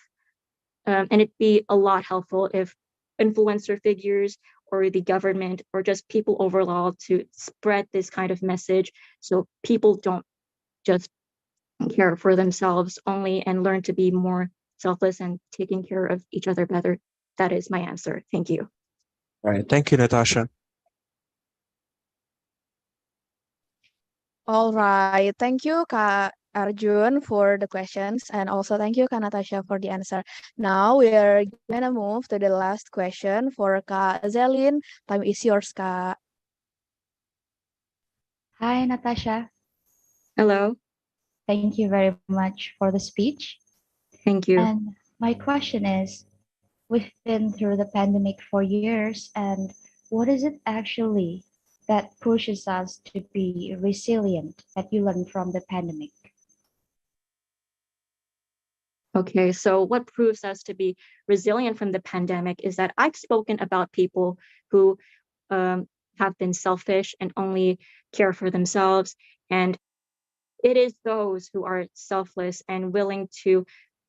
be a lot helpful if influencer figures or the government or just people overall to spread this kind of message, so people don't just care for themselves only and learn to be more selfless and taking care of each other better. That is my answer. Thank you. All right. Thank you, Natasha. All right. Thank you, Kak Arjun, for the questions. And also thank you, Kak Natasha, for the answer. Now we are going to move to the last question for Kak Zelin. Time is yours, Kak. Hi, Natasha. Hello. Thank you very much for the speech. Thank you. And my question is, we've been through the pandemic for years, and what is it actually that pushes us to be resilient that you learned from the pandemic? Okay, so what proves us to be resilient from the pandemic is that I've spoken about people who have been selfish and only care for themselves. And it is those who are selfless and willing to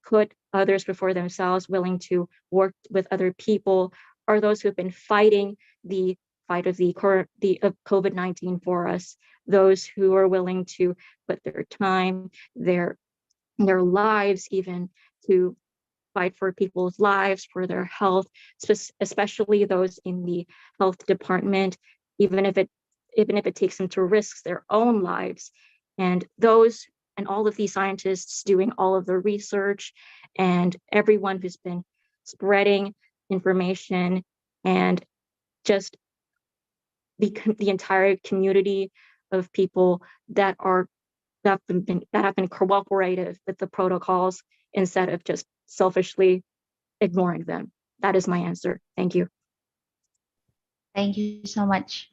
put others before themselves, willing to work with other people, are those who have been fighting the fight of COVID-19 for us. Those who are willing to put their time, their lives even, to fight for people's lives, for their health, especially those in the health department, even if it takes them to risk their own lives. And all of these scientists doing all of the research, and everyone who's been spreading information, and just the entire community of people that have been cooperative with the protocols instead of just selfishly ignoring them. That is my answer. Thank you. Thank you so much.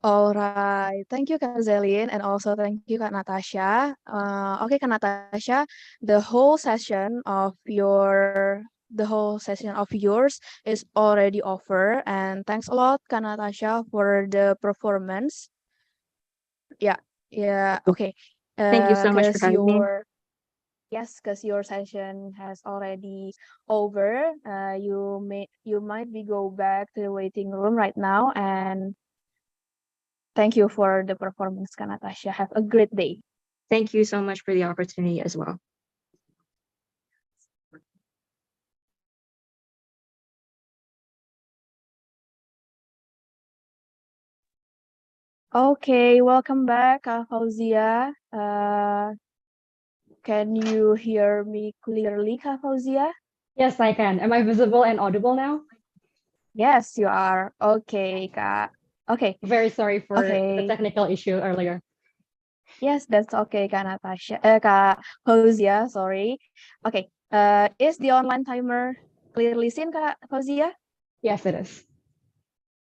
All right. Thank you, Kak Zelin, and also thank you, Kak Natasha. Okay, Kak Natasha, the whole session of yours is already over, and thanks a lot, Kak Natasha, for the performance. Yeah, okay. Thank you so much for having me. Yes, because your session has already over. You might be go back to the waiting room right now, and thank you for the performance, Kak Natasha. Have a great day. Thank you so much for the opportunity as well. Okay, welcome back, Kak Fauzia. Can you hear me clearly, Kak Fauzia? Yes, I can. Am I visible and audible now? Yes, you are. Okay, Kak. Okay. Very sorry for the technical issue earlier. Yes, that's okay, Kak Natasha. Kak Fauzia, sorry. Okay. Is the online timer clearly seen, Kak Fauzia? Yes, it is.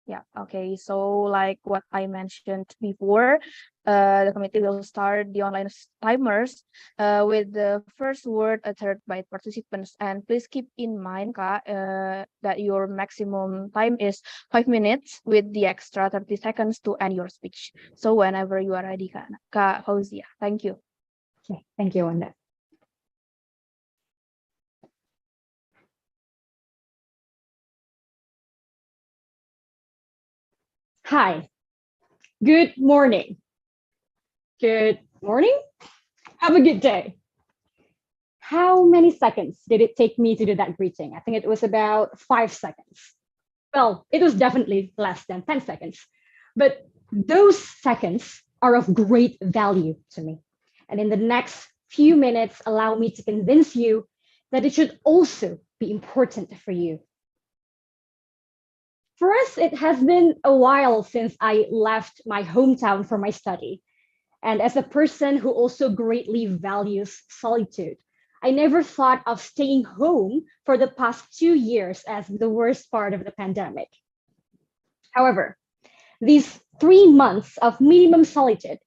Yeah, okay. So like what I mentioned before, the committee will start the online timers with the first word uttered by participants. And please keep in mind, Kak, that your maximum time is 5 minutes with the extra 30 seconds to end your speech. So whenever you are ready, Kak Fauzia. Thank you. Okay, thank you, Wanda. Hi, good morning. Good morning. Have a good day. How many seconds did it take me to do that greeting? I think it was about 5 seconds. Well, it was definitely less than 10 seconds, but those seconds are of great value to me. And in the next few minutes, allow me to convince you that it should also be important for you. For us, it has been a while since I left my hometown for my study. And as a person who also greatly values solitude, I never thought of staying home for the past 2 years as the worst part of the pandemic. However, these 3 months of minimum solitude,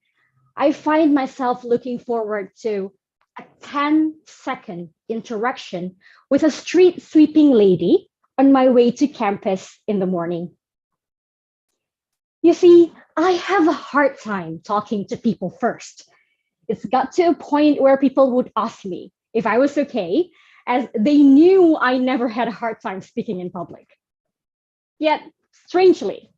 I find myself looking forward to a 10-second interaction with a street sweeping lady on my way to campus in the morning. You see, I have a hard time talking to people first. It's got to a point where people would ask me if I was okay, as they knew I never had a hard time speaking in public. Yet, strangely,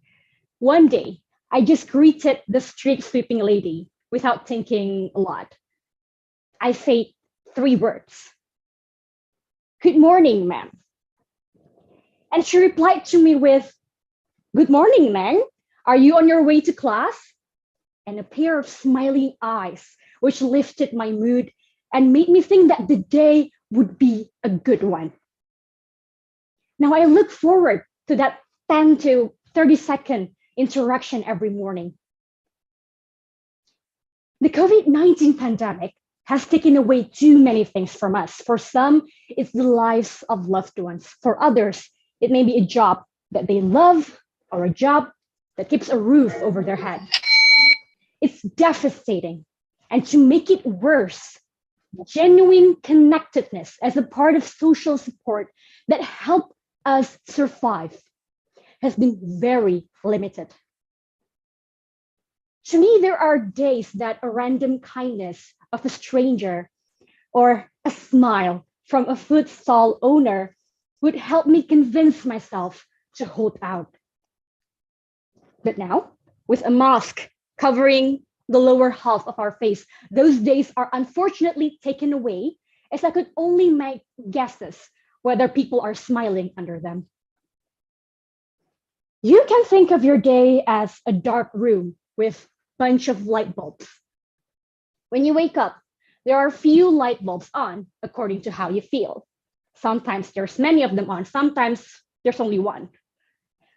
one day, I just greeted the street sweeping lady without thinking a lot. I said 3 words. Good morning, ma'am. And she replied to me with, good morning, ma'am. Are you on your way to class? And a pair of smiling eyes, which lifted my mood and made me think that the day would be a good one. Now I look forward to that 10 to 30-second interaction every morning. The COVID-19 pandemic has taken away too many things from us. For some, it's the lives of loved ones. For others, it may be a job that they love or a job that keeps a roof over their head. It's devastating. And to make it worse, genuine connectedness as a part of social support that help us survive has been very limited. To me, there are days that a random kindness of a stranger or a smile from a food stall owner would help me convince myself to hold out. But now, with a mask covering the lower half of our face, those days are unfortunately taken away, as I could only make guesses whether people are smiling under them. You can think of your day as a dark room with a bunch of light bulbs. When you wake up, there are few light bulbs on according to how you feel. Sometimes there's many of them on, sometimes there's only one.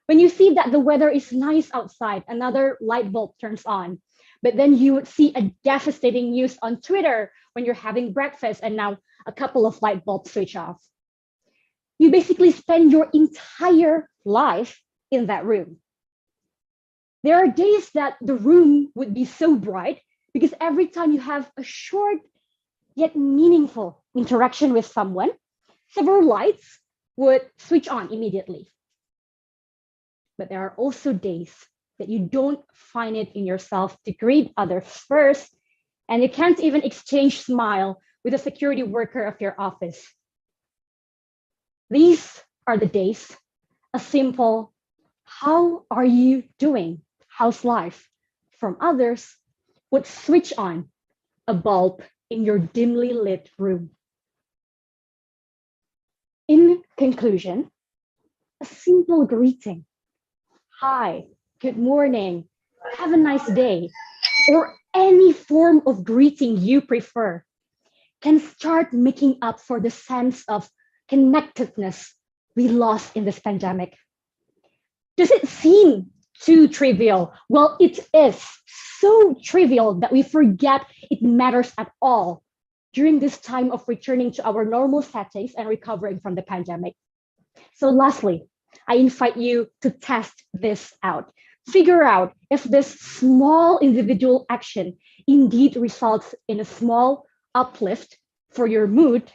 When you see that the weather is nice outside, another light bulb turns on. But then you would see a devastating news on Twitter when you're having breakfast and now a couple of light bulbs switch off. You basically spend your entire life in that room. There are days that the room would be so bright because every time you have a short yet meaningful interaction with someone, several lights would switch on immediately. But there are also days that you don't find it in yourself to greet others first, and you can't even exchange smile with a security worker of your office. These are the days a simple, how are you doing? How's life? From others would switch on a bulb in your dimly lit room. In conclusion, a simple greeting. Hi, good morning, have a nice day, or any form of greeting you prefer can start making up for the sense of connectedness we lost in this pandemic. Does it seem too trivial? Well, it is so trivial that we forget it matters at all during this time of returning to our normal settings and recovering from the pandemic. So lastly, I invite you to test this out. Figure out if this small individual action indeed results in a small uplift for your mood,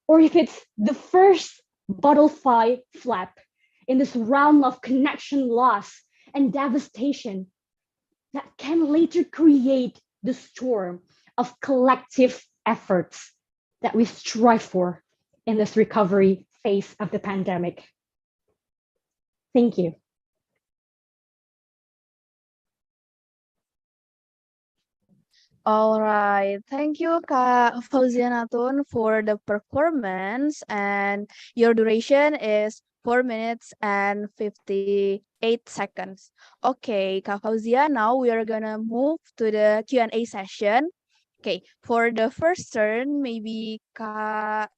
or if it's the first butterfly flap in this realm of connection loss and devastation that can later create the storm of collective efforts that we strive for in this recovery phase of the pandemic. Thank you. All right. Thank you, Kak Fauzia Natun, for the performance. And your duration is 4 minutes and 58 seconds. Okay, Kak Fauzia, now we are going to move to the Q&A session. Okay, for the first turn, maybe Kak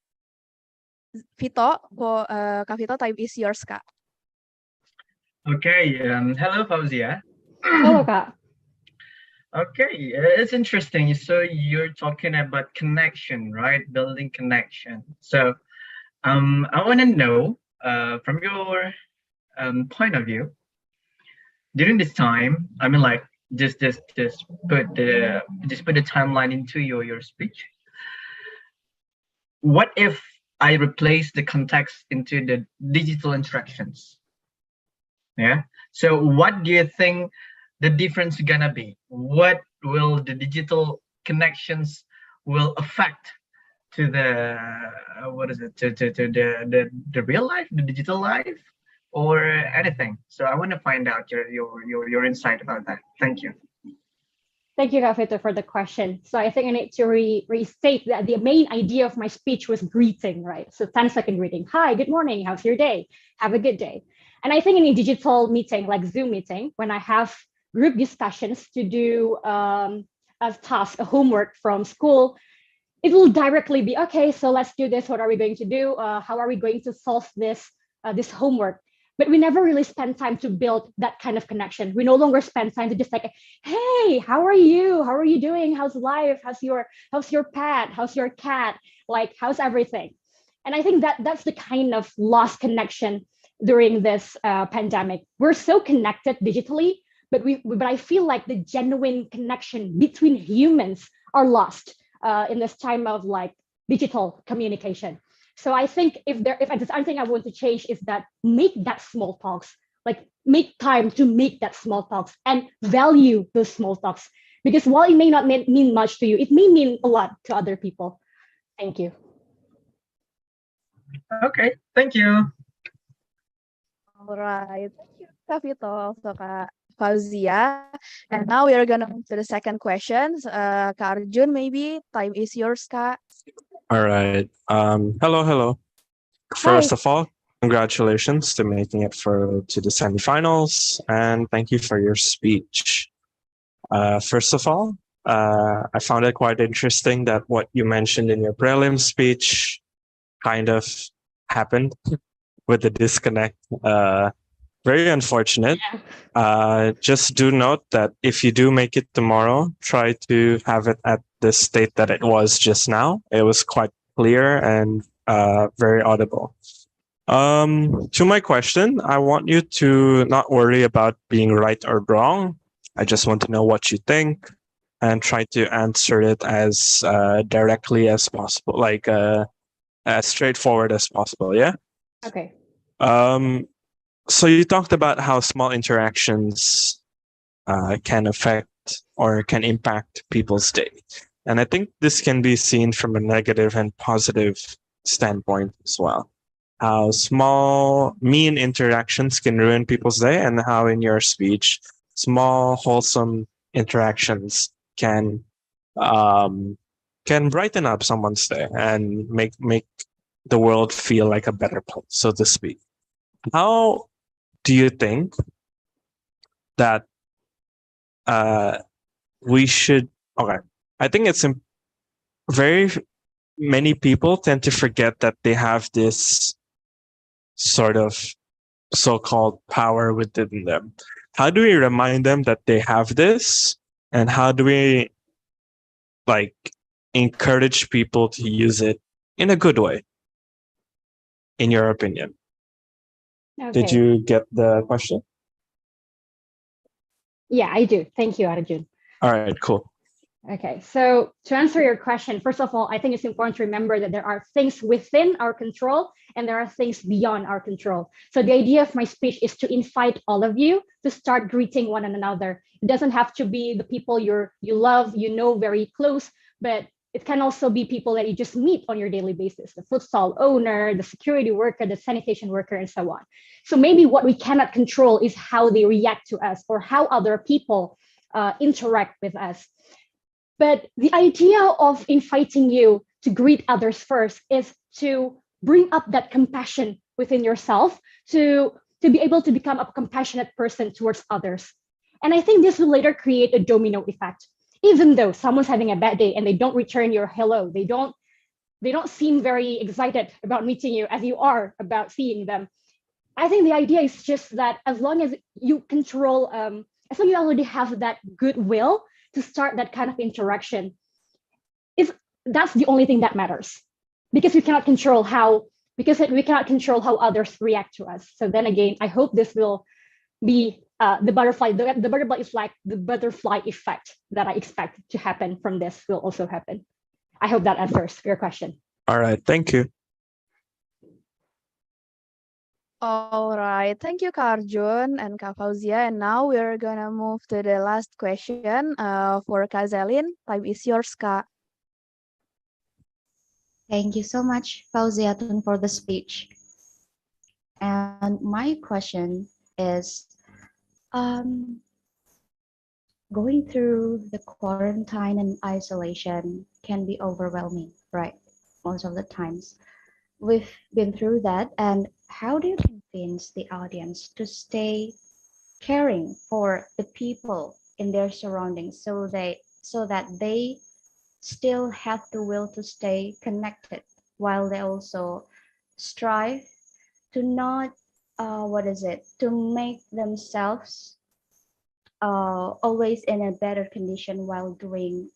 Vito, Kak Vito, time is yours, Kak. Okay. Hello, Fauzia. Hello, Kak. Okay, it's interesting. So you're talking about connection, right? Building connection. So I want to know from your point of view during this time. I mean, like just put the timeline into your speech. What if I replace the context into the digital interactions? Yeah. So what do you think the difference gonna be? What will the digital connections will affect to the what is it to the real life, the digital life, or anything? So I want to find out your insight about that. Thank you. Thank you, Kafito, for the question. So I think I need to restate that the main idea of my speech was greeting, right? So 10-second greeting. Hi, good morning. How's your day? Have a good day. And I think in a digital meeting, like Zoom meeting, when I have group discussions to do a task, a homework from school, it will directly be, okay, so let's do this. What are we going to do? How are we going to solve this homework? But we never really spend time to build that kind of connection. We no longer spend time to just like, hey, how are you? How are you doing? How's life? How's your pet? How's your cat? Like, how's everything? And I think that's the kind of lost connection during this pandemic. We're so connected digitally, but I feel like the genuine connection between humans are lost in this time of like digital communication. So I think if there's anything I want to change is that make that small talks, like make time to make that small talks and value those small talks, because while it may not mean much to you, it may mean a lot to other people. Thank you. Okay, thank you. All right. Thank you, Kak Vito, also Kak Fauzia. And now we are gonna move to the second question. Kak Arjun, maybe time is yours, Kak. All right. Hello. First of all, congratulations to making it to the semifinals, and thank you for your speech. First of all, I found it quite interesting that what you mentioned in your prelim speech kind of happened with the disconnect. Very unfortunate. Just do note that if you do make it tomorrow, try to have it at the state that it was just now. It was quite clear and very audible. To my question, I want you to not worry about being right or wrong. I just want to know what you think and try to answer it as directly as possible, like as straightforward as possible. Yeah. Okay. So you talked about how small interactions can affect or can impact people's day. And I think this can be seen from a negative and positive standpoint as well. How small, mean interactions can ruin people's day, and how in your speech, small, wholesome interactions can brighten up someone's day and make the world feel like a better place, so to speak. How do you think that we should? Okay, I think it's very many people tend to forget that they have this sort of so-called power within them. How do we remind them that they have this, and how do we like encourage people to use it in a good way, in your opinion? Did Okay. you get the question? Yeah, I do. Thank you, Arjun. All right, cool. Okay, so to answer your question, first of all, I think it's important to remember that there are things within our control and there are things beyond our control. So the idea of my speech is to invite all of you to start greeting one another. It doesn't have to be the people you love, you know, very close, but it can also be people that you just meet on your daily basis, the food stall owner, the security worker, the sanitation worker, and so on. So maybe what we cannot control is how they react to us or how other people interact with us. But the idea of inviting you to greet others first is to bring up that compassion within yourself to be able to become a compassionate person towards others. And I think this will later create a domino effect. Even though someone's having a bad day and they don't return your hello, they don't seem very excited about meeting you as you are about seeing them. I think the idea is just that as long as you control, as long as you already have that goodwill to start that kind of interaction, if that's the only thing that matters, because we cannot control how others react to us. So then again, I hope this will be the butterfly. The butterfly is like the butterfly effect that I expect to happen from this will also happen. I hope that answers your question. All right, thank you. All right, thank you, Kak Arjun and Kak Fauzia. And now we're gonna move to the last question for Kak Zelin. Time is yours, Kak. Thank you so much, Fauziatun, for the speech. And my question is, going through the quarantine and isolation can be overwhelming, right? Most of the times. We've been through that. And how do you convince the audience to stay caring for the people in their surroundings so that they still have the will to stay connected while they also strive to not to make themselves always in a better condition while doing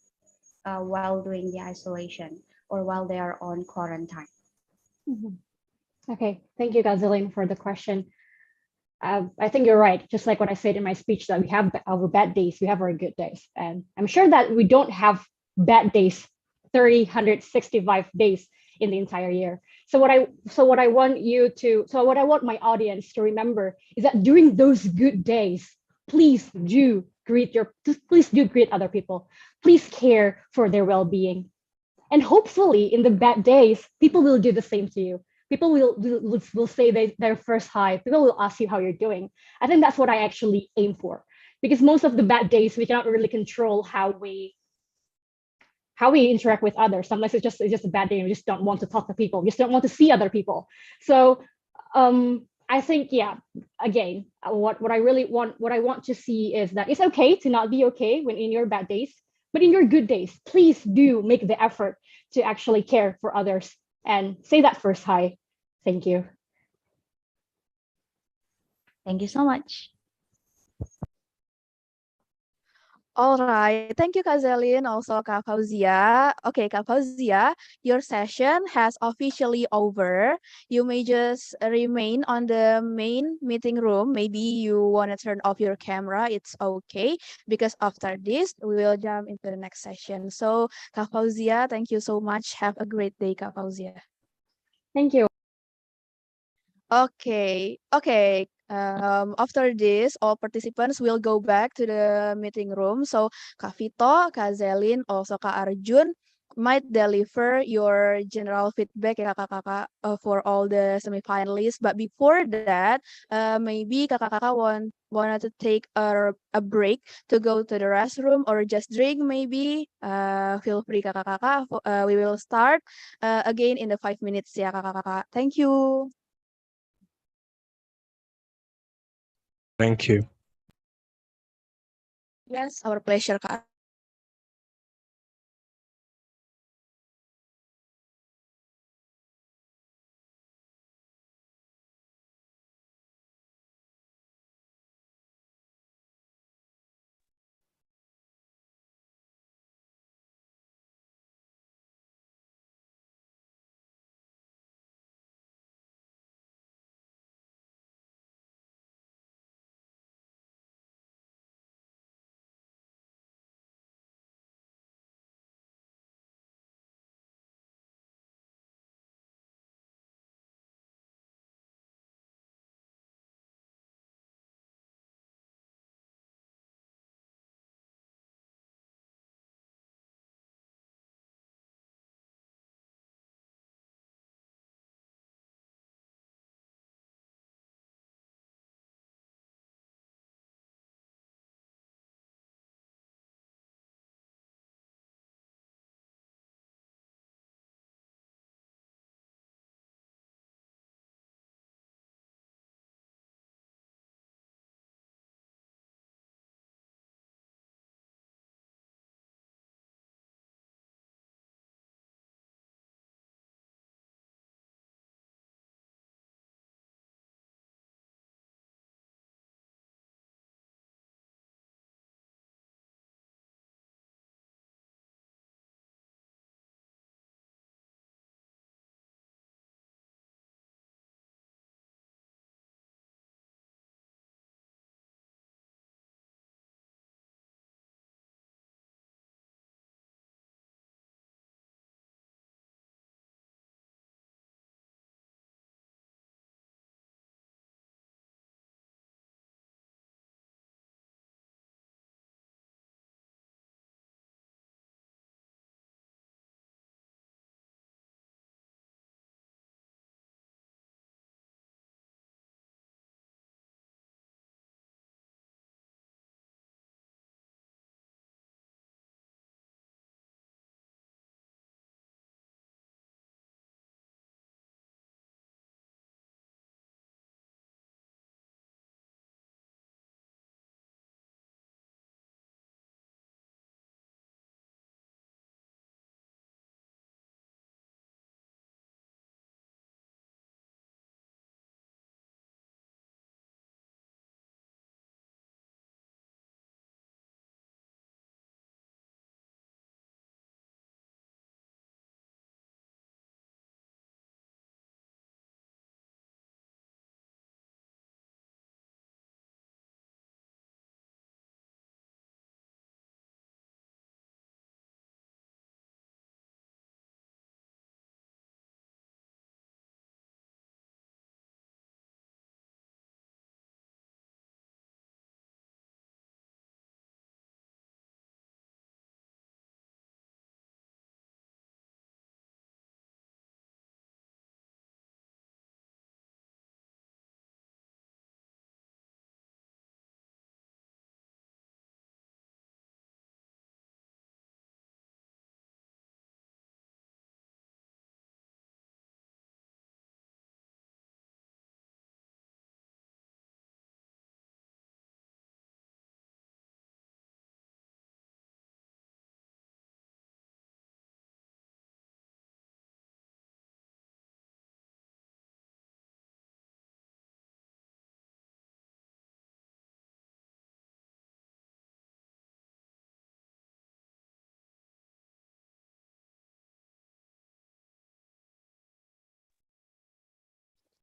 the isolation or while they are on quarantine. Okay, thank you, Gazillian, for the question. I think you're right. Just like what I said in my speech, that we have our bad days, we have our good days, and I'm sure that we don't have bad days 365 days in the entire year. So what I want my audience to remember is that during those good days, please do greet other people. Please care for their well-being. And hopefully in the bad days, people will do the same to you. People will say their first hi. People will ask you how you're doing. I think that's what I actually aim for, because most of the bad days we cannot really control how we interact with others. Sometimes it's just a bad day and we just don't want to talk to people. We just don't want to see other people. So I think, yeah, again, what I want to see is that it's okay to not be okay when in your bad days, but in your good days, please do make the effort to actually care for others and say that first hi. Thank you. Thank you so much. All right, thank you, Kak Zelin, also Kak Fauzia. Okay, Kak Fauzia, your session has officially over. You may just remain on the main meeting room. Maybe you want to turn off your camera. It's okay, because after this, we will jump into the next session. So, Kak Fauzia, thank you so much. Have a great day, Kak Fauzia. Thank you. Okay. After this, all participants will go back to the meeting room. So Kak Vito, Kak Zelin, also Kak Arjun might deliver your general feedback ya kakak-kakak for all the semifinalists. But before that, maybe kakak-kakak wanted to take a break to go to the restroom or just drink maybe. Feel free kakak-kakak. We will start again in the 5 minutes ya kakak-kakak. Thank you. Thank you. Yes, our pleasure, Kak.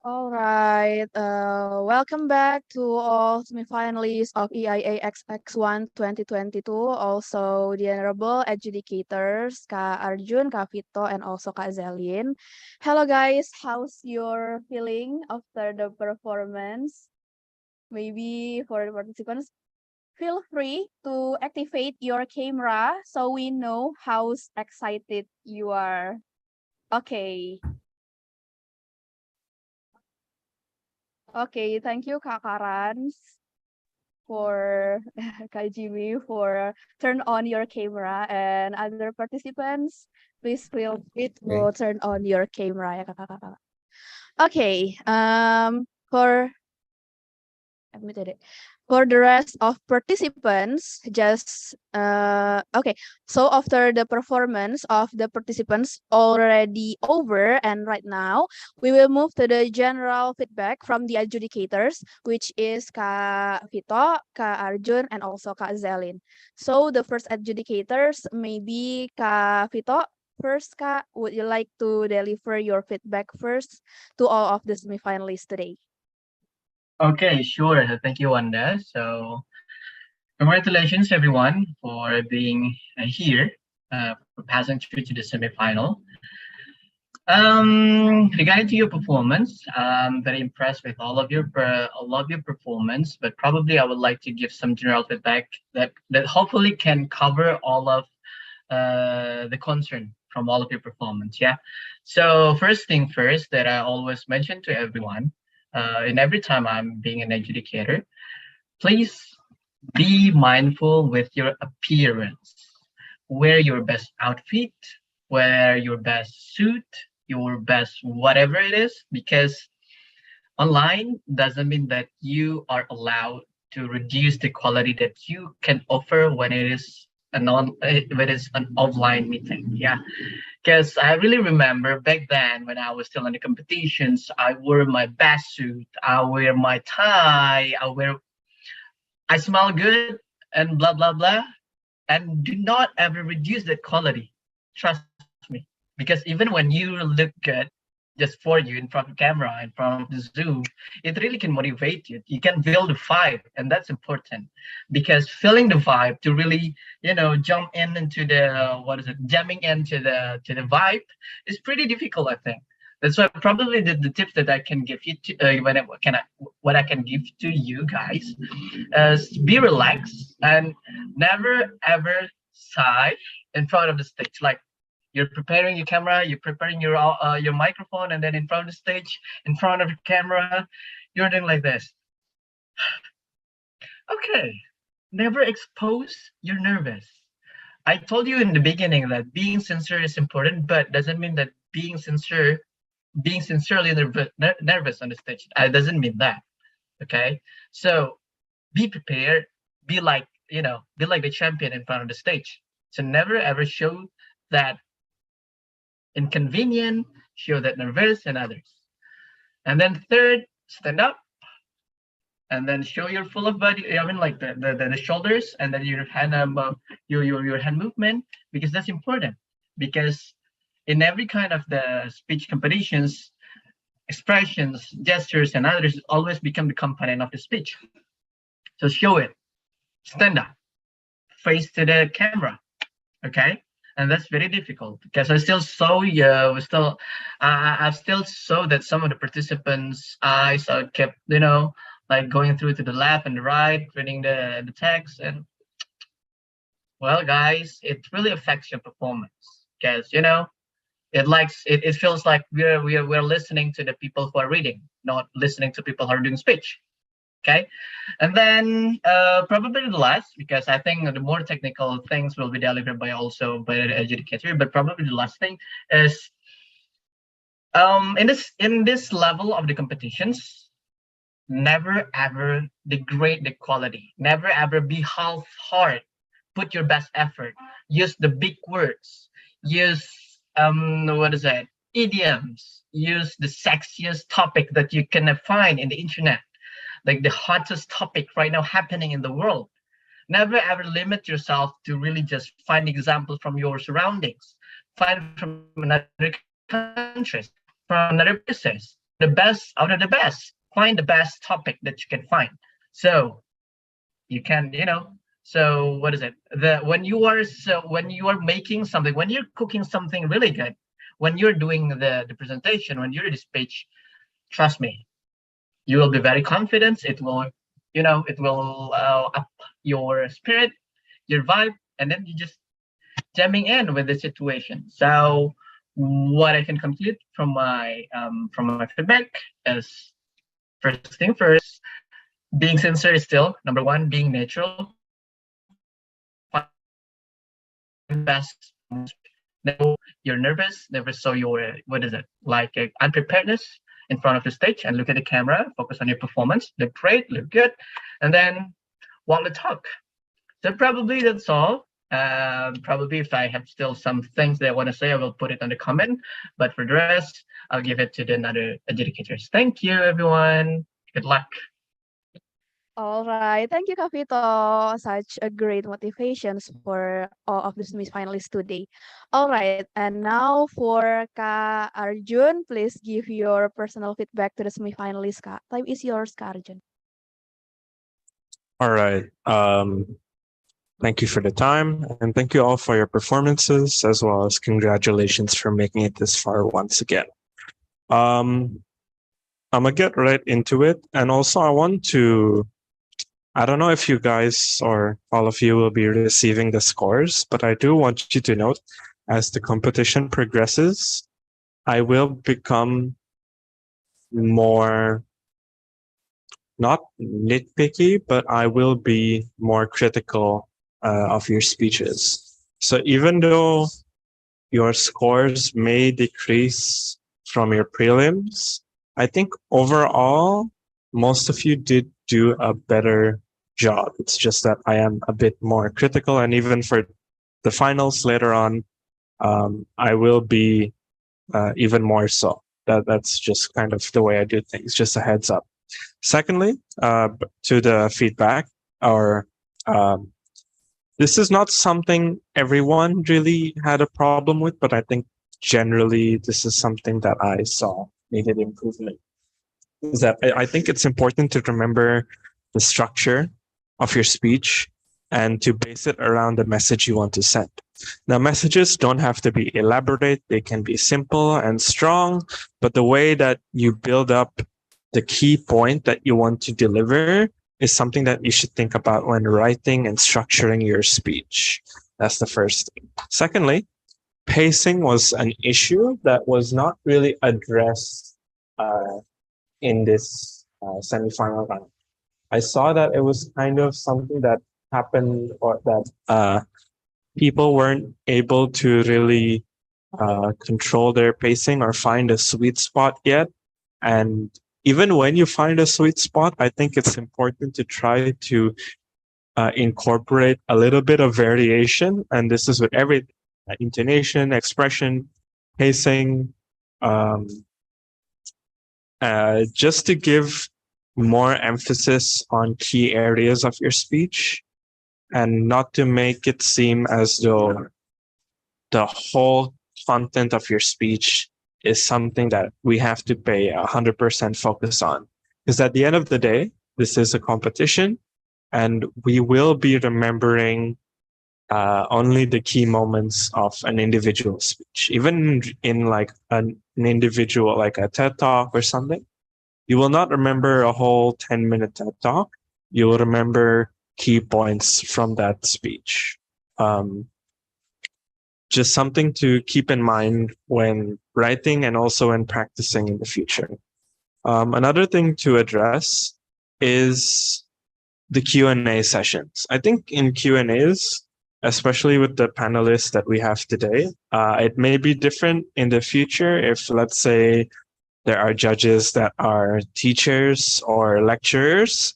All right. Welcome back to all semifinalists of EIA XXI 2022. Also the honorable adjudicators, Kak Arjun, Kak Vito, and also Kak Zelin. Hello guys, how's your feeling after the performance? Maybe for the participants, feel free to activate your camera so we know how excited you are. Okay. Okay, thank you Kak Karans for Kak Jimmy for turn on your camera, and other participants please feel free to turn on your camera ya kakak-kakak. Okay, for admitted it. For the rest of participants, just okay. So after the performance of the participants already over, and right now we will move to the general feedback from the adjudicators, which is Kak Vito, Kak Arjun, and also Kak Zelin. So the first adjudicators, maybe Kak Vito. First, Kak, would you like to deliver your feedback first to all of the semifinalists today? Okay, sure. Thank you, Wanda. So, congratulations, everyone, for being here, for passing through to the semifinal. Regarding to your performance, I'm very impressed with all of your performance. But probably I would like to give some general feedback that hopefully can cover all of the concern from all of your performance. Yeah. So first thing first, that I always mention to everyone, and every time I'm being an adjudicator, please be mindful with your appearance. Wear your best outfit, wear your best suit, your best whatever it is, because online doesn't mean that you are allowed to reduce the quality that you can offer when it is when it's an offline meeting. Yeah, because I really remember back then when I was still in the competitions, I wore my best suit, I wear my tie, I smell good, and blah blah blah, and do not ever reduce that quality. Trust me, because even when you look good just for you in front of the camera, in front of the Zoom, it really can motivate you. You can build the vibe, and that's important, because feeling the vibe to really, jump into the jamming into the vibe is pretty difficult, I think. That's why probably the tips that I can give you to, what I can give to you guys is be relaxed and never ever sigh in front of the stage. Like, you're preparing your camera, you're preparing your microphone, and then in front of the stage, in front of the camera, you're doing like this. Okay, never expose you're nervous. I told you in the beginning that being sincere is important, but doesn't mean that being sincerely nervous on the stage. It doesn't mean that. Okay, so be prepared, be like the champion in front of the stage. So never ever show that inconvenient, show that nervous and others. And then third, stand up and then show your full of body, I mean like the shoulders, and then your hand your hand movement, because that's important. Because in every kind of the speech competitions, expressions, gestures, and others always become the component of the speech. So show it, stand up, face to the camera, okay? And that's very difficult, because I still saw I still saw that some of the participants' eyes kept like going through to the left and the right, reading the text, and well, guys, it really affects your performance, because it feels like we're listening to the people who are reading, not listening to people who are doing speech. Okay, and then probably the last, because I think the more technical things will be delivered by the adjudicator, but probably the last thing is in this level of the competitions, never ever degrade the quality, never ever be half-hearted. Put your best effort, use the big words, use idioms, use the sexiest topic that you can find in the internet, like the hottest topic right now happening in the world. Never ever limit yourself to really just find examples from your surroundings, find from another countries, from another places. the best out of the best. Find the best topic that you can find. So you can, so what is it? When you are making something, when you're cooking something really good, when you're doing the presentation, when you're the speech, trust me, you will be very confident. It will, it will up your spirit, your vibe, and then you just jamming in with the situation. So what I can conclude from my feedback is, first thing first, being sincere is still number one. Being natural, best. No, you're nervous. Never show your what is it like unpreparedness in front of the stage, and look at the camera. Focus on your performance. Look great. Look good, and then walk the talk. So probably that's all. Probably if I have still some things that I want to say, I will put it on the comment. But for the rest, I'll give it to the other adjudicators. Thank you, everyone. Good luck. All right. Thank you, Kavito. Such a great motivations for all of the semi-finalists today. All right. And now for Ka Arjun, please give your personal feedback to the semi-finalists. Ka. Time is yours, Ka Arjun. All right. Thank you for the time, and thank you all for your performances, as well as congratulations for making it this far once again. I'm gonna get right into it, and also I don't know if you guys or all of you will be receiving the scores, but I do want you to note, as the competition progresses, I will become more, not nitpicky, but I will be more critical of your speeches. So even though your scores may decrease from your prelims, I think overall, most of you did do a better job. It's just that I am a bit more critical, and even for the finals later on, I will be even more so. That's just kind of the way I do things, just a heads up. Secondly, to the feedback, or this is not something everyone really had a problem with, but I think generally this is something that I saw needed improvement. Is that I think it's important to remember the structure of your speech and to base it around the message you want to send. Now, messages don't have to be elaborate. They can be simple and strong, but the way that you build up the key point that you want to deliver is something that you should think about when writing and structuring your speech. That's the first thing. Secondly, pacing was an issue that was not really addressed in this semifinal round. I saw that it was kind of something that happened, or that people weren't able to really control their pacing or find a sweet spot yet. And even when you find a sweet spot, I think it's important to try to incorporate a little bit of variation. And this is with every intonation, expression, pacing, just to give more emphasis on key areas of your speech and not to make it seem as though the whole content of your speech is something that we have to pay 100% focus on. Because at the end of the day, this is a competition and we will be remembering only the key moments of an individual speech. Even in like an individual, like a TED Talk or something, you will not remember a whole 10-minute TED Talk. You will remember key points from that speech. Just something to keep in mind when writing and also when practicing in the future. Another thing to address is the Q&A sessions. I think in Q&As, especially with the panelists that we have today, it may be different in the future if, let's say, there are judges that are teachers or lecturers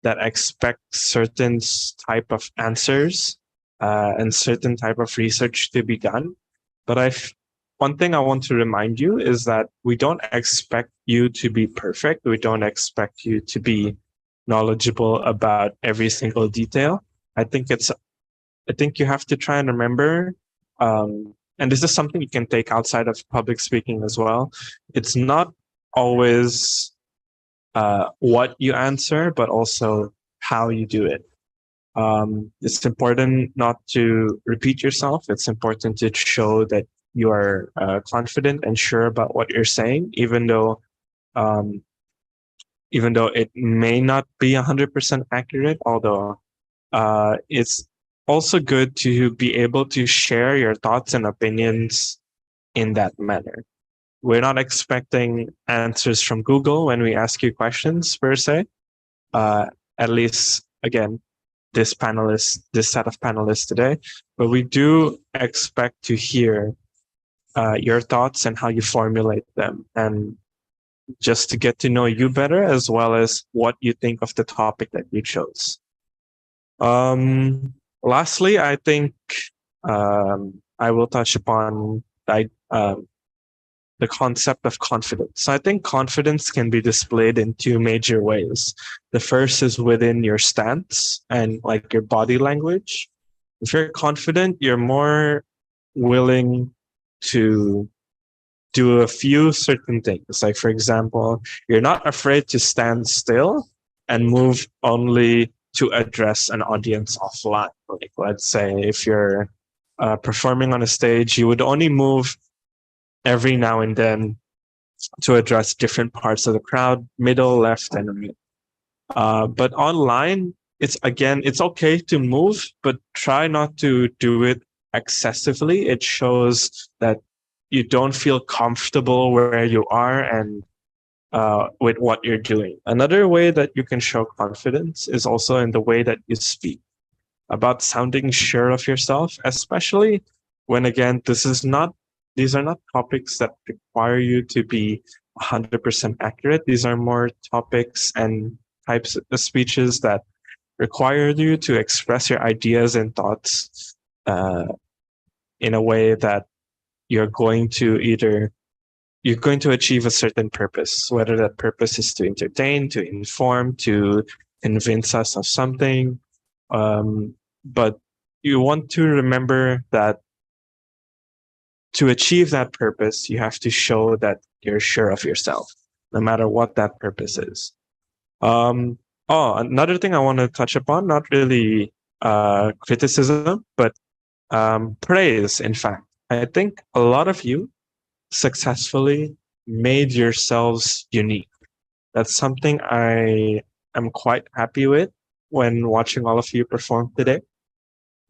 that expect certain type of answers and certain type of research to be done. But one thing I want to remind you is that we don't expect you to be perfect. We don't expect you to be knowledgeable about every single detail. I think you have to try and remember, and this is something you can take outside of public speaking as well. It's not always what you answer, but also how you do it. It's important not to repeat yourself. It's important to show that you are confident and sure about what you're saying, um, even though it may not be 100% accurate. Although it's also good to be able to share your thoughts and opinions in that manner. We're not expecting answers from Google when we ask you questions per se. At least, again, this set of panelists today, but we do expect to hear your thoughts and how you formulate them, and just to get to know you better, as well as what you think of the topic that you chose. Lastly, I think I will touch upon the concept of confidence. I think confidence can be displayed in two major ways. The first is within your stance and like your body language. If you're confident, you're more willing to do a few certain things. Like, for example, you're not afraid to stand still and move only to address an audience offline. Like, let's say if you're performing on a stage, you would only move every now and then to address different parts of the crowd, middle, left, and right. But online, it's okay to move, but try not to do it excessively. It shows that you don't feel comfortable where you are and with what you're doing. Another way that you can show confidence is also in the way that you speak, about sounding sure of yourself, especially when, again, these are not topics that require you to be 100% accurate. These are more topics and types of speeches that require you to express your ideas and thoughts in a way that you're going to achieve a certain purpose, whether that purpose is to entertain, to inform, to convince us of something. But you want to remember that to achieve that purpose, you have to show that you're sure of yourself, no matter what that purpose is. Another thing I want to touch upon, not really criticism, but praise, in fact. I think a lot of you successfully made yourselves unique. That's something I am quite happy with when watching all of you perform today.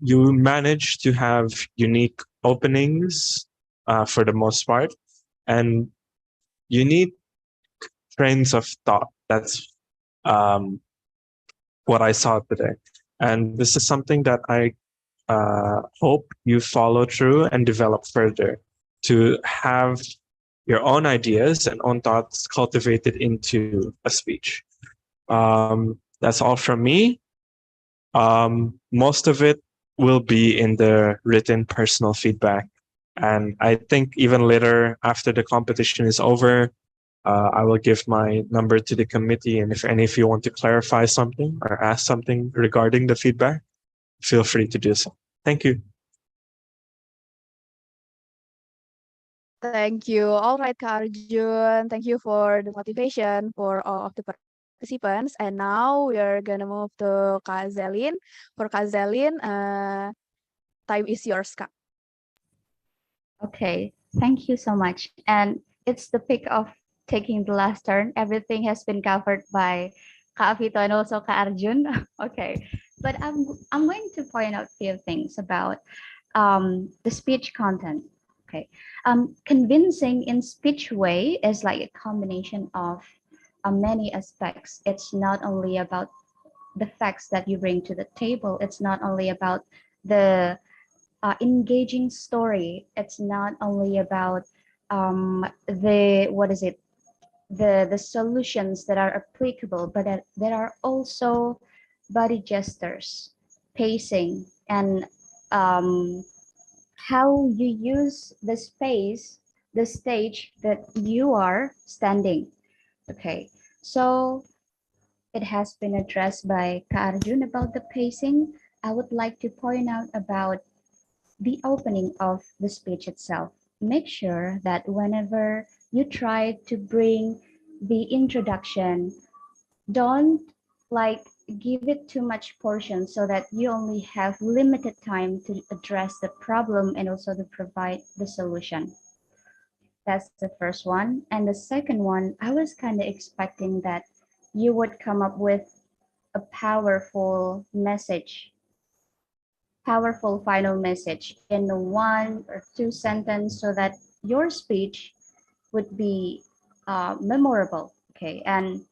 You managed to have unique openings for the most part, and unique trains of thought. That's what I saw today. And this is something that I hope you follow through and develop further, to have your own ideas and own thoughts cultivated into a speech. That's all from me. Most of it will be in the written personal feedback. And I think even later, after the competition is over, I will give my number to the committee. And if any of you want to clarify something or ask something regarding the feedback, feel free to do so. Thank you. Thank you. All right, Kak Arjun. Thank you for the motivation for all of the participants. And now we are gonna move to Kak Zelin. For Kak Zelin, time is yours, Kak. Okay, thank you so much. And it's the pick of taking the last turn. Everything has been covered by Kak Vito and also Kak Arjun. Okay, but I'm going to point out a few things about the speech content. Okay, convincing in speech way is like a combination of many aspects. It's not only about the facts that you bring to the table. It's not only about the engaging story. It's not only about the solutions that are applicable, but that there are also body gestures, pacing, and how you use the space, the stage that you are standing. Okay, so it has been addressed by Ka Arjun about the pacing. I would like to point out about the opening of the speech itself. Make sure that whenever you try to bring the introduction, don't like give it too much portion so that you only have limited time to address the problem and also to provide the solution. That's the first one. And the second one, I was kind of expecting that you would come up with a powerful final message in one or two sentences so that your speech would be memorable. Okay. And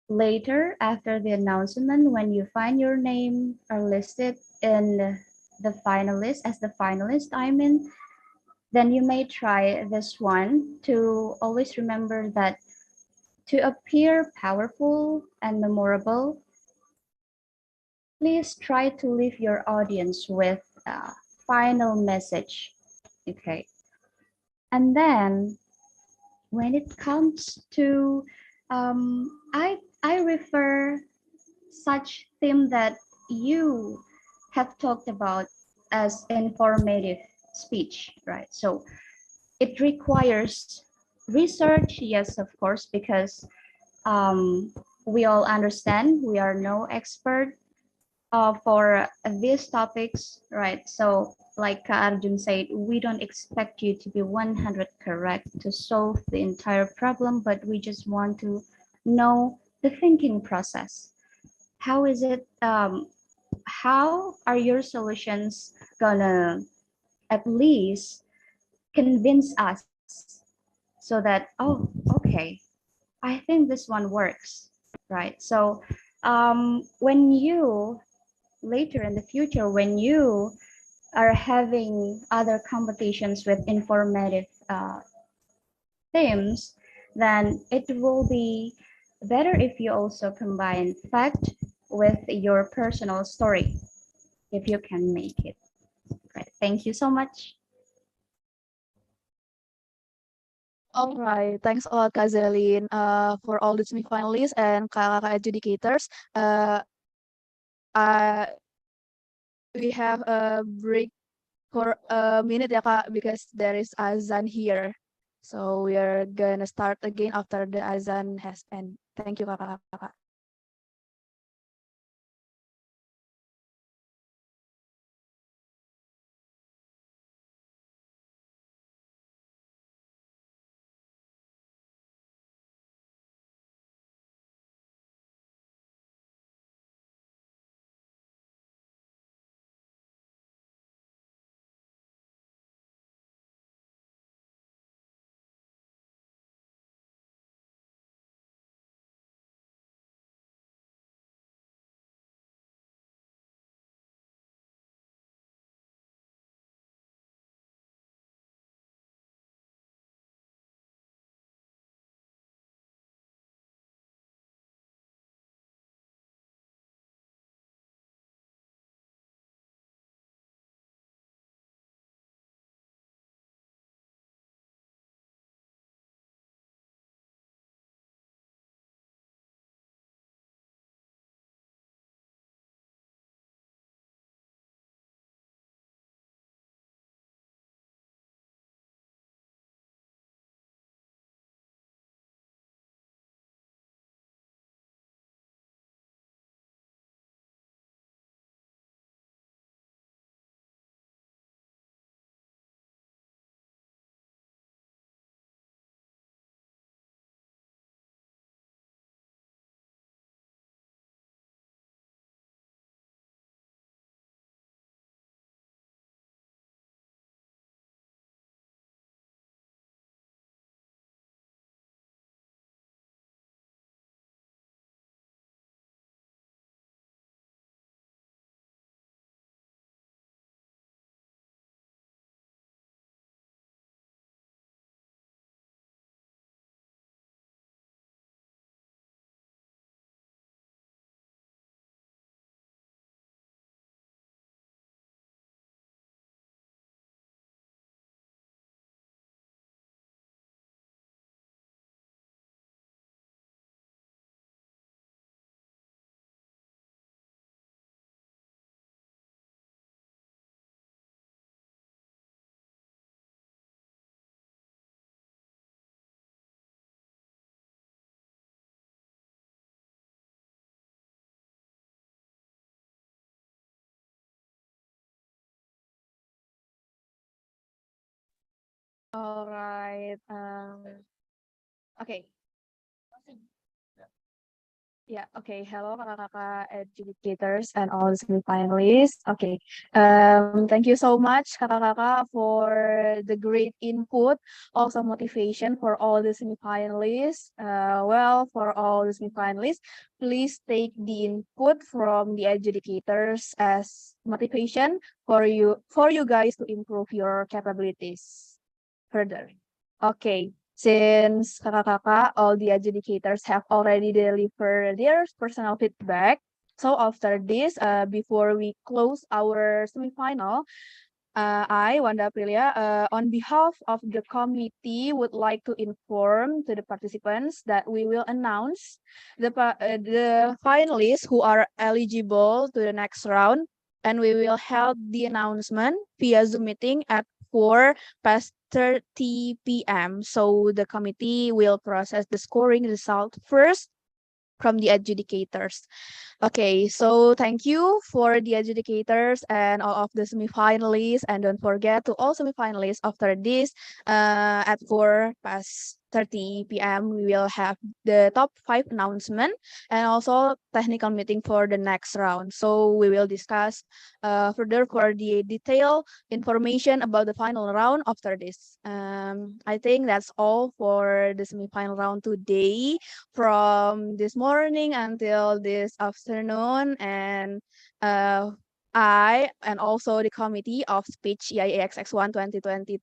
later, after the announcement, when you find your name are listed in the finalist as the finalist, I mean, then you may try this one to always remember that to appear powerful and memorable, please try to leave your audience with a final message. Okay. And then when it comes to, I refer such theme that you have talked about as informative speech, right? So it requires research, yes, of course, because we all understand we are no expert for these topics, right? So like Arjun said, we don't expect you to be 100 correct to solve the entire problem, but we just want to know the thinking process. How is it, how are your solutions gonna at least convince us so that, oh, okay, I think this one works, right? So when you later in the future, when you are having other competitions with informative themes, then it will be better if you also combine fact with your personal story, if you can make it. Right. Thank you so much. All right, thanks a lot, Kak Zelin, for all the semifinalists and kakak adjudicators. Uh, we have a break for a minute ya Kak, because there is azan here. So we are gonna start again after the azan has end. Thank you kakak. All right. Okay. Yeah, okay. Hello, kakak-kakak educators and all the semi-finalists. Okay. Thank you so much, kakak-kakak, for the great input, also motivation for all the semi-finalists. Well, for all the semi-finalists, please take the input from the educators as motivation for you guys to improve your capabilities further. Okay. Since kakak-kakak, all the adjudicators have already delivered their personal feedback. So after this, before we close our semifinal, I, Wanda Aprilia, on behalf of the committee, would like to inform to the participants that we will announce the finalists who are eligible to the next round, and we will hold the announcement via Zoom meeting at 4:30 p.m. So the committee will process the scoring result first from the adjudicators. Okay, so thank you for the adjudicators and all of the semifinalists, and don't forget to all semifinalists after this at 4:30 p.m. we will have the top 5 announcement and also technical meeting for the next round. So we will discuss further for the detailed information about the final round after this. I think that's all for the semifinal round today, from this morning until this afternoon. And I and also the committee of speech EIA XXI 2022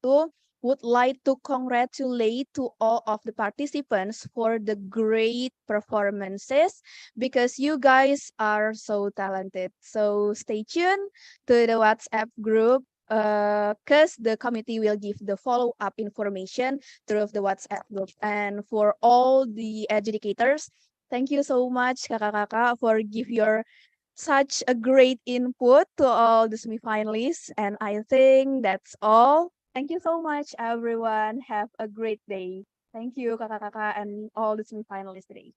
would like to congratulate to all of the participants for the great performances, because you guys are so talented. So stay tuned to the WhatsApp group, because the committee will give the follow-up information through the WhatsApp group. And for all the educators, thank you so much, kakak-kakak, for give your such a great input to all the semifinalists. And I think that's all. Thank you so much, everyone. Have a great day. Thank you, kakak-kakak, and all the semifinalists today.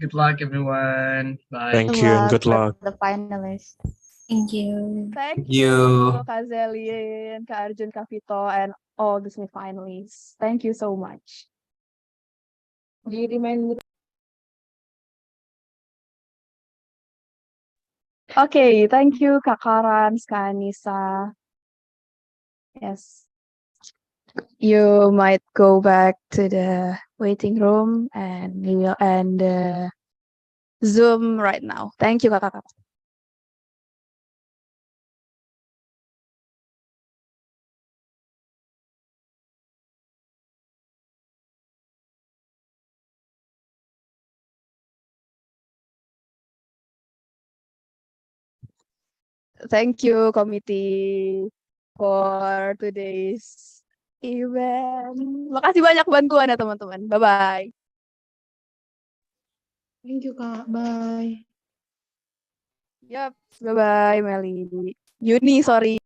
Good luck, everyone. Bye. Thank you and good luck. The finalists. Thank you. Thank you. you, Kak Zelin, Kak Arjun, Kak Vito, and all the semifinalists. Thank you so much. Okay, thank you, Kak Karan, Kak Anissa. Yes. You might go back to the waiting room and we will end the Zoom right now. Thank you, kakak. Thank you, committee, for today's event. Makasih banyak bantuan ya, teman-teman. Bye-bye. Thank you, Kak. Bye. Yap, bye-bye, Meli. Yuni, sorry.